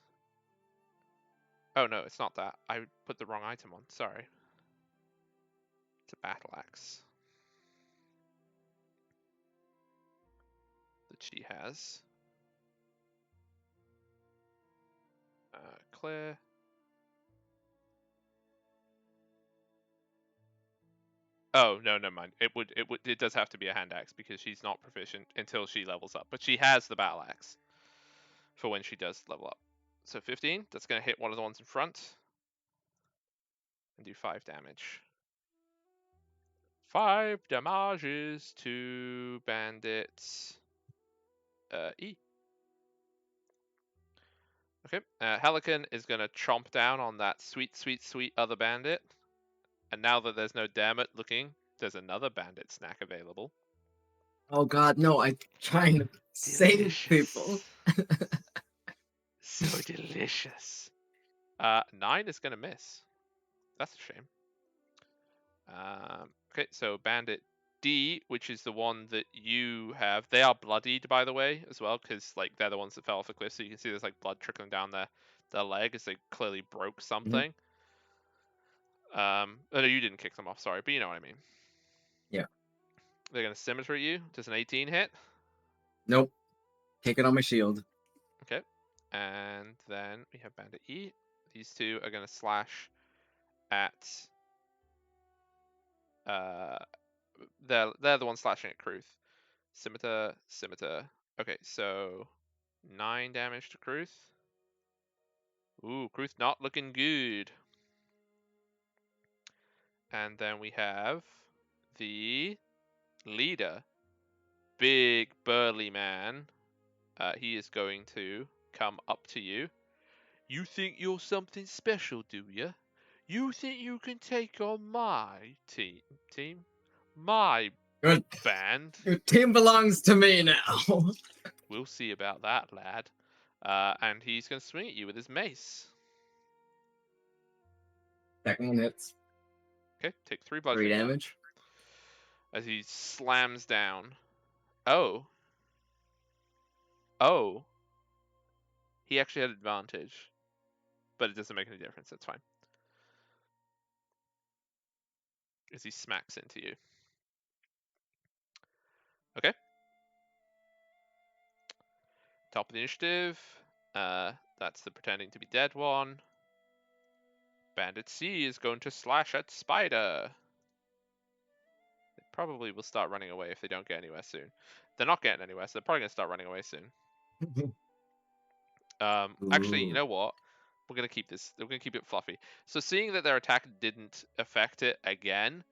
Oh no, it's not that. I put the wrong item on. Sorry. It's a battle axe that she has. Clear. Oh no, never mind. It does have to be a hand axe because she's not proficient until she levels up. But she has the battle axe for when she does level up. So 15. That's gonna hit one of the ones in front and do 5 damage. 5 damages to Bandit E. Okay, Helican is going to chomp down on that sweet, sweet, sweet other bandit. And now that there's no Dammit looking, there's another bandit snack available. Oh God, no! I'm trying to save people. So delicious. 9 is going to miss. That's a shame. Okay, so bandit D, which is the one that you have, they are bloodied, by the way, as well, because like they're the ones that fell off the cliff. So you can see there's like blood trickling down their leg as they clearly broke something. Oh, no, you didn't kick them off, sorry, but you know what I mean. Yeah. They're gonna scimitar you. Does an 18 hit? Nope. Take it on my shield. Okay. And then we have Bandit E. These two are gonna slash at they're the ones slashing at Kruth. Scimitar. Okay, so 9 damage to Kruth. Ooh, Kruth not looking good. And then we have the leader. Big burly man. He is going to come up to you. You think you're something special, do you? You think you can take on my team? My Good. band? Your team belongs to me now. We'll see about that, lad. And he's going to swing at you with his mace. Second one hits. Okay, take 3 3 bludgeoning damage. as he slams down. Oh. Oh. He actually had advantage. But it doesn't make any difference. That's fine. As he smacks into you. Okay. Top of the initiative. That's the pretending to be dead one. Bandit C is going to slash at Spider. They probably will start running away if they don't get anywhere soon. They're not getting anywhere, so they're probably going to start running away soon. Actually, you Ooh. know what? We're going to keep this. We're going to keep it fluffy. So seeing that their attack didn't affect it again,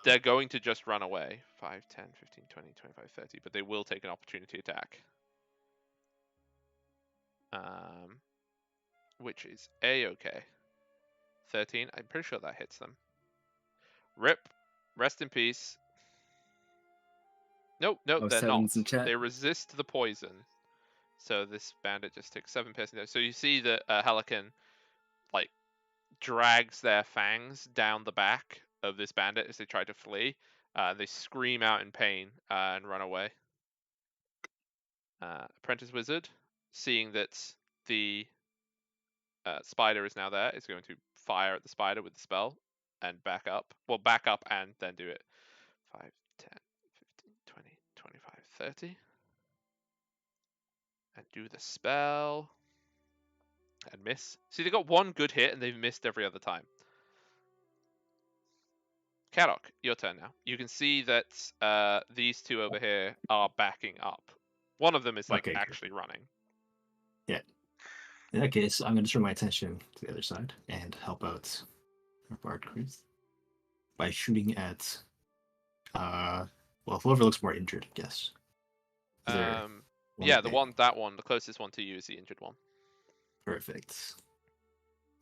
they're going to just run away. 5, 10, 15, 20, 25, 30. But they will take an opportunity attack. Which is A-okay. 13. I'm pretty sure that hits them. Rip. Rest in peace. Nope, nope, Oh, they're not. sevens in chat. They resist the poison. So this bandit just takes 7 piercing damage. So you see that Helican, like, drags their fangs down the back of this bandit as they try to flee. They scream out in pain and run away. Apprentice Wizard, seeing that the spider is now there, is going to fire at the spider with the spell and back up. Well, back up and then do it. 5, 10, 15, 20, 25, 30. And do the spell. And miss. See, they got one good hit and they've missed every other time. Kadok, your turn now. You can see that these two over here are backing up. One of them is like Okay, good. actually running. Yeah. In that case, I'm going to turn my attention to the other side and help out our Bard Chris by shooting at, well, whoever looks more injured, I guess. Is there one Yeah, that the closest one to you is the injured one. Perfect.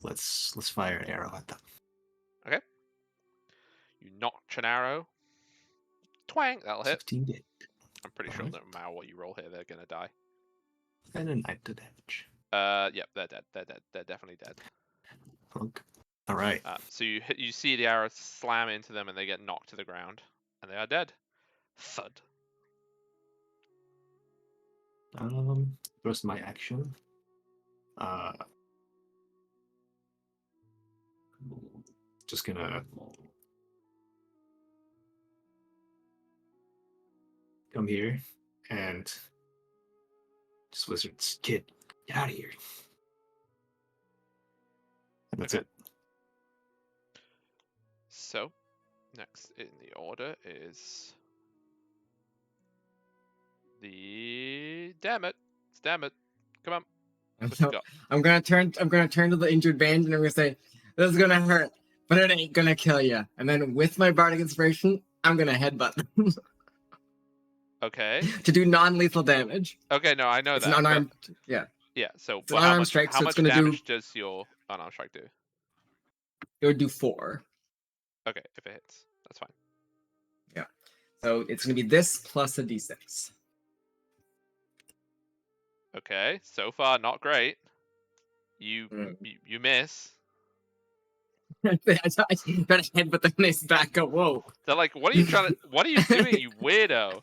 Let's fire an arrow at them. Okay. You notch an arrow. Twang, that'll hit. 16 damage. I'm pretty sure Alright. no matter what you roll here, they're gonna die. And a 9 to damage. Yep, they're dead. They're dead. They're definitely dead. Okay. Alright. So you see the arrow slam into them and they get knocked to the ground. And they are dead. Thud. Rest of my action. Just gonna come here and just wizards, kid, get out of here. And that's Okay. it. So, next in the order is the damn it. It's damn it. Come on. What you got? I'm gonna turn to the injured band and I'm gonna say, "This is gonna hurt, but it ain't gonna kill you." And then with my bardic inspiration, I'm gonna headbutt them Okay. to do non-lethal damage. Okay, no, I know It's that. an But unarmed. Yeah, yeah, so it's an but how unarmed much strike, how so much it's gonna damage do. does your unarmed strike do? It would do 4. Okay, if it hits. That's fine. Yeah. So it's gonna be this plus a d6. Okay, so far not great. You Mm. you miss. I try to headbutt them and they back up. Whoa. They're like, what are you doing, you weirdo?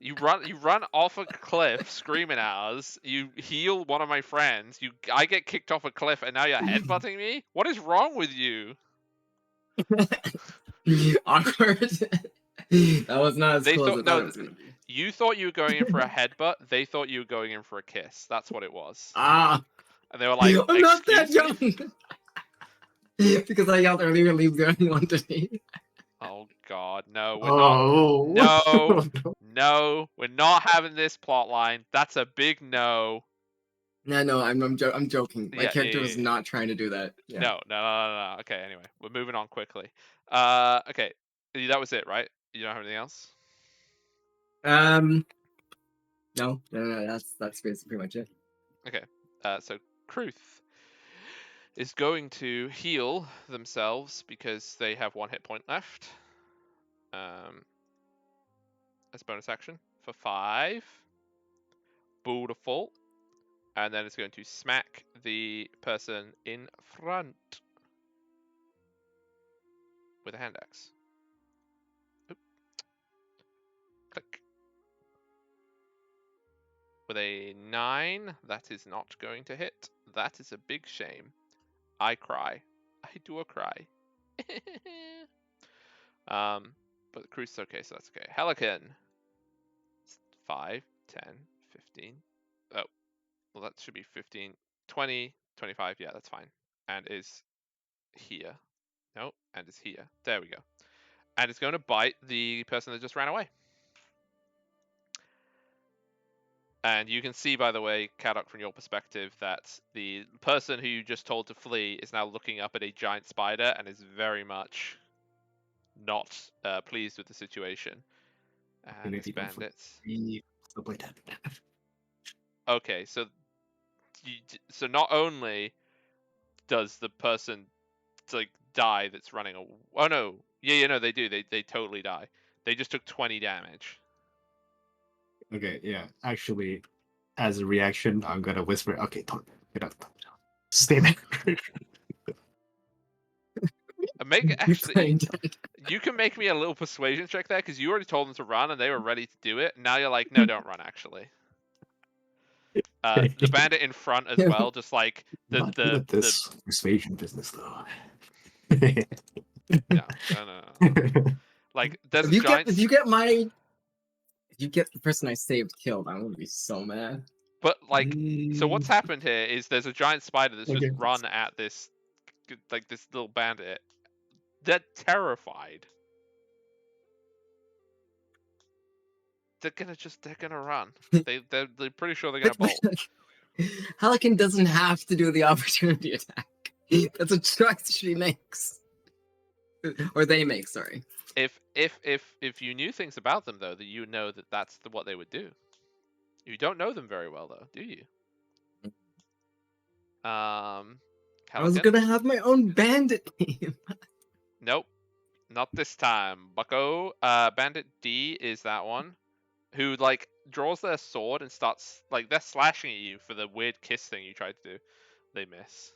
You run off a cliff screaming at us. You heal one of my friends. I get kicked off a cliff and now you're headbutting me? What is wrong with you? Awkward. That was not as They cool as thought I thought no, it was gonna be. you thought you were going in for a headbutt. They thought you were going in for a kiss. That's what it was. Ah, And they were like, I'm not that "Excuse me?" young. Because I yelled earlier, leave the only one to me. Oh God, no, we're not. Oh No, no, we're not having this plot line. That's a big no. No, I'm joking. My Yeah, character was yeah. not trying to do that. Yeah. No. Okay, anyway, we're moving on quickly. Okay, that was it, right? You don't have anything else? No. That's basically pretty much it. Okay, so Kruth is going to heal themselves because they have 1 hit point left. As bonus action for 5. Beautiful. And then it's going to smack the person in front. with a hand axe. Oop. Click. With a 9, that is not going to hit. That is a big shame. I cry. I do a cry. But the cruise is okay, so that's okay. Helican. 5, 10, 15. Oh, well, that should be 15, 20, 25. Yeah, that's fine. And is here. No, and is here. There we go. And it's going to bite the person that just ran away. And you can see, by the way, Kadok, from your perspective, that the person who you just told to flee is now looking up at a giant spider and is very much not pleased with the situation. And this bandit. Stuff like that. Okay, so not only does the person like die that's running a. Oh no, yeah, no, they do. They totally die. They just took 20 damage. Okay, yeah. Actually, as a reaction, I'm gonna whisper, okay, don't get up. Stay there. Make actually, playing dead. you can make me a little persuasion check there because you already told them to run and they were ready to do it. Now you're like, no, don't run. Actually, the bandit in front as well, just like Not good at this persuasion business though. No. Like there's If a you giant. if you get the person I saved killed, I'm gonna be so mad. But like, so what's happened here is there's a giant spider that's just Okay. run at this, like this little bandit. They're terrified. They're gonna run. They're pretty sure they're gonna bolt. Helican doesn't have to do the opportunity attack. That's a choice she makes, or they make. Sorry. If you knew things about them though, that you know that that's what they would do. You don't know them very well though, do you? I was Helican? gonna have my own bandit name. Nope, not this time, Bucko. Bandit D is that one, who like draws their sword and starts like they're slashing at you for the weird kiss thing you tried to do. They miss.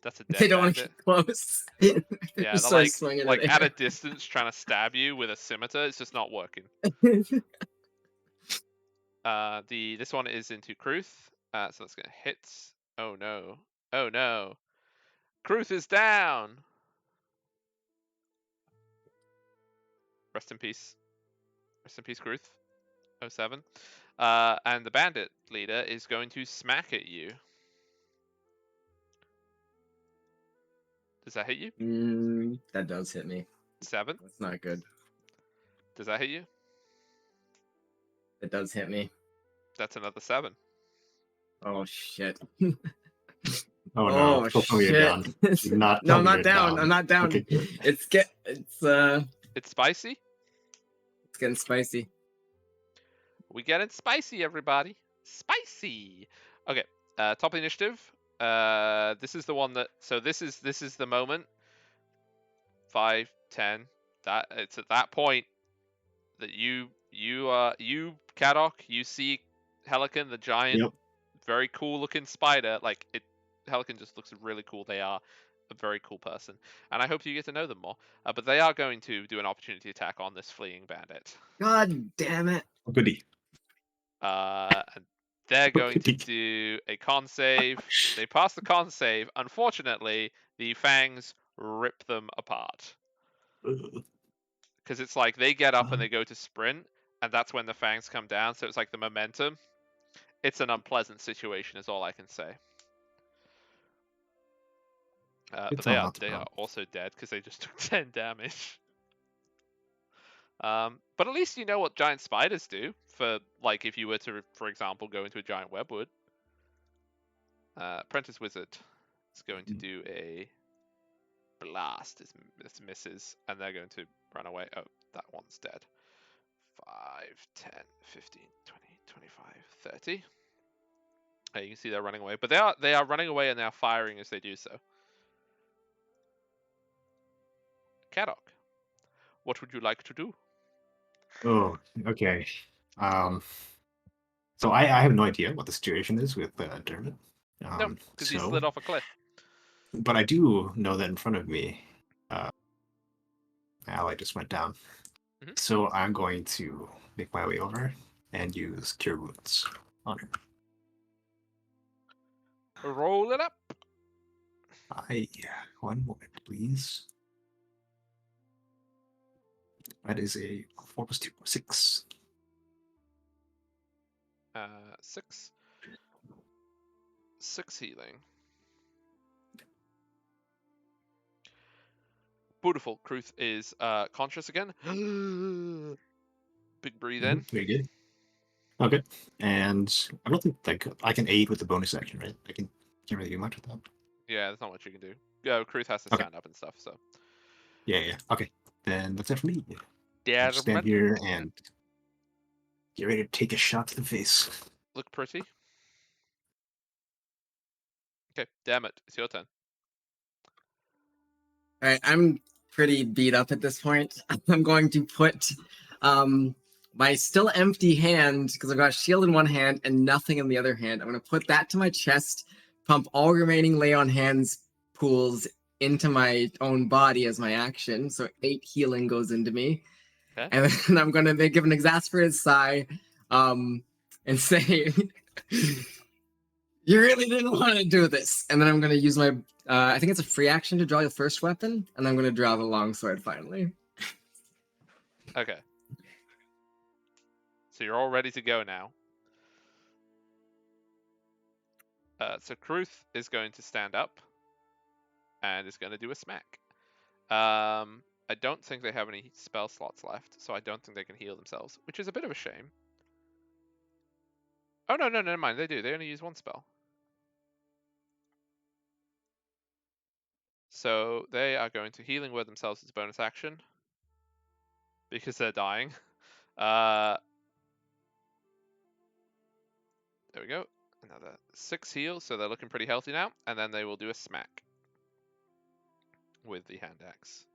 That's a dead They don't want to bandit. get close. Yeah, Just they're start swinging like at a air. distance trying to stab you with a scimitar. It's just not working. This one is into Kruth. So that's gonna hit. Oh no. Oh no. Kruth is down. Rest in peace. Rest in peace, Kruth. 07. And the bandit leader is going to smack at you. Does that hit you? That does hit me. 7. That's not good. Does that hit you? It does hit me. That's another 7. Oh shit. Oh no! Oh Don't tell me you're down. shit. Do not No, tell I'm me not you're down. I'm not down. Okay, good. It's It's spicy. it's getting spicy. We getting spicy, everybody. Spicy. Okay. Top of the initiative. This is the one that. So this is the moment. 5, 10. That it's at that point that you Kadok, you see Helican, the giant, Yep. very cool looking spider. Like it, Helican just looks really cool. They are a very cool person, and I hope you get to know them more. But they are going to do an opportunity attack on this fleeing bandit. God damn it. Goody. And they're going to do a con save. They pass the con save. Unfortunately, the fangs rip them apart. Because it's like they get up and they go to sprint, and that's when the fangs come down. So it's like the momentum. It's an unpleasant situation, is all I can say. But they are also dead because they just took 10 damage. But at least you know what giant spiders do. For like, if you were to, for example, go into a giant webwood. Apprentice wizard is going to do a blast. This misses, and they're going to run away. Oh, that one's dead. 5, 10, 15, 20, 25, 30. You can see they're running away, but they are running away and they are firing as they do so. Kadok, what would you like to do? Oh, okay. So I have no idea what the situation is with Dermot. No, because he slid off a cliff. But I do know that in front of me, ally just went down. Mhm. So I'm going to make my way over and use Cure Wounds on her. Roll it up. One moment, please. That is a 4 plus 2, 6. 6. 6 healing. Beautiful. Kruth is conscious again. Big breathe in. Very good. Okay. And I don't think like I can aid with the bonus action, right? Can't really do much with that. Yeah, there's not much you can do. Yeah, Kruth has to Okay. stand up and stuff, so. Yeah. Okay. Then that's it for me. Yeah, Just stand here and get ready to take a shot to the face. look pretty. Okay, damn it. It's your turn. All right, I'm pretty beat up at this point. I'm going to put my still empty hand, because I've got a shield in one hand and nothing in the other hand. I'm going to put that to my chest, pump all remaining lay on hands pools into my own body as my action. So 8 healing goes into me. Okay. And then I'm going to give an exasperated sigh and say, you really didn't want to do this. And then I'm going to use my, I think it's a free action to draw your first weapon. And I'm going to draw the longsword finally. Okay. So you're all ready to go now. So Kruth is going to stand up and is going to do a smack. I don't think they have any spell slots left, so I don't think they can heal themselves, which is a bit of a shame. Oh, no, never mind. They do. They only use one spell. So they are going to healing word themselves as a bonus action because they're dying. There we go. Another 6 heal, so they're looking pretty healthy now. And then they will do a smack with the hand axe.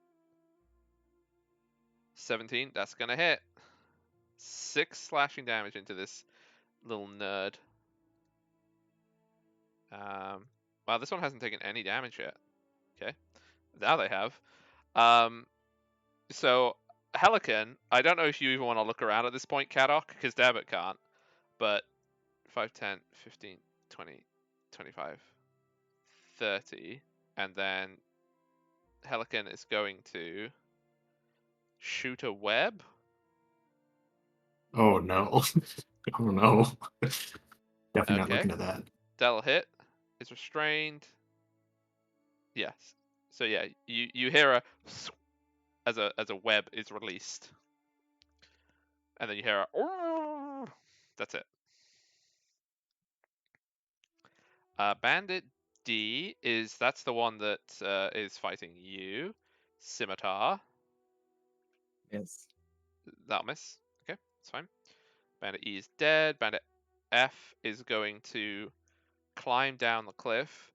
17, that's gonna hit. 6 slashing damage into this little nerd. Wow, this one hasn't taken any damage yet. Okay, now they have. So Helican, I don't know if you even want to look around at this point, Kadok, because Dabbit can't. But 5, 10, 15, 20, 25, 30, and then Helican is going to shoot a web. Oh no. Oh no. Definitely not Okay, looking at that. that'll hit. It's restrained. Yes. So yeah, you hear a as a web is released, and then you hear a. That's it. Bandit D that's the one that is fighting you. Scimitar. Yes. That'll miss. Okay, it's fine. Bandit E is dead. Bandit F is going to climb down the cliff.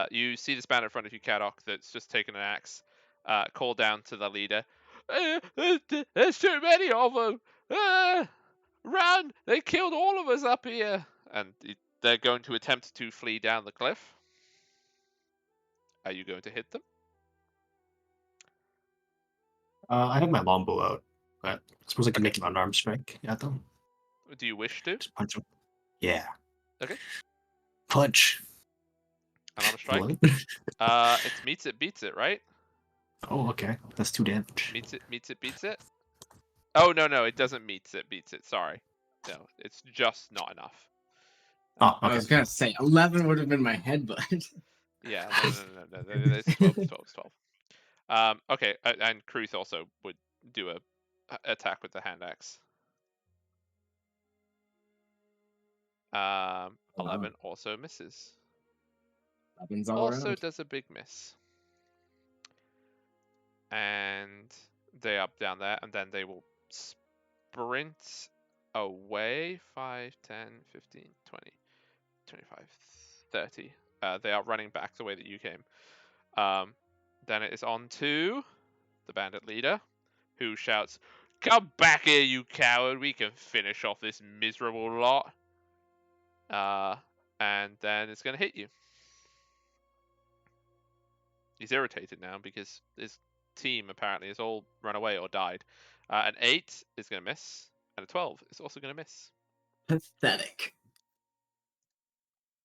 You see this bandit in front of you, Kadok, that's just taken an axe. Call down to the leader. There's too many of them. Run! They killed all of us up here. And they're going to attempt to flee down the cliff. Are you going to hit them? I have my longbow out, but I suppose I can Okay. make an unarmed strike at them. Do you wish to? Just punch them. Yeah. Okay. Punch. Unarmed strike. 11. It's meets it, beats it, right? Oh, okay. That's 2 damage. Meets it, beats it. Oh no, it doesn't meets it, beats it. Sorry, no, it's just not enough. Oh, I okay. was going to say 11 would have been my headbutt. Yeah, no. It's 12, 12. Okay, and Kruth also would do a attack with the hand axe. 11 also misses. 11's all Also around. does a big miss. And they up down there, and then they will sprint away. 5, 10, 15, 20, 25, 30. They are running back the way that you came. Then it is on to the bandit leader, who shouts, "Come back here, you coward! We can finish off this miserable lot." And then it's going to hit you. He's irritated now because there's team apparently has all run away or died. An 8 is going to miss, and a 12 is also going to miss. Pathetic.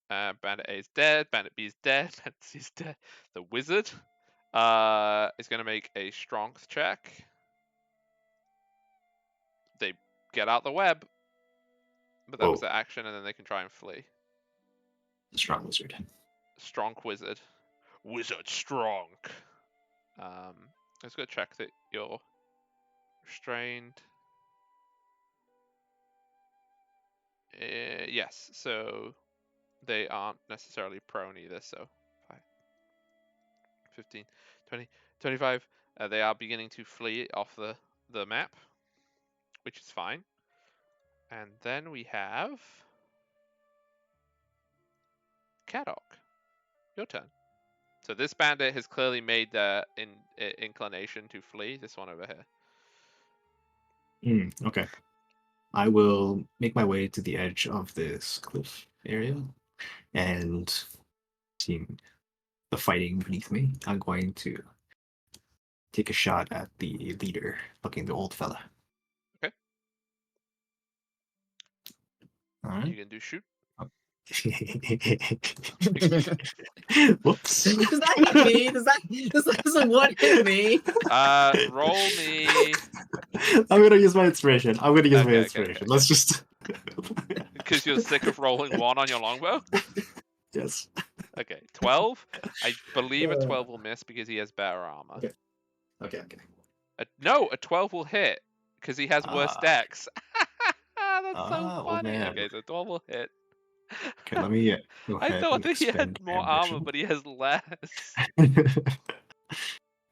Bandit A is dead. Bandit B is dead. Bandit C is dead. The wizard is going to make a strength check. They get out the web, but that was Whoa. their action, and then they can try and flee. The strong wizard. Strong wizard. Wizard strong. Let's go check that you're restrained. Yes, so they aren't necessarily prone either, so 5, 15, 20, 25. They are beginning to flee off the map, which is fine. And then we have Caddock. Your turn. So this bandit has clearly made the inclination to flee. This one over here. Okay. I will make my way to the edge of this cliff area and seeing the fighting beneath me, I'm going to take a shot at the leader, looking the old fella. Okay. All You right. can do shoot. Whoops. Does that hit me? Does a one hit me? Roll me. I'm gonna use my inspiration. Okay. Let's just. Because you're sick of rolling 1 on your longbow? Yes. Okay, 12. I believe a 12 will miss because he has better armor. Okay. No, a 12 will hit because he has worse dex. That's so funny. Man. Okay, so 12 will hit. Okay, let me go I ahead thought and that he had expend more ammunition. armor, but he has less.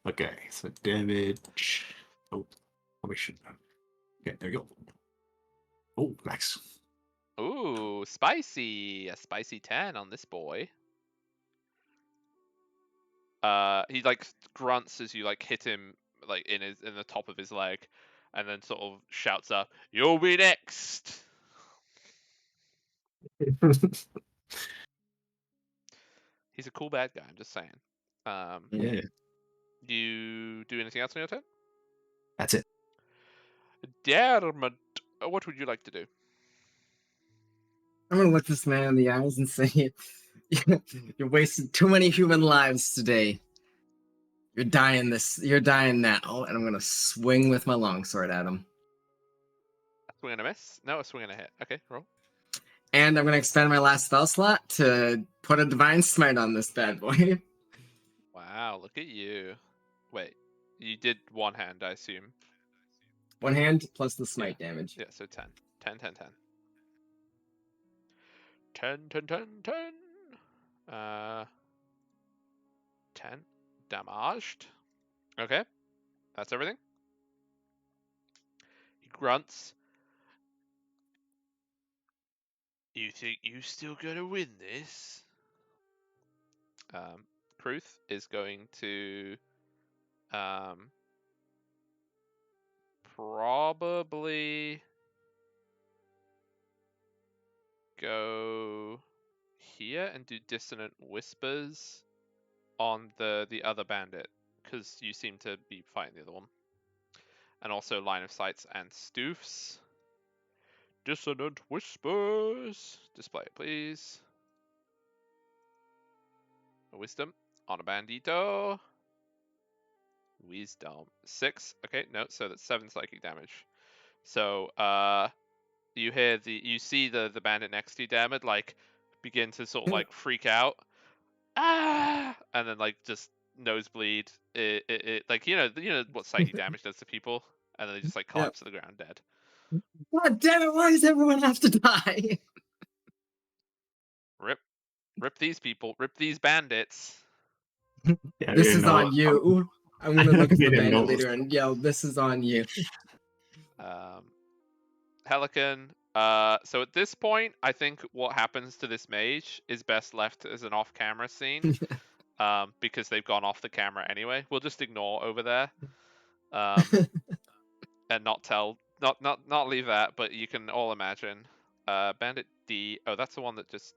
Okay, so damage. Oh, we should. Okay, there you go. Oh, max. Ooh, spicy. A spicy 10 on this boy. He like grunts as you like hit him like in the top of his leg, and then sort of shouts up, "You'll be next." He's a cool bad guy. I'm just saying. Yeah, You do anything else on your turn? that's it. Dermot, what would you like to do? I'm gonna look this man in the eyes and say, "You're wasting too many human lives today. You're dying now." And I'm gonna swing with my longsword at him. A swing and a miss? No, a swing and a hit. Okay, roll. And I'm gonna expend my last spell slot to put a divine smite on this bad boy. Wow, look at you. Wait, you did one hand, I assume. One hand plus the smite damage. Yeah, so 10. 10, 10, 10. 10, 10, 10, 10. 10 damaged. Okay, that's everything. He grunts. You think you still gonna win this? Kruth is going to probably go here and do dissonant whispers on the other bandit, because you seem to be fighting the other one. And also line of sights and stoofs. Dissonant whispers. Display it, please. Wisdom on a bandito. Wisdom 6. Okay, no, so that's 7 psychic damage. So you see the bandit next to you, Dermot, like begin to sort of like freak out. And then like just nosebleed. It like you know what psychic damage does to people, and then they just like collapse to the ground dead. God damn it! Why does everyone have to die? Rip these people. Rip these bandits. Yeah, This is on you. I'm gonna look at the bandit leader and yell, "This is on you." Pelican. So at this point, I think what happens to this mage is best left as an off-camera scene. Because they've gone off the camera anyway. We'll just ignore over there. And not leave that, but you can all imagine. Bandit D. Oh, that's the one that just.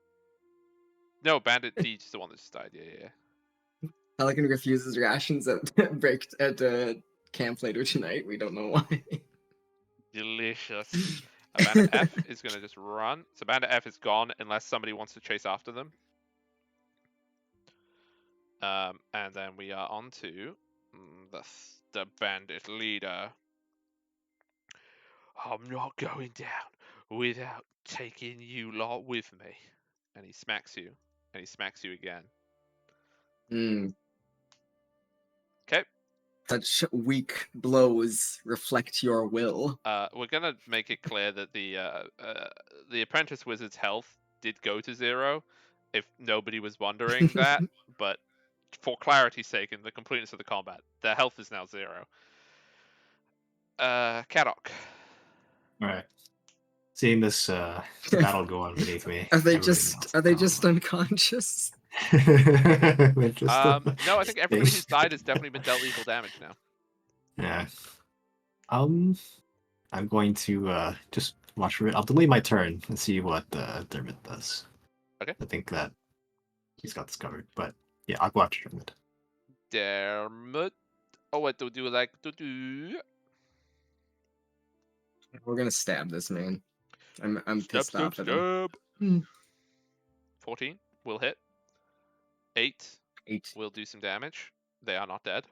No, Bandit D is the one that just died. Yeah. Pelican refuses rations at camp later tonight. We don't know why. Delicious. A Bandit F is going to just run. So Bandit F is gone unless somebody wants to chase after them. And then we are on to the bandit leader. I'm not going down without taking you lot with me. And he smacks you. And he smacks you again. Okay. Such weak blows reflect your will. We're gonna make it clear that the apprentice wizard's health did go to 0, if nobody was wondering that. But for clarity's sake, and the completeness of the combat, their health is now 0. Kadok. All right. Seeing this battle go on beneath me. Are they everybody just knows. unconscious? No, I think everybody who's died has definitely been dealt lethal damage now. Yeah. I'm going to just watch for it. I'll delay my turn and see what Dermot does. Okay. I think that he's got this covered, but yeah, I'll watch Dermot. Dermot. Oh, what do you like to do? We're gonna stab this man. I'm pissed off at him. 14 will hit. 8 8. will do some damage. They are not dead.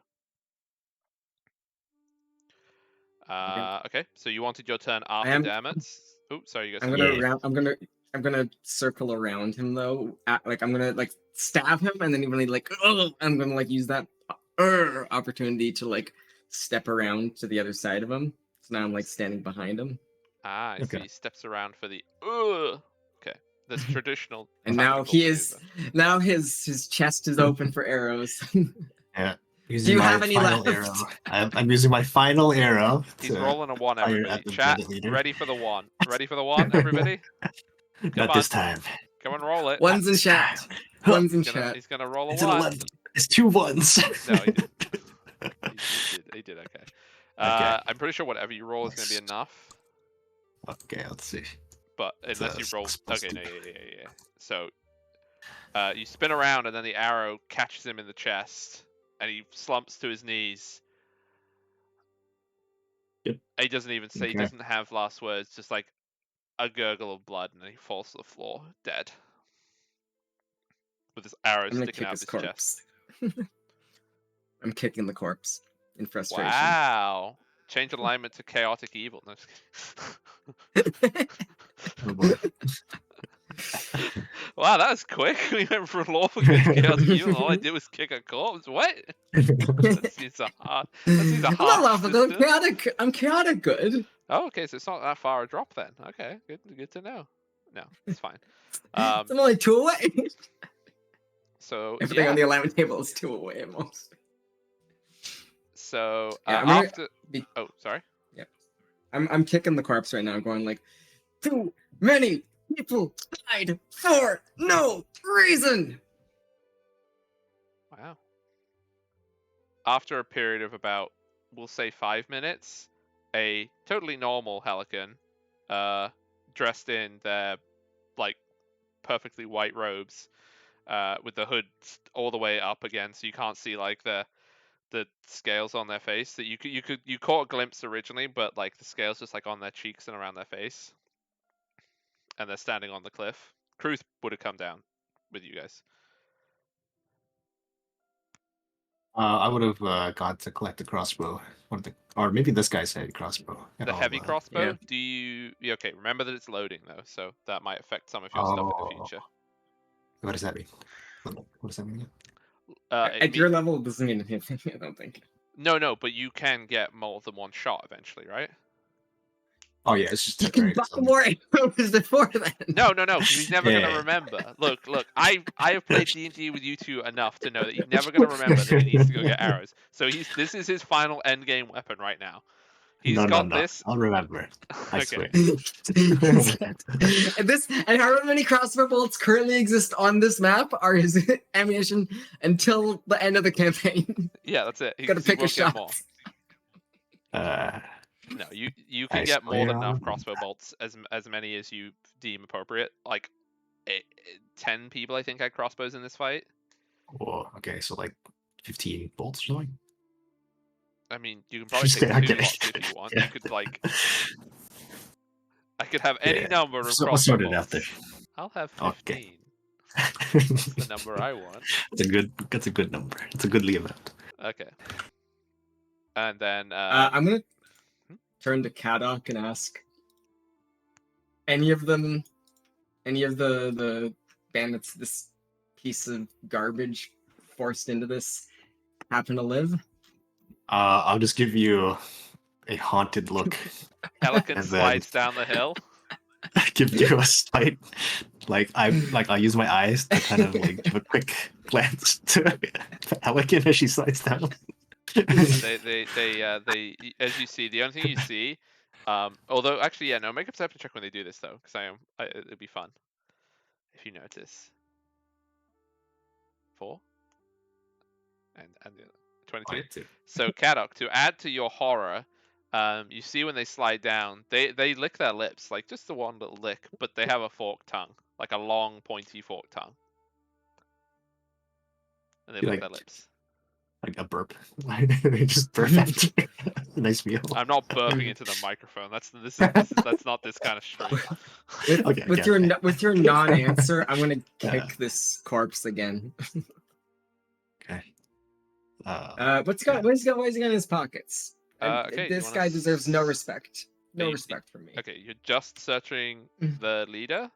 Okay, so you wanted your turn after Dermot's. Oh, sorry, you got something. I'm gonna circle around him though. I'm gonna stab him, and then even I'm gonna use that opportunity to step around to the other side of him. So now I'm standing behind him. Ah, I Okay. see. He steps around for the Okay, that's traditional. And now tactical he is. maneuver. Now his chest is open for arrows. Yeah. Do you have any left? I'm using my final arrow. He's rolling a 1, fire everybody. at the Chat, bandit leader. ready for the 1. Ready for the 1, everybody? Not this time. Come and roll it. One's in chat. One's in chat. He's gonna roll a It's 1. 11. It's 2 ones. No, he didn't. He did okay. Okay. I'm pretty sure whatever you roll is gonna be enough. Okay, let's see. But unless you roll, okay, no, yeah. So, you spin around and then the arrow catches him in the chest, and he slumps to his knees. Yep. He doesn't even say. He doesn't have last words. Just like a gurgle of blood, and then he falls to the floor, dead, with his arrow sticking out of his chest. I'm kicking the corpse in frustration. Wow. Change alignment to chaotic evil. No, Oh boy. Wow, that was quick. We went from lawful good to chaotic evil, and all I did was kick a corpse. What? That seems a hard. I'm not lawful good. I'm chaotic good. Oh, okay, so it's not that far a drop then. Okay, good to know. No, it's fine. I'm only 2 away. So everything on the alignment table is 2 away at most. So oh, sorry. Yeah, I'm kicking the corpse right now, going too many people died for no reason. Wow. After a period of about, we'll say 5 minutes, a totally normal Helican, dressed in their perfectly white robes, with the hood all the way up again, so you can't see the scales on their face. That you caught a glimpse originally, but the scales just on their cheeks and around their face. And they're standing on the cliff. Kruth would have come down with you guys. I would have gone to collect the crossbow. Or maybe this guy's had a crossbow. The heavy crossbow? Yeah. Okay, remember that it's loading though, so that might affect some of your stuff in the future. What does that mean? What does that mean? At your level, it doesn't mean anything, I don't think. No, but you can get more than one shot eventually, right? Oh yeah, it's just you can buy more arrows before then. No, because he's never gonna remember. Look, I have played D&D with you two enough to know that he's never gonna remember that he needs to go get arrows. So this is his final end game weapon right now. He's got this. I'll remember. I swear. And however many crossbow bolts currently exist on this map are his ammunition until the end of the campaign. Yeah, that's it. He's gotta pick a shot. No, you can get more than enough crossbow bolts, as many as you deem appropriate. 10 people, I think, had crossbows in this fight. Oh, okay. So 15 bolts or something? I mean, you can probably Just take kidding, I'm 2 kidding. lots if you want. Yeah. You could like, I could have any Yeah. number of So, I'll crossbow sort it out there. bolts. I'll have Okay. 15. That's the number I want. That's a good number. It's a goodly amount. Okay. And then I'm gonna Hmm? turn to Kadok and ask any of them, any of the bandits this piece of garbage forced into this happen to live? I'll just give you a haunted look Pelican and then slides down the hill. give you a slight, I use my eyes to kind of like give a quick glance to Pelican as she slides down. They as you see, the only thing you see, although actually, yeah, no, make a perception check when they do this though, because it'd be fun if you notice. 4 and the 22. So Kadok, to add to your horror, you see when they slide down, they lick their lips, like just the one little lick, but they have a forked tongue, like a long pointy forked tongue, and they lick their lips. Like a burp. Just perfect. Nice meal. I'm not burping into the microphone. That's not this kind of stream. With your non-answer, I'm gonna kick this corpse again. Okay. Why is he got in his pockets? Okay, This guy deserves no respect. No respect from me. Okay, you're just searching the leader.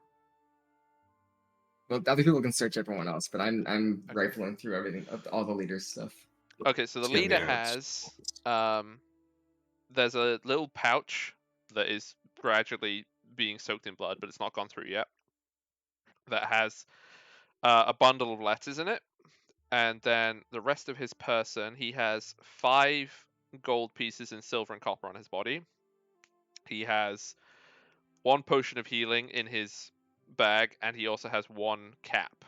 Well, other people can search everyone else, but I'm rifling through everything, all the leader's stuff. Okay, so the leader has there's a little pouch that is gradually being soaked in blood, but it's not gone through yet. That has a bundle of letters in it, and then the rest of his person, he has 5 gold pieces in silver and copper on his body. He has 1 potion of healing in his bag, and he also has 1 cap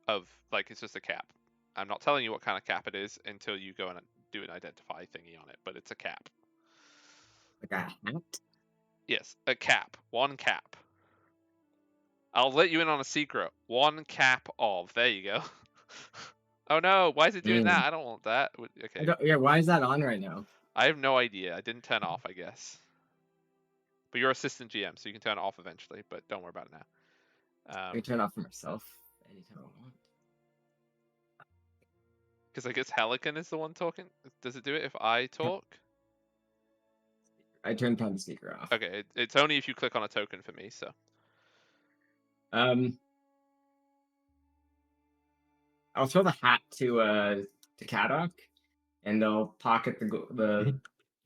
of, like, it's just a cap. I'm not telling you what kind of cap it is until you go and do an identify thingy on it, but it's a cap. Like a hat? Yes, a cap. 1 cap. I'll let you in on a secret. 1 cap of. There you go. Oh no, why is it doing that? I don't want that. Okay. Why is that on right now? I have no idea. I didn't turn it off, I guess. But you're assistant GM, so you can turn it off eventually, but don't worry about it now. I can turn it off for myself anytime I want. Because I guess Helican is the one talking. Does it do it if I talk? I turned the speaker off. Okay, it's only if you click on a token for me, so. I'll throw the hat to Kadok, and I'll pocket the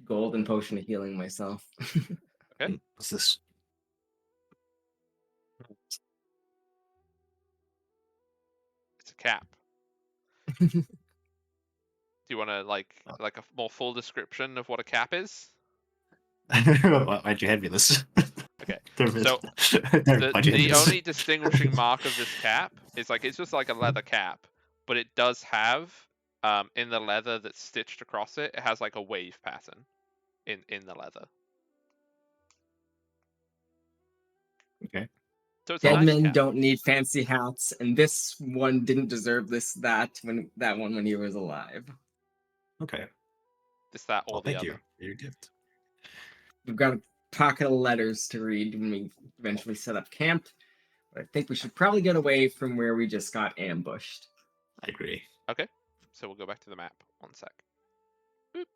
golden potion of healing myself. Okay. What's this? It's a cap. Do you want to like a more full description of what a cap is? Why'd you hand me this? Okay. So the only distinguishing mark of this cap is it's just like a leather cap, but it does have in the leather that's stitched across it, it has like a wave pattern in the leather. Okay. So it's Dead nice men cap. don't need fancy hats, and this one didn't deserve when he was alive. Okay. This, that, or the thank other. you for your gift. We've got a pocket of letters to read when we eventually set up camp. But I think we should probably get away from where we just got ambushed. I agree. Okay. So we'll go back to the map. 1 sec. Boop.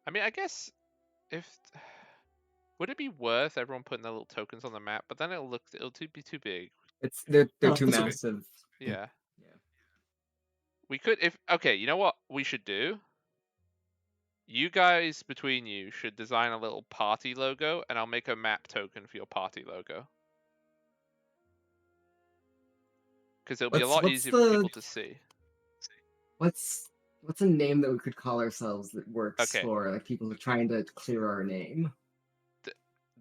I mean, I guess would it be worth everyone putting their little tokens on the map? But then it'll be too big. They're too massive. Okay. Yeah. Yeah. We could you know what we should do? You guys between you should design a little party logo, and I'll make a map token for your party logo. Because it'll be a lot easier for people to see. What's a name that we could call ourselves that works for like people who are trying to clear our name?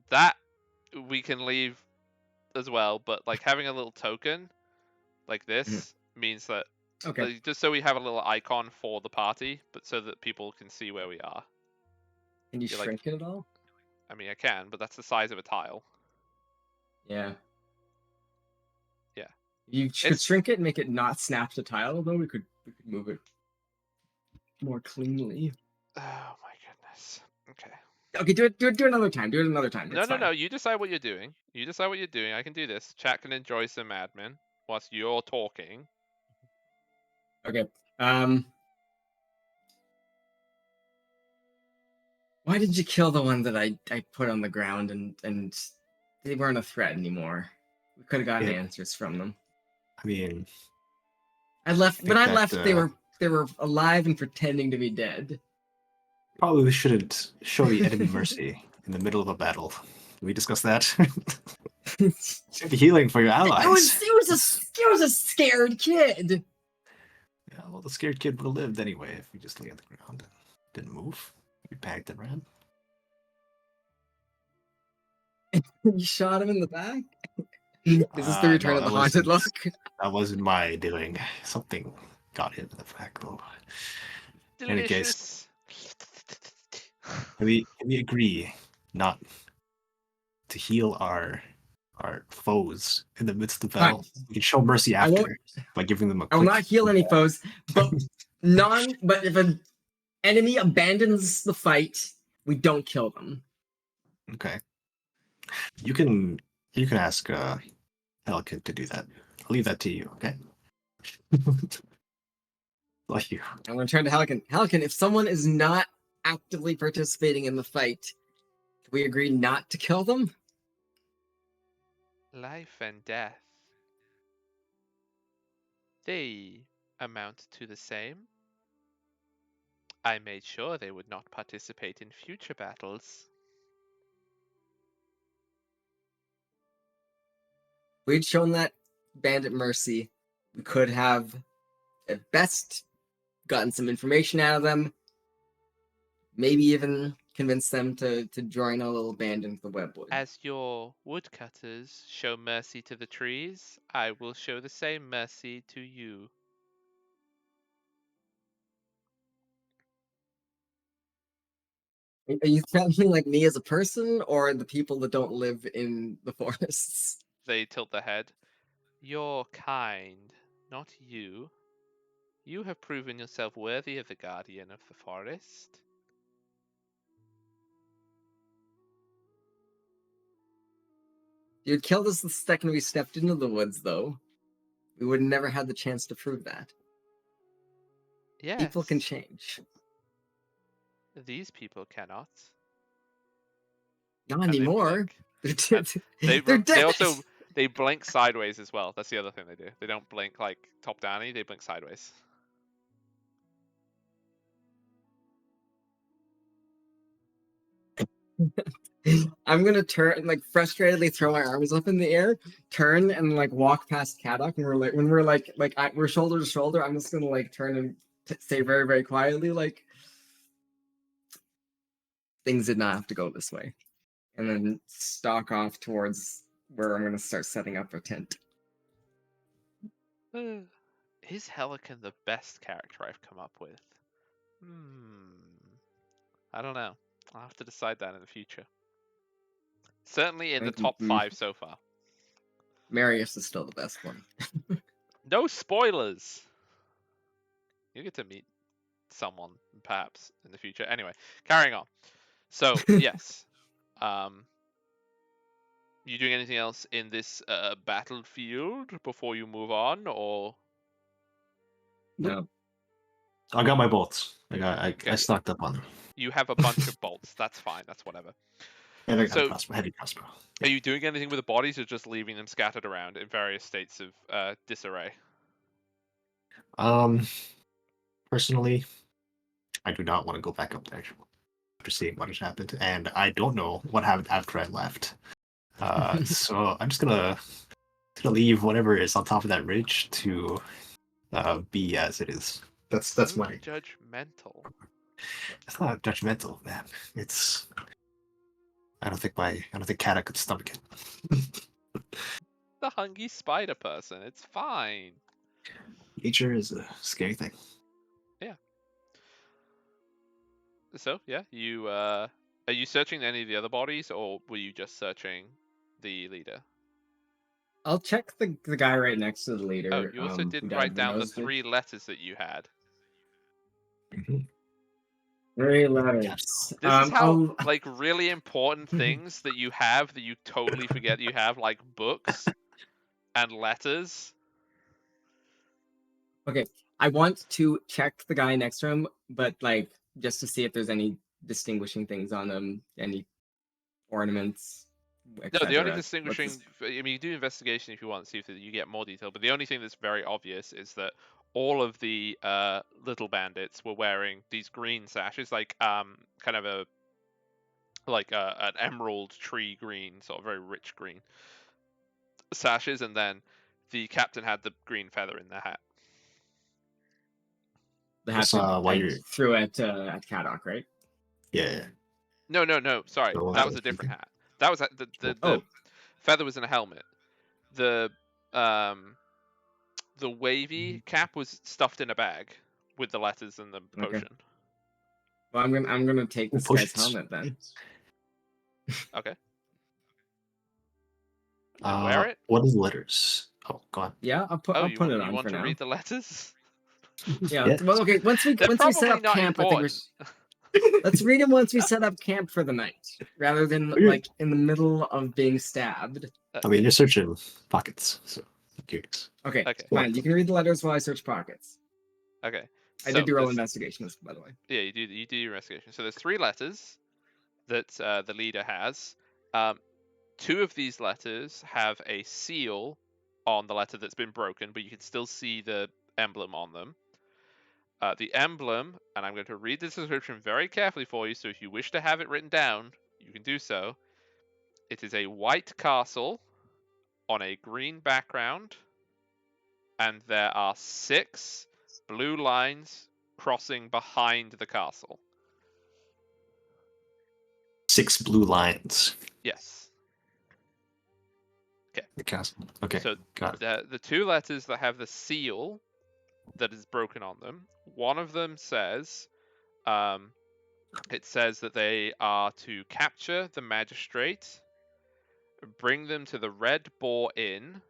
That we can leave as well, but like having a little token like this means that just so we have a little icon for the party, but so that people can see where we are. Can you shrink it at all? I mean, I can, but that's the size of a tile. Yeah. Yeah. You could shrink it and make it not snap to tile, though we could move it more cleanly. Oh my goodness. Okay. Okay, do it another time. Do it another time. No, It's no, fine. no. You decide what you're doing. You decide what you're doing. I can do this. Chat can enjoy some admin whilst you're talking. Okay. Why did you kill the one that I put on the ground and they weren't a threat anymore? We could have gotten It, answers from them. I mean, I left I when think I that left. They were alive and pretending to be dead. probably we shouldn't show the enemy mercy in the middle of a battle. Did we discuss that? Save the healing for your allies. It was a scared kid. Yeah, well, the scared kid would have lived anyway if we just lay on the ground and didn't move. We panicked and ran. You shot him in the back. This is the return No, of the haunted luck. that wasn't my doing. Something got hit in the back. Though. In any case, Delicious. can we agree not to heal our foes in the midst of Fine. battle? We can show mercy I won't. after by giving them a I will quick. not heal any foes, but But if an enemy abandons the fight, we don't kill them. Okay. You can ask Pelican to do that. I'll leave that to you, okay? Like you. I'm going to turn to Helican. Helican, if someone is not actively participating in the fight, do we agree not to kill them? Life and death. They amount to the same. I made sure they would not participate in future battles. We'd shown that bandit mercy. We could have, at best, gotten some information out of them. Maybe even convince them to join a little band into the Webwood. As your woodcutters show mercy to the trees, I will show the same mercy to you. Are you sounding like me as a person, or the people that don't live in the forests? They tilt their head. You're kind, not you. You have proven yourself worthy of the guardian of the forest. You'd killed us the second we stepped into the woods, though. We would never had the chance to prove that. Yes. People can change. These people cannot. Not And they anymore. blink. They're They dead. also they blink sideways as well. That's the other thing they do. They don't blink like top downy. They blink sideways. I'm gonna turn, like, frustratedly throw my arms up in the air, turn and like walk past Kadok, and we're shoulder to shoulder. I'm just gonna like turn and say very, very quietly, like, things did not have to go this way, and then stalk off towards where I'm gonna start setting up a tent. Is Helican the best character I've come up with? I don't know. I'll have to decide that in the future. Certainly in the top 5 so far. Marius is still the best one. No spoilers. You get to meet someone perhaps in the future. Anyway, carrying on. So yes, you doing anything else in this battlefield before you move on, or? No. I got my bolts. I Okay. stocked up on them. You have a bunch of bolts. That's fine. That's whatever. And I got So- a crossbow, heavy crossbow. Are you doing anything with the bodies, or just leaving them scattered around in various states of disarray? Personally, I do not want to go back up there after seeing what has happened, and I don't know what happened after I left. So I'm just gonna leave whatever is on top of that ridge to be as it is. That's So my. judgmental. It's not judgmental, man. It's. I don't think Kata could stomach it. The hungry spider person. It's fine. Nature is a scary thing. So yeah, you are you searching any of the other bodies, or were you just searching the leader? I'll check the guy right next to the leader. Oh, you also who didn't died write of a down the nosebleed. 3 letters that you had. Mhm. Three letters. This is how I'll like really important things that you have that you totally forget you have, like books and letters. Okay, I want to check the guy next to him, but like just to see if there's any distinguishing things on him, any ornaments, No, the only etc. What's distinguishing, this? I mean, you do investigation if you want to see if you get more detail, but the only thing that's very obvious is that all of the little bandits were wearing these green sashes, like kind of a like an emerald tree green, sort of very rich green sashes, and then the captain had the green feather in their hat. The hat Just that while I you're threw at Caddock, right? yeah. No, sorry, So that was a different hat. That was the Oh, feather was in a helmet. The um the wavy cap was stuffed in a bag with the letters and the okay. potion. Well, I'm gonna take this guy's potions. helmet then. Okay. And wear it? What are the letters? Oh, God. Yeah, Oh, I'll put it you on want for to now. read the letters? Yeah. Yeah. Well, okay. They're Once we set probably up not camp, I think important. let's read them once we set up camp for the night, rather than Okay. like in the middle of being stabbed. I mean, you're searching pockets, so I'm curious. Okay, Okay. fine. You can read the letters while I search pockets. Okay. I did So do roll there's investigations, by the way. yeah, you do your investigation. So there's three letters that the leader has. Um, two of these letters have a seal on the letter that's been broken, but you can still see the emblem on them. The emblem, and I'm going to read this description very carefully for you, so if you wish to have it written down, you can do so. It is a white castle on a green background, and there are 6 blue lines crossing behind the castle. 6 blue lines. Yes. Okay. The castle. Okay, So got it. the two letters that have the seal that is broken on them, one of them says, it says that they are to capture the magistrate, bring them to the Red Boar Inn,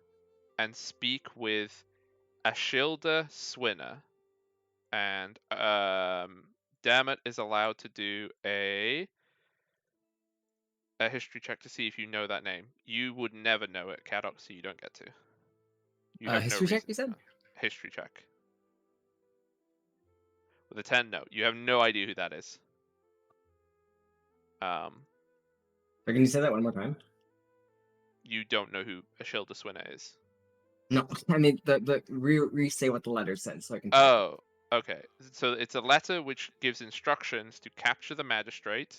and speak with Ashilda Swinner. And Dammit is allowed to do a history check to see if you know that name. You would never know it, Caddock, so you don't get to. You have no History check, reason you to said? know. History check. With a 10, no. You have no idea who that is. Or can you say that one more time? You don't know who Ashilda Swinner is. No, I mean the re-say what the letter says so I can check it. Oh, okay. So it's a letter which gives instructions to capture the magistrate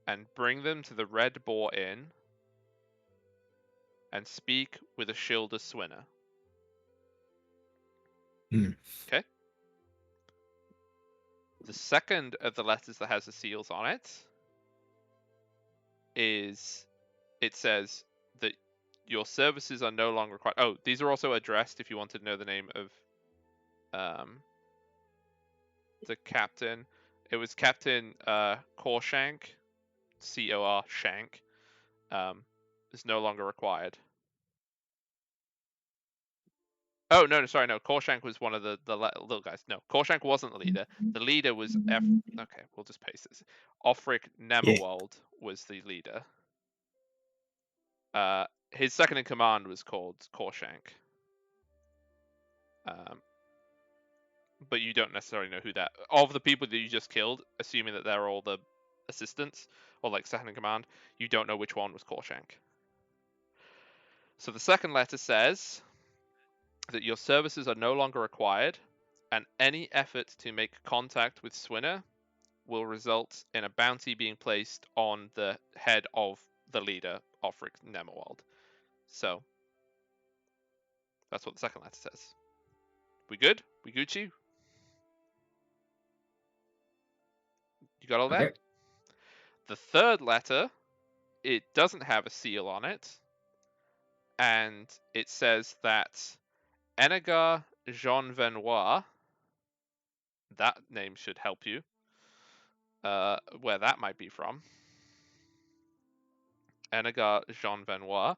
and bring them to the Red Boar Inn and speak with Ashilda Swinner. Hmm. Okay. The second of the letters that has the seals on it is, it says that your services are no longer required. Oh, these are also addressed if you want to know the name of the captain. It was Captain Corshank, C-O-R Shank, is no longer required. Oh, no, sorry, no. Korshank was one of the little guys. No, Korshank wasn't the leader. The leader was okay, we'll just paste this. Offric Yeah. Nemmerwald was the leader. His second in command was called Korshank. But you don't necessarily know who that... Of the people that you just killed, assuming that they're all the assistants, or like second in command, you don't know which one was Korshank. So the second letter says that your services are no longer required, and any effort to make contact with Swinner will result in a bounty being placed on the head of the leader, Offric Nemmerwald. So, that's what the second letter says. We good? We Gucci? You got all that? Okay. The third letter, it doesn't have a seal on it, and it says that Enegar Jean Venois, that name should help you, where that might be from. Enegar Jean Venois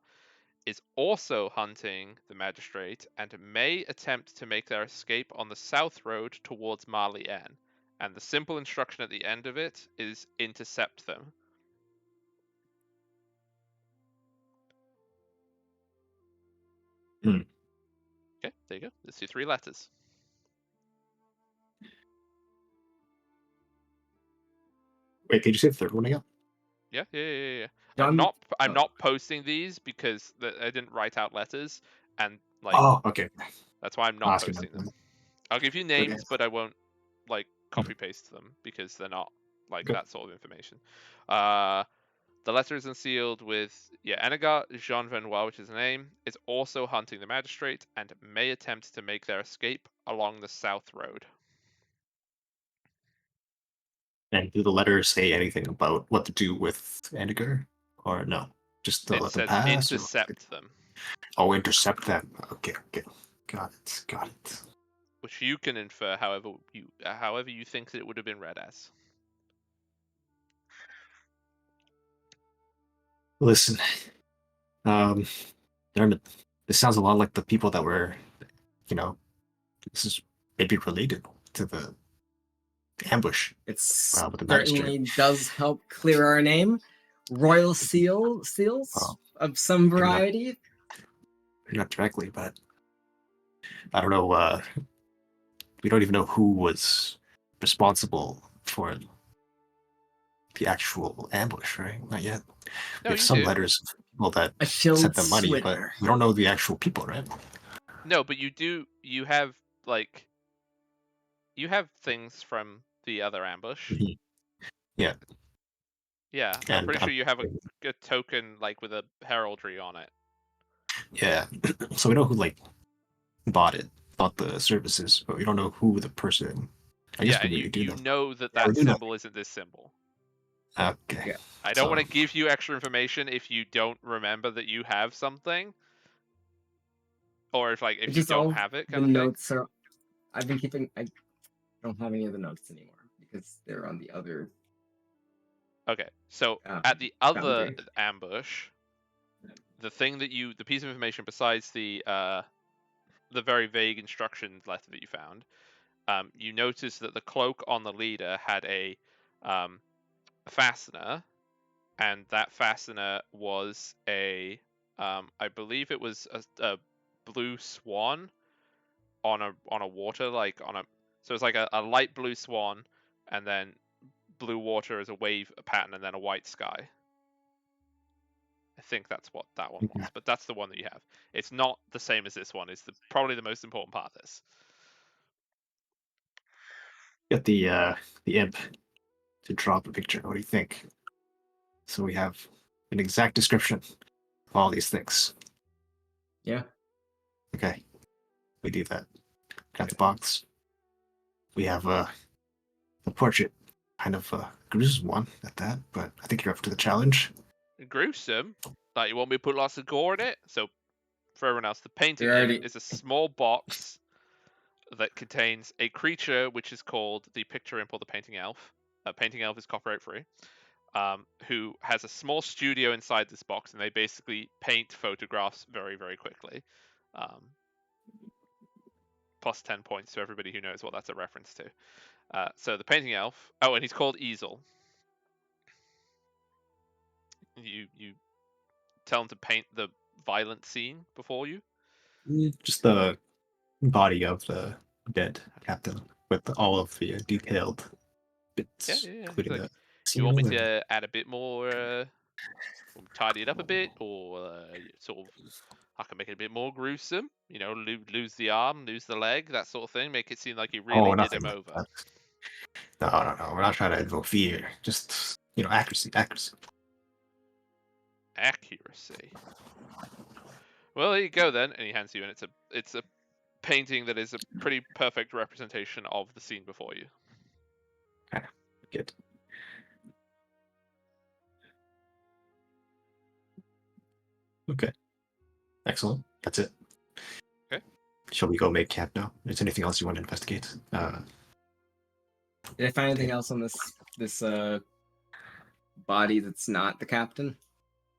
is also hunting the magistrate and may attempt to make their escape on the south road towards Marley N, and the simple instruction at the end of it is intercept them. Hmm. Okay, there you go. There's your 3 letters. Wait, could you say the third one again? Yeah. I'm John, not posting these because I didn't write out letters, and like Oh, okay. that's why I'm I'll not ask you posting them. another I'll give you one. Okay. names, but I won't like copy paste them because they're not like Okay. that sort of information. The letter is unsealed with Enegar Jean Venois, which is the name, is also hunting the magistrate and may attempt to make their escape along the south road. And do the letters say anything about what to do with Endiger? Or no? Just to It let them says pass? Or... intercept them, Oh, intercept them. Okay, okay. Got it. which you can infer however you think that it would have been read as. Listen, um, this sounds a lot like the people that were, you know, this is maybe related to the ambush it with the magistrate. certainly does help clear our name. Royal seals Oh, of some maybe not, variety. not directly, but I don't know. We don't even know who was responsible for the actual ambush, right? Not yet. We No, have you some do. letters of people that A shilled sent them money, but swindler. we don't know the actual people, right? No, but you do. You have like you have things from the other ambush. Mhm. Yeah, Yeah, I'm and pretty sure you have a token like with a heraldry on it. yeah, so we know who like bought it, bought the services, but we don't know who the person. I Yeah, guess we and really do you know. know that Yeah, we that do know. symbol isn't this symbol. Okay, Yeah. I don't so want to give you extra information if you don't remember that you have something, or if It's you just don't all have it, the kind of thing. notes are. I've been keeping. I don't have any of the notes anymore because they're on the other Okay, so at the other boundary. ambush, the piece of information besides the very vague instructions letter that you found, you notice that the cloak on the leader had a fastener, and that fastener was I believe it was a blue swan on a water, so it's like a light blue swan, and then blue water as a wave pattern, and then a white sky. I think that's what that one was, but that's the one that you have. It's not the same as this one. It's probably the most important part of this. get the imp to draw up a picture. What do you think? So we have an exact description of all these things. Yeah. Okay, we do that. Got the Okay. box. We have the portrait, kind of a gruesome one at that, but I think you're up to the challenge. Gruesome. Like, you want me to put lots of gore in it? So, for everyone else, the painting You're imp already. is a small box that contains a creature which is called the picture imp or the painting elf. Painting elf is copyright free. Who has a small studio inside this box, and they basically paint photographs very, very quickly. Plus 10 points to everybody who knows what that's a reference to. So the painting elf. Oh, and he's called Easel. You tell him to paint the violent scene before you. Just the body of the dead captain with all of the detailed bits, Yeah. He's including like, the do you want me seal and to add a bit more, tidy it up a bit, or sort of, I can make it a bit more gruesome? You know, lose the arm, lose the leg, that sort of thing. Make it seem like you really did nothing him like over. that. No. We're not trying to invoke fear. Just accuracy. Accuracy. Well, there you go then, and he hands you, and it's a painting that is a pretty perfect representation of the scene before you. Okay, good. Okay, excellent. That's it. Okay. Shall we go make camp now? Is there anything else you want to investigate? Did I find anything else on this body that's not the captain?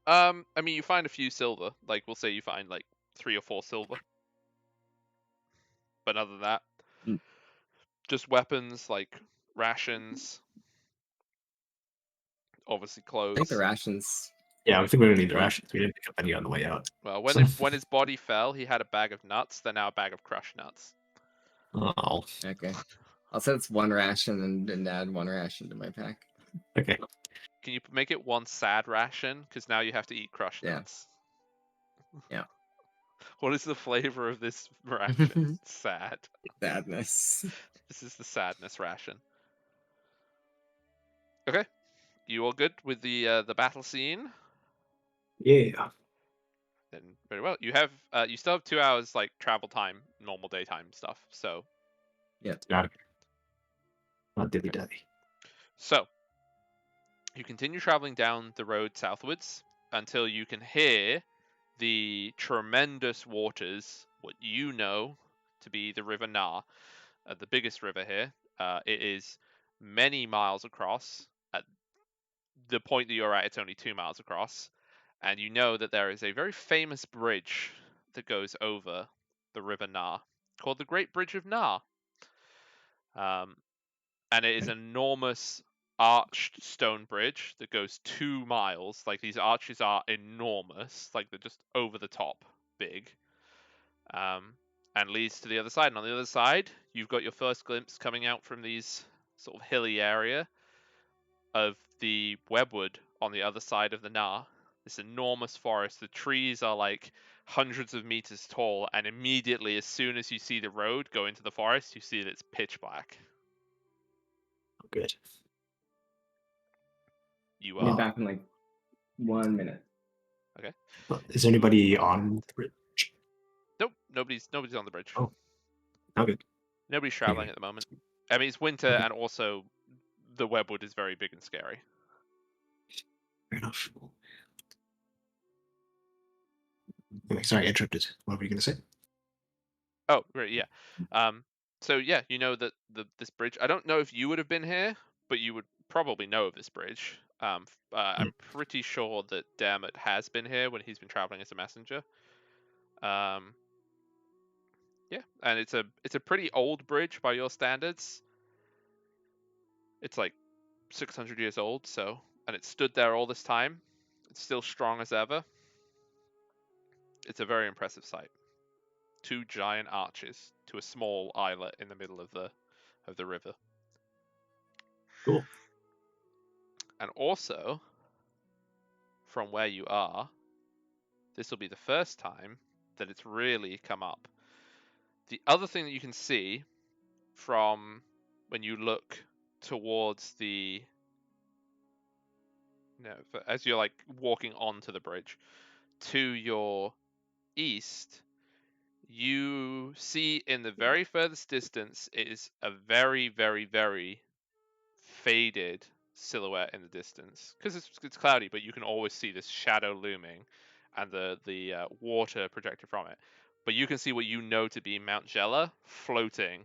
I mean, you find a few silver. Like, we'll say you find like 3 or 4 silver. But other than that, Mm. just weapons, like rations, obviously I clothes. think the rations. Yeah, I think we're gonna need the rations. We didn't pick up any on the way out. Well, So- when his body fell, he had a bag of nuts. They're now a bag of crushed nuts. Oh, Okay. I'll set it's one ration and add one ration to my pack. okay. Can you make it one sad ration? Because now you have to eat crushed Yeah. nuts. Yeah. What is the flavor of this ration? Sad. Sadness. This is the sadness ration. Okay, you all good with the battle scene? Yeah. Then very well. You have you still have 2 hours like travel time, normal daytime stuff. So Got it. Not dilly dally. so you continue traveling down the road southwards until you can hear the tremendous waters, what you know to be the River Nar, the biggest river here. It is many miles across. At the point that you're at, it's only 2 miles across. And you know that there is a very famous bridge that goes over the River Nar called the Great Bridge of Nar. And it is an enormous arched stone bridge that goes 2 miles. Like these arches are enormous, like they're just over the top big, and leads to the other side. And on the other side, you've got your first glimpse coming out from these sort of hilly area of the Webwood on the other side of the Nar. This enormous forest. The trees are like hundreds of meters tall, and immediately, as soon as you see the road go into the forest, you see that it's pitch black. Oh, good. You I'll be are back in like 1 minute. okay. Well, is there anybody on the bridge? Nope, nobody's on the bridge. Oh, oh, good. Nobody's traveling Anyway. at the moment. I mean, it's winter, Okay. and also the Webwood is very big and scary. Fair enough. Anyway, sorry, I interrupted. What were you going to say? Oh, right, yeah. So yeah, you know that this bridge. I don't know if you would have been here, but you would probably know of this bridge. I'm pretty sure that Dermot has been here when he's been traveling as a messenger. Yeah, and it's a pretty old bridge by your standards. It's like 600 years old, so, and it stood there all this time. It's still strong as ever. It's a very impressive sight. 2 giant arches to a small islet in the middle of the river. Cool. And also, from where you are, this will be the first time that it's really come up. The other thing that you can see from when you look towards the as you're like walking onto the bridge to your east, you see in the very furthest distance is a very, very, very faded silhouette in the distance because it's cloudy, but you can always see this shadow looming and the water projected from it. But you can see what you know to be Mount Gela floating,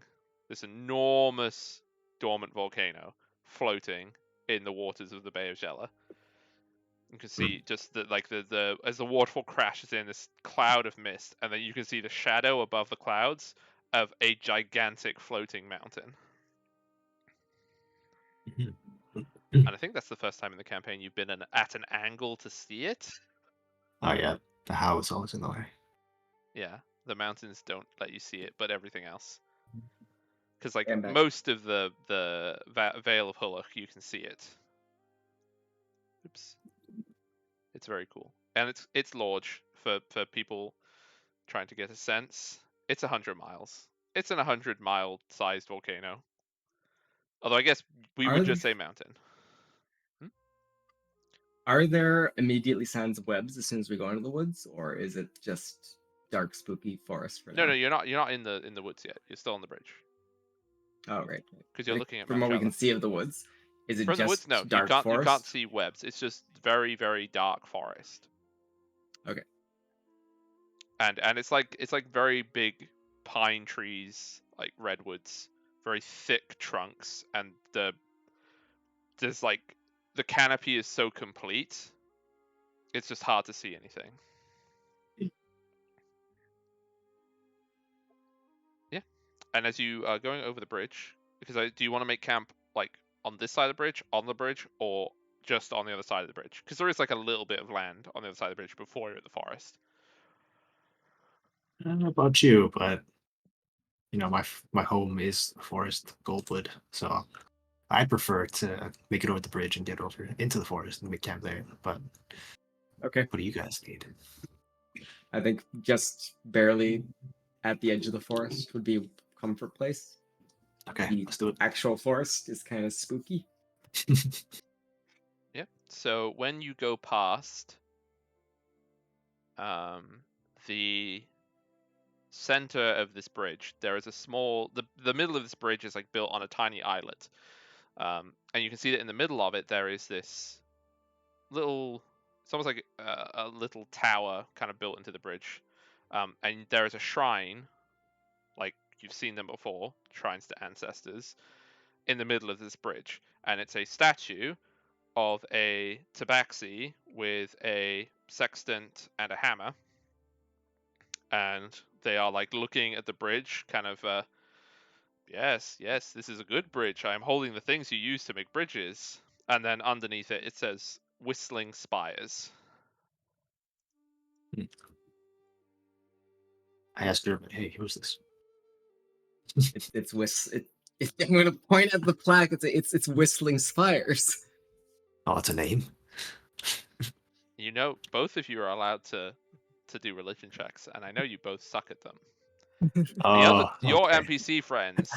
this enormous dormant volcano floating in the waters of the Bay of Gela. You can see just the as the waterfall crashes in this cloud of mist, and then you can see the shadow above the clouds of a gigantic floating mountain. And I think that's the first time in the campaign you've been at an angle to see it. Oh, yeah. The how is always in the way. Yeah, the mountains don't let you see it, but everything else. Because like I'm back. most of the Vale of Hulloch, you can see it. Oops. It's very cool, and it's large for people trying to get a sense. It's 100 miles. It's an 100-mile sized volcano. Although I guess we would just say mountain. Are there immediately signs of webs as soon as we go into the woods, or is it just dark, spooky forest for now? No, you're not in the woods yet. You're still on the bridge Oh, right. because you're Like, looking at from Mount what we Gela. can see of the woods, is it From the just woods, no, dark you can't forest? see webs. It's just very, very dark forest. Okay. And it's like very big pine trees, like redwoods, very thick trunks, and there's like the canopy is so complete, it's just hard to see anything. Yeah, and as you are going over the bridge, because do you want to make camp like on this side of the bridge, on the bridge, or just on the other side of the bridge? Because there is like a little bit of land on the other side of the bridge before you're at the forest. I don't know about you, but my home is Forest Goldwood, so I prefer to make it over the bridge and get over into the forest and make camp there. But Okay. what do you guys need? I think just barely at the edge of the forest would be a comfort place. Okay, The let's do it. actual forest is kind of spooky. Yeah. So when you go past the center of this bridge, there is a small the middle of this bridge is like built on a tiny islet. And you can see that in the middle of it there is this little, it's almost like a little tower kind of built into the bridge. And there is a shrine, like you've seen them before, shrines to ancestors, in the middle of this bridge. And it's a statue of a tabaxi with a sextant and a hammer. And they are like looking at the bridge, kind of, yes, this is a good bridge. I am holding the things you use to make bridges. And then underneath it, it says Whistling Spires. I asked her, hey, who's this? I'm going to point at the plaque. It's Whistling Spires. Oh, it's a name? You know, both of you are allowed to do religion checks, and I know you both suck at them. Oh, Your okay. NPC friends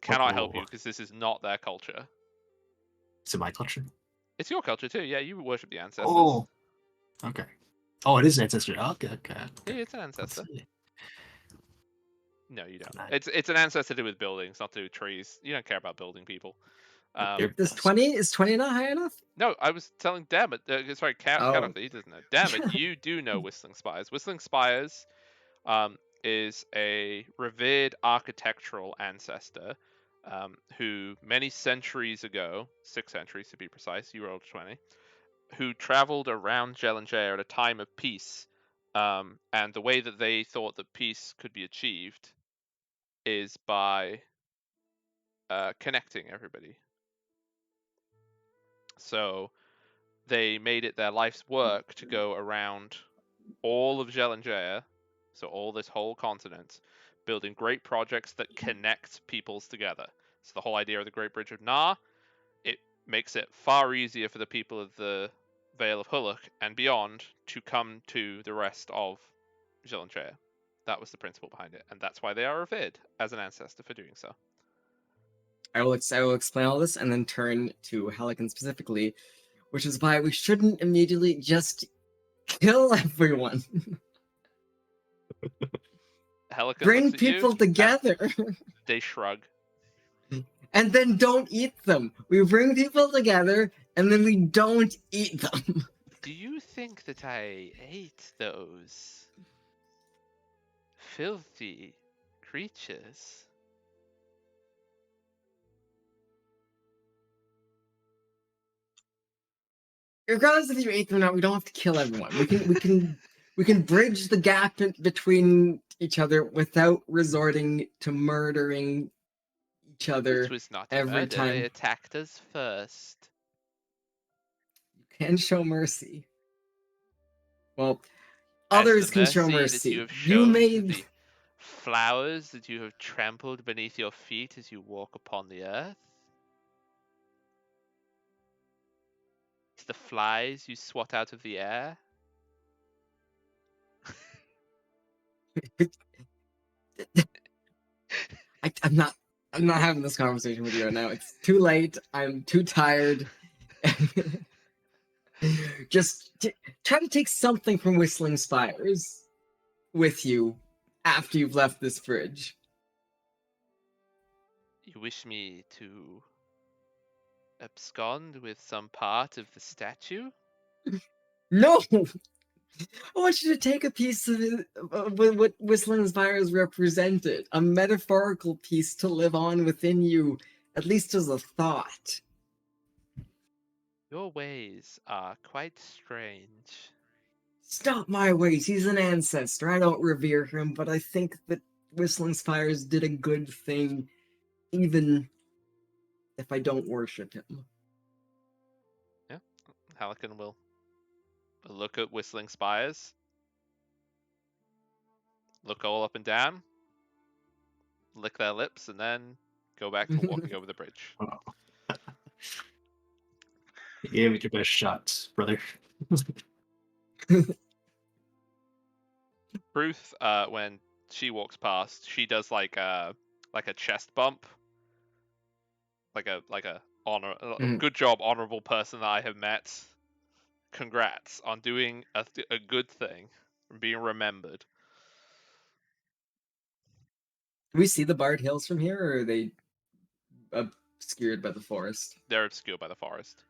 cannot help you because this is not their culture. Is it my culture? It's your culture too. Yeah, you worship the ancestors. Oh, okay. Oh, it is ancestor. Okay. Yeah, it's an Let's ancestor. see. No, you don't. Nice. It's an ancestor to do with buildings, not to do with trees. You don't care about building people. Is 20 not high enough? No, I was telling Dammit. Sorry, Cat Oh. off that he doesn't know. Dammit, you do know Whistling Spires. Whistling Spires is a revered architectural ancestor who many centuries ago, 6 centuries to be precise, you rolled 20, who traveled around Jellinjair at a time of peace. And the way that they thought that peace could be achieved is by connecting everybody. So they made it their life's work to go around all of Jellinjair, so all this whole continent, building great projects that connect peoples together. So the whole idea of the Great Bridge of Nar, it makes it far easier for the people of the Vale of Huluk and beyond to come to the rest of Jellinjair. That was the principle behind it, and that's why they are revered as an ancestor for doing so. I will explain all this and then turn to Halligan specifically, which is why we shouldn't immediately just kill everyone. Helican Bring looks at people you, together. they shrug. And then don't eat them. We bring people together and then we don't eat them. Do you think that I ate those filthy creatures? Regardless if you ate them or not, we don't have to kill everyone. We can bridge the gap between each other without resorting to murdering each other This was not a every murder. time. They attacked us first. You can show mercy. Well, As others the can show that mercy. you have You shown to made the flowers that you have trampled beneath your feet as you walk upon the earth. To the flies you swat out of the air. I'm not having this conversation with you right now. It's too late. I'm too tired. Just try to take something from Whistling Spires with you after you've left this bridge. You wish me to abscond with some part of the statue? No! I want you to take a piece of what Whistling Spires represented. A metaphorical piece to live on within you, at least as a thought. Your ways are quite strange. Stop my ways. He's an ancestor. I don't revere him, but I think that Whistling Spires did a good thing, even if I don't worship him? Hallican will look at Whistling Spires, look all up and down, lick their lips, and then go back to walking over the bridge. You gave it your best shot, brother. Truth, when she walks past, she does like a chest bump, like a honor. Mhm. Good job, honorable person that I have met. Congrats on doing a good thing and being remembered. Do we see the Bard Hills from here, or are they obscured by the forest? They're obscured by the forest.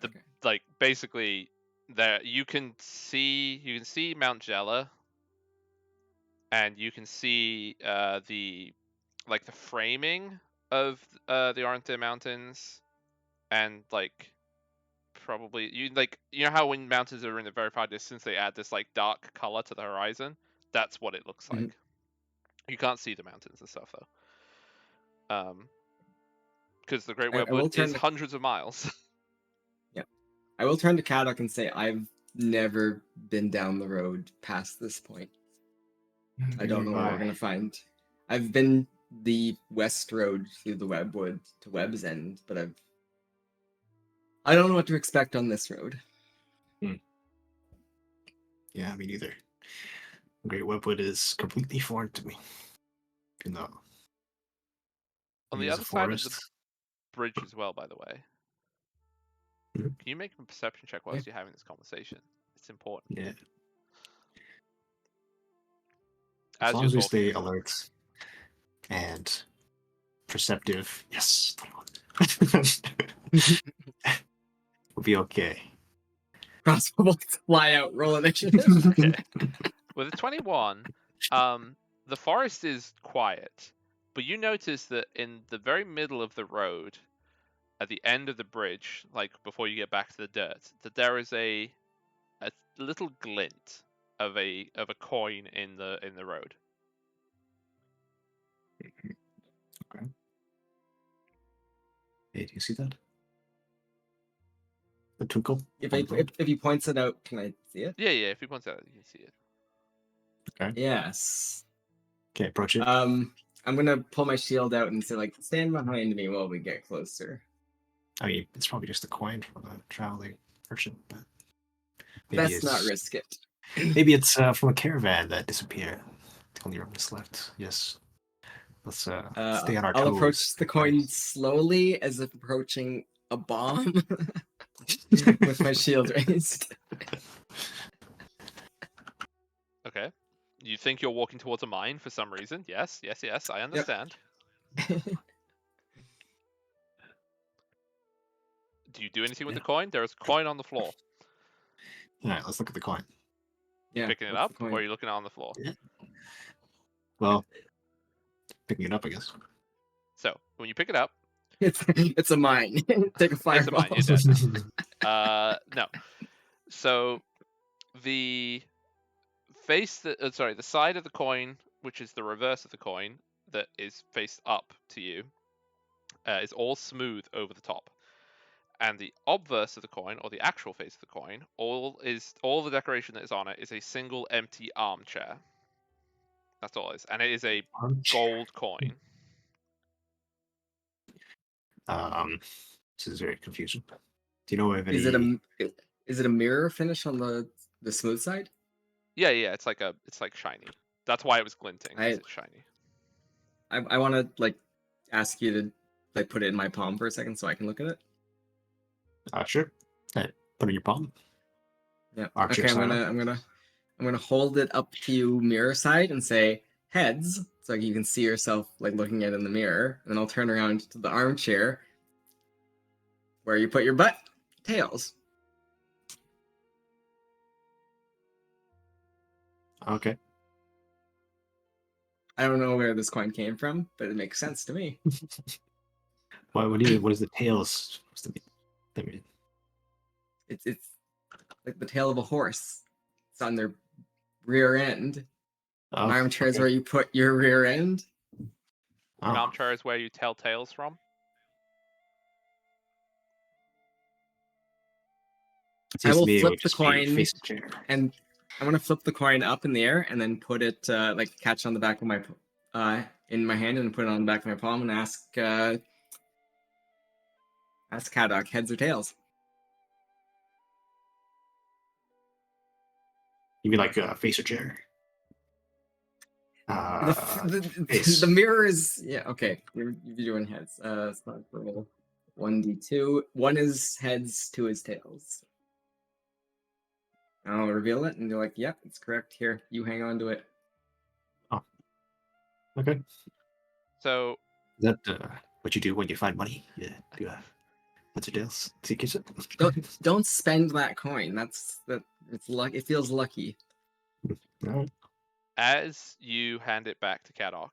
Okay. Like basically, there you can see Mount Jella, and you can see the framing of the Arnte Mountains, and like probably you know how when mountains are in the very far distance they add this like dark color to the horizon. That's what it looks like. Mhm. You can't see the mountains and stuff though, because the Great I will Webwood turn is to hundreds of miles. yeah. I will turn to Kadok and say I've never been down the road past this point. I don't know what we're gonna find. I've been the west road through the Webwood to Webb's End, but I don't know what to expect on this road. Yeah, me neither. Great Webwood is completely foreign to me. You know, On it the is a other side of the forest. bridge as well, by the way. Mhm. Can you make a perception check whilst you're having this conversation? It's important. Yeah, as As long you're as we talking stay as well. alert and perceptive, yes, we'll be okay. Crossbow bolts fly out, roll initiative. Okay. With a 21, the forest is quiet, but you notice that in the very middle of the road, at the end of the bridge, like before you get back to the dirt, that there is a little glint of a coin in the road. Okay. Hey, do you see that? The twinkle? If on I the road? if he points it out, can I see it? Yeah, if he points out, you can see it. Okay. Yes. Okay, approach it. I'm gonna pull my shield out and say, like, stand behind me while we get closer. I mean, it's probably just a coin from a traveling merchant, but maybe Let's not it's risk it. from a caravan that disappeared. The only room is left. Yes. Let's stay on our I'll toes. approach the coin slowly, as if approaching a bomb, with my shield raised. Okay. You think you're walking towards a mine for some reason? Yes, I understand. Do you do anything with the coin? There is a coin on the floor. All right, let's look at the coin. Yeah, Picking it what's up, the coin? or are you looking at it on the floor? Yeah. Well, picking it up, I guess. So when you pick it up, It's a mine. Take a it's a fireball. mine. You're dead now. No. So the the side of the coin, which is the reverse of the coin, that is faced up to you, is all smooth over the top. And the obverse of the coin, or the actual face of the coin, all the decoration that is on it is a single empty armchair. That's all it is, and it is a Armchair. gold coin. This is very confusing. Do you know of any? Is it a mirror finish on the smooth side? Yeah, it's like shiny. That's why it was glinting, because it's shiny. I want to like ask you to like put it in my palm for a second so I can look at it. Sure. Hey, put it in your palm. Yeah. Armchair Okay, side up. I'm gonna hold it up to you mirror side and say heads, so you can see yourself like looking at it in the mirror, and then I'll turn around to the armchair where you put your butt. Tails. Okay. I don't know where this coin came from, but it makes sense to me. What is the tails supposed to be? I mean, It's like the tail of a horse. It's on their rear end. An armchair is okay. where you put your rear end. An Oh, armchair is where you tell tales from. I Seems to will me it flip would the just be coin, face the chair. and I want to flip the coin up in the air and then put it like catch on the back of my in my hand and put it on the back of my palm and ask Caddock, heads or tails. You mean like face or chair? Face. The mirror is okay. You're doing heads. It's not roll 1d2. 1 is heads, 2 is tails. I'll reveal it, and you're like, "Yep, it's correct." Here, you hang on to it. Oh, okay. So Is that what you do when you find money? Yeah, do what's your deals? Secrets it. Don't spend that coin. It's luck. It feels lucky. Alright. as you hand it back to Kadok,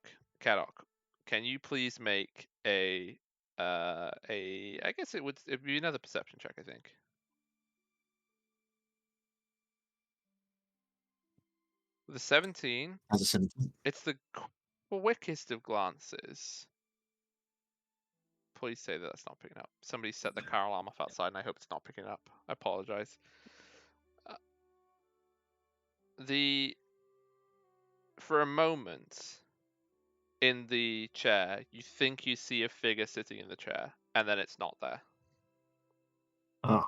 can you please make I guess it'd be another perception check, I think. With a 17, How's a 17? it's the quickest of glances. Please say that that's not picking up. Somebody set the car alarm off outside, and I hope it's not picking up. I apologize. For a moment in the chair, you think you see a figure sitting in the chair, and then it's not there. Oh,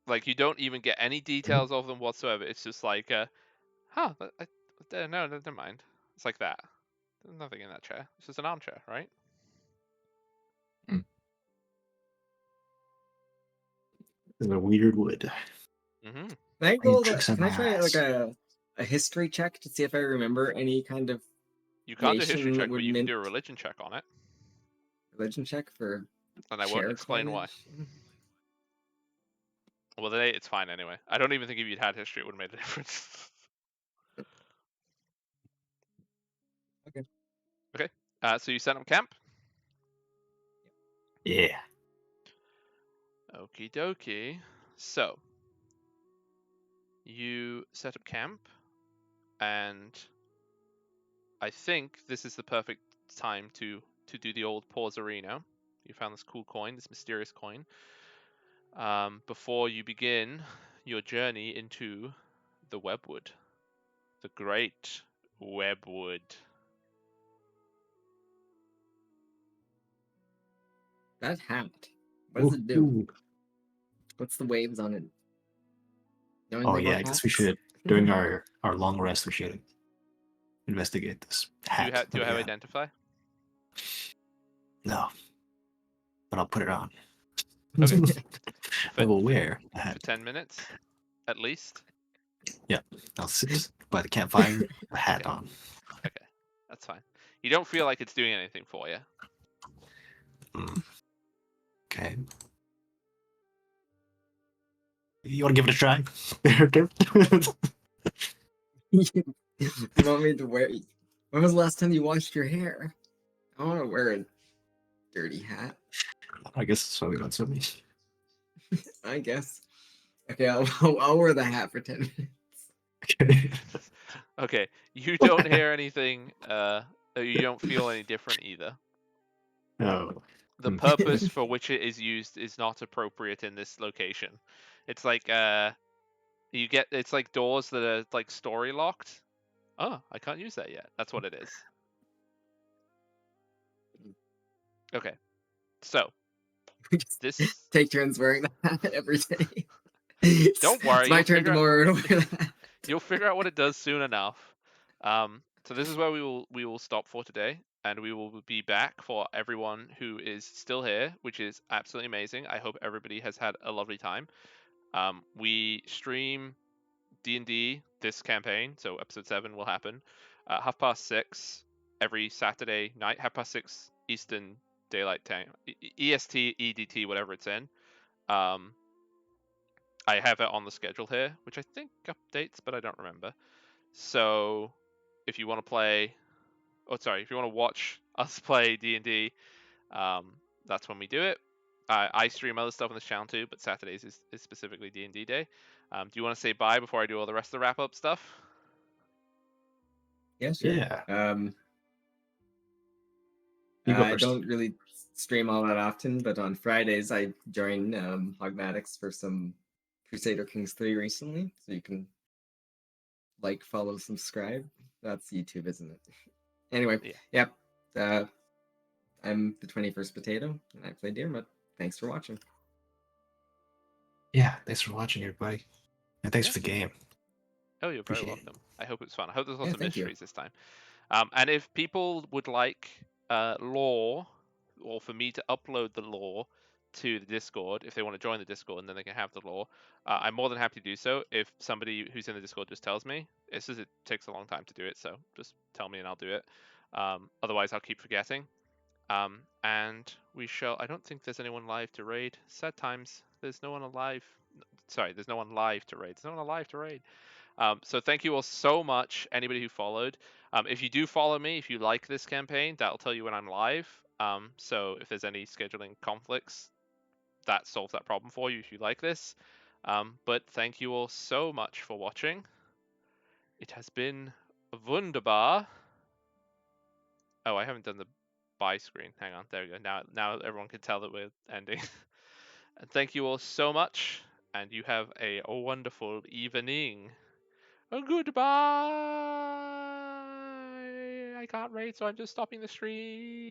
Like, you don't even get any details of them whatsoever. It's just like, no, never mind. It's like that. There's nothing in that chair. It's just an armchair, right? it's a weird wood. Mm-hmm. Can I try like a history check to see if I remember any kind of You can't do a nation history that check, but would you can mint do a religion check on it, religion check for and I won't chair explain why. coinage? Well, today it's fine anyway. I don't even think if you'd had history, it would have made a difference. Okay. Okay. So you set up camp? Yeah. Okie dokie. So you set up camp, and I think this is the perfect time to do the old Pausarino. You found this cool coin, this mysterious coin. Before you begin your journey into the Webwood, the Great Webwood. That hat. What does it do? Ooh. What's the waves on it? Know Oh anything yeah, about I guess we hats? should during our long rest we should investigate this hat. Do you have yeah. identify? No, but I'll put it on. Okay. I will wear a For hat. 10 minutes, at least. Yeah, I'll sit by the campfire, a hat Okay. on. Okay, that's fine. You don't feel like it's doing anything for you. Okay. You want to give it a try? You want me to wear? When was the last time you washed your hair? I want to wear a dirty hat. I guess that's why we got so many. I guess. Okay, I'll wear the hat for 10 minutes. Okay. Okay, you don't hear anything. You don't feel any different either. Oh. The purpose for which it is used is not appropriate in this location. It's like it's like doors that are like story locked. Oh, I can't use that yet. That's what it is. Okay, so this. Take turns wearing the hat every day. Don't worry, It's my you'll turn figure tomorrow to wear that. You'll figure out what it does soon enough. So this is where we will stop for today, and we will be back for everyone who is still here, which is absolutely amazing. I hope everybody has had a lovely time. We stream D&D this campaign, so episode 7 will happen 6:30 every Saturday night, 6:30 Eastern Daylight Time, EST, EDT, whatever it's in. I have it on the schedule here, which I think updates, but I don't remember. So if you want to play, if you want to watch us play D&D, that's when we do it. I stream other stuff on this channel too, but Saturdays is specifically D&D day. Do you want to say bye before I do all the rest of the wrap-up stuff? Yeah, sure. Yeah. I You go first. don't really stream all that often, but on Fridays I join Hogmatics for some Crusader Kings 3 recently, so you can like, follow, subscribe. That's YouTube, isn't it? Anyway, Yeah. yep. I'm the 21st Potato, and I play Deermut. Thanks for watching. Yeah, thanks for watching, everybody. And thanks Yeah. for the game. Oh, you're very Appreciate it. welcome. I hope it's fun. I hope there's lots Yeah, of thank you. mysteries this time. And if people would like lore, or for me to upload the lore to the Discord, if they want to join the Discord and then they can have the lore, I'm more than happy to do so. If somebody who's in the Discord just tells me, it's just it takes a long time to do it, so just tell me and I'll do it. Otherwise, I'll keep forgetting. And we shall. I don't think there's anyone live to raid. Sad times. There's no one alive. Sorry, there's no one live to raid. There's no one alive to raid. So thank you all so much, anybody who followed. If you do follow me, if you like this campaign, that'll tell you when I'm live. So if there's any scheduling conflicts, that solves that problem for you if you like this. But thank you all so much for watching. It has been wunderbar. Oh, I haven't done the bye screen. Hang on, there we go. Now everyone can tell that we're ending. And thank you all so much, and you have a wonderful evening. Goodbye. I can't rate, so I'm just stopping the stream.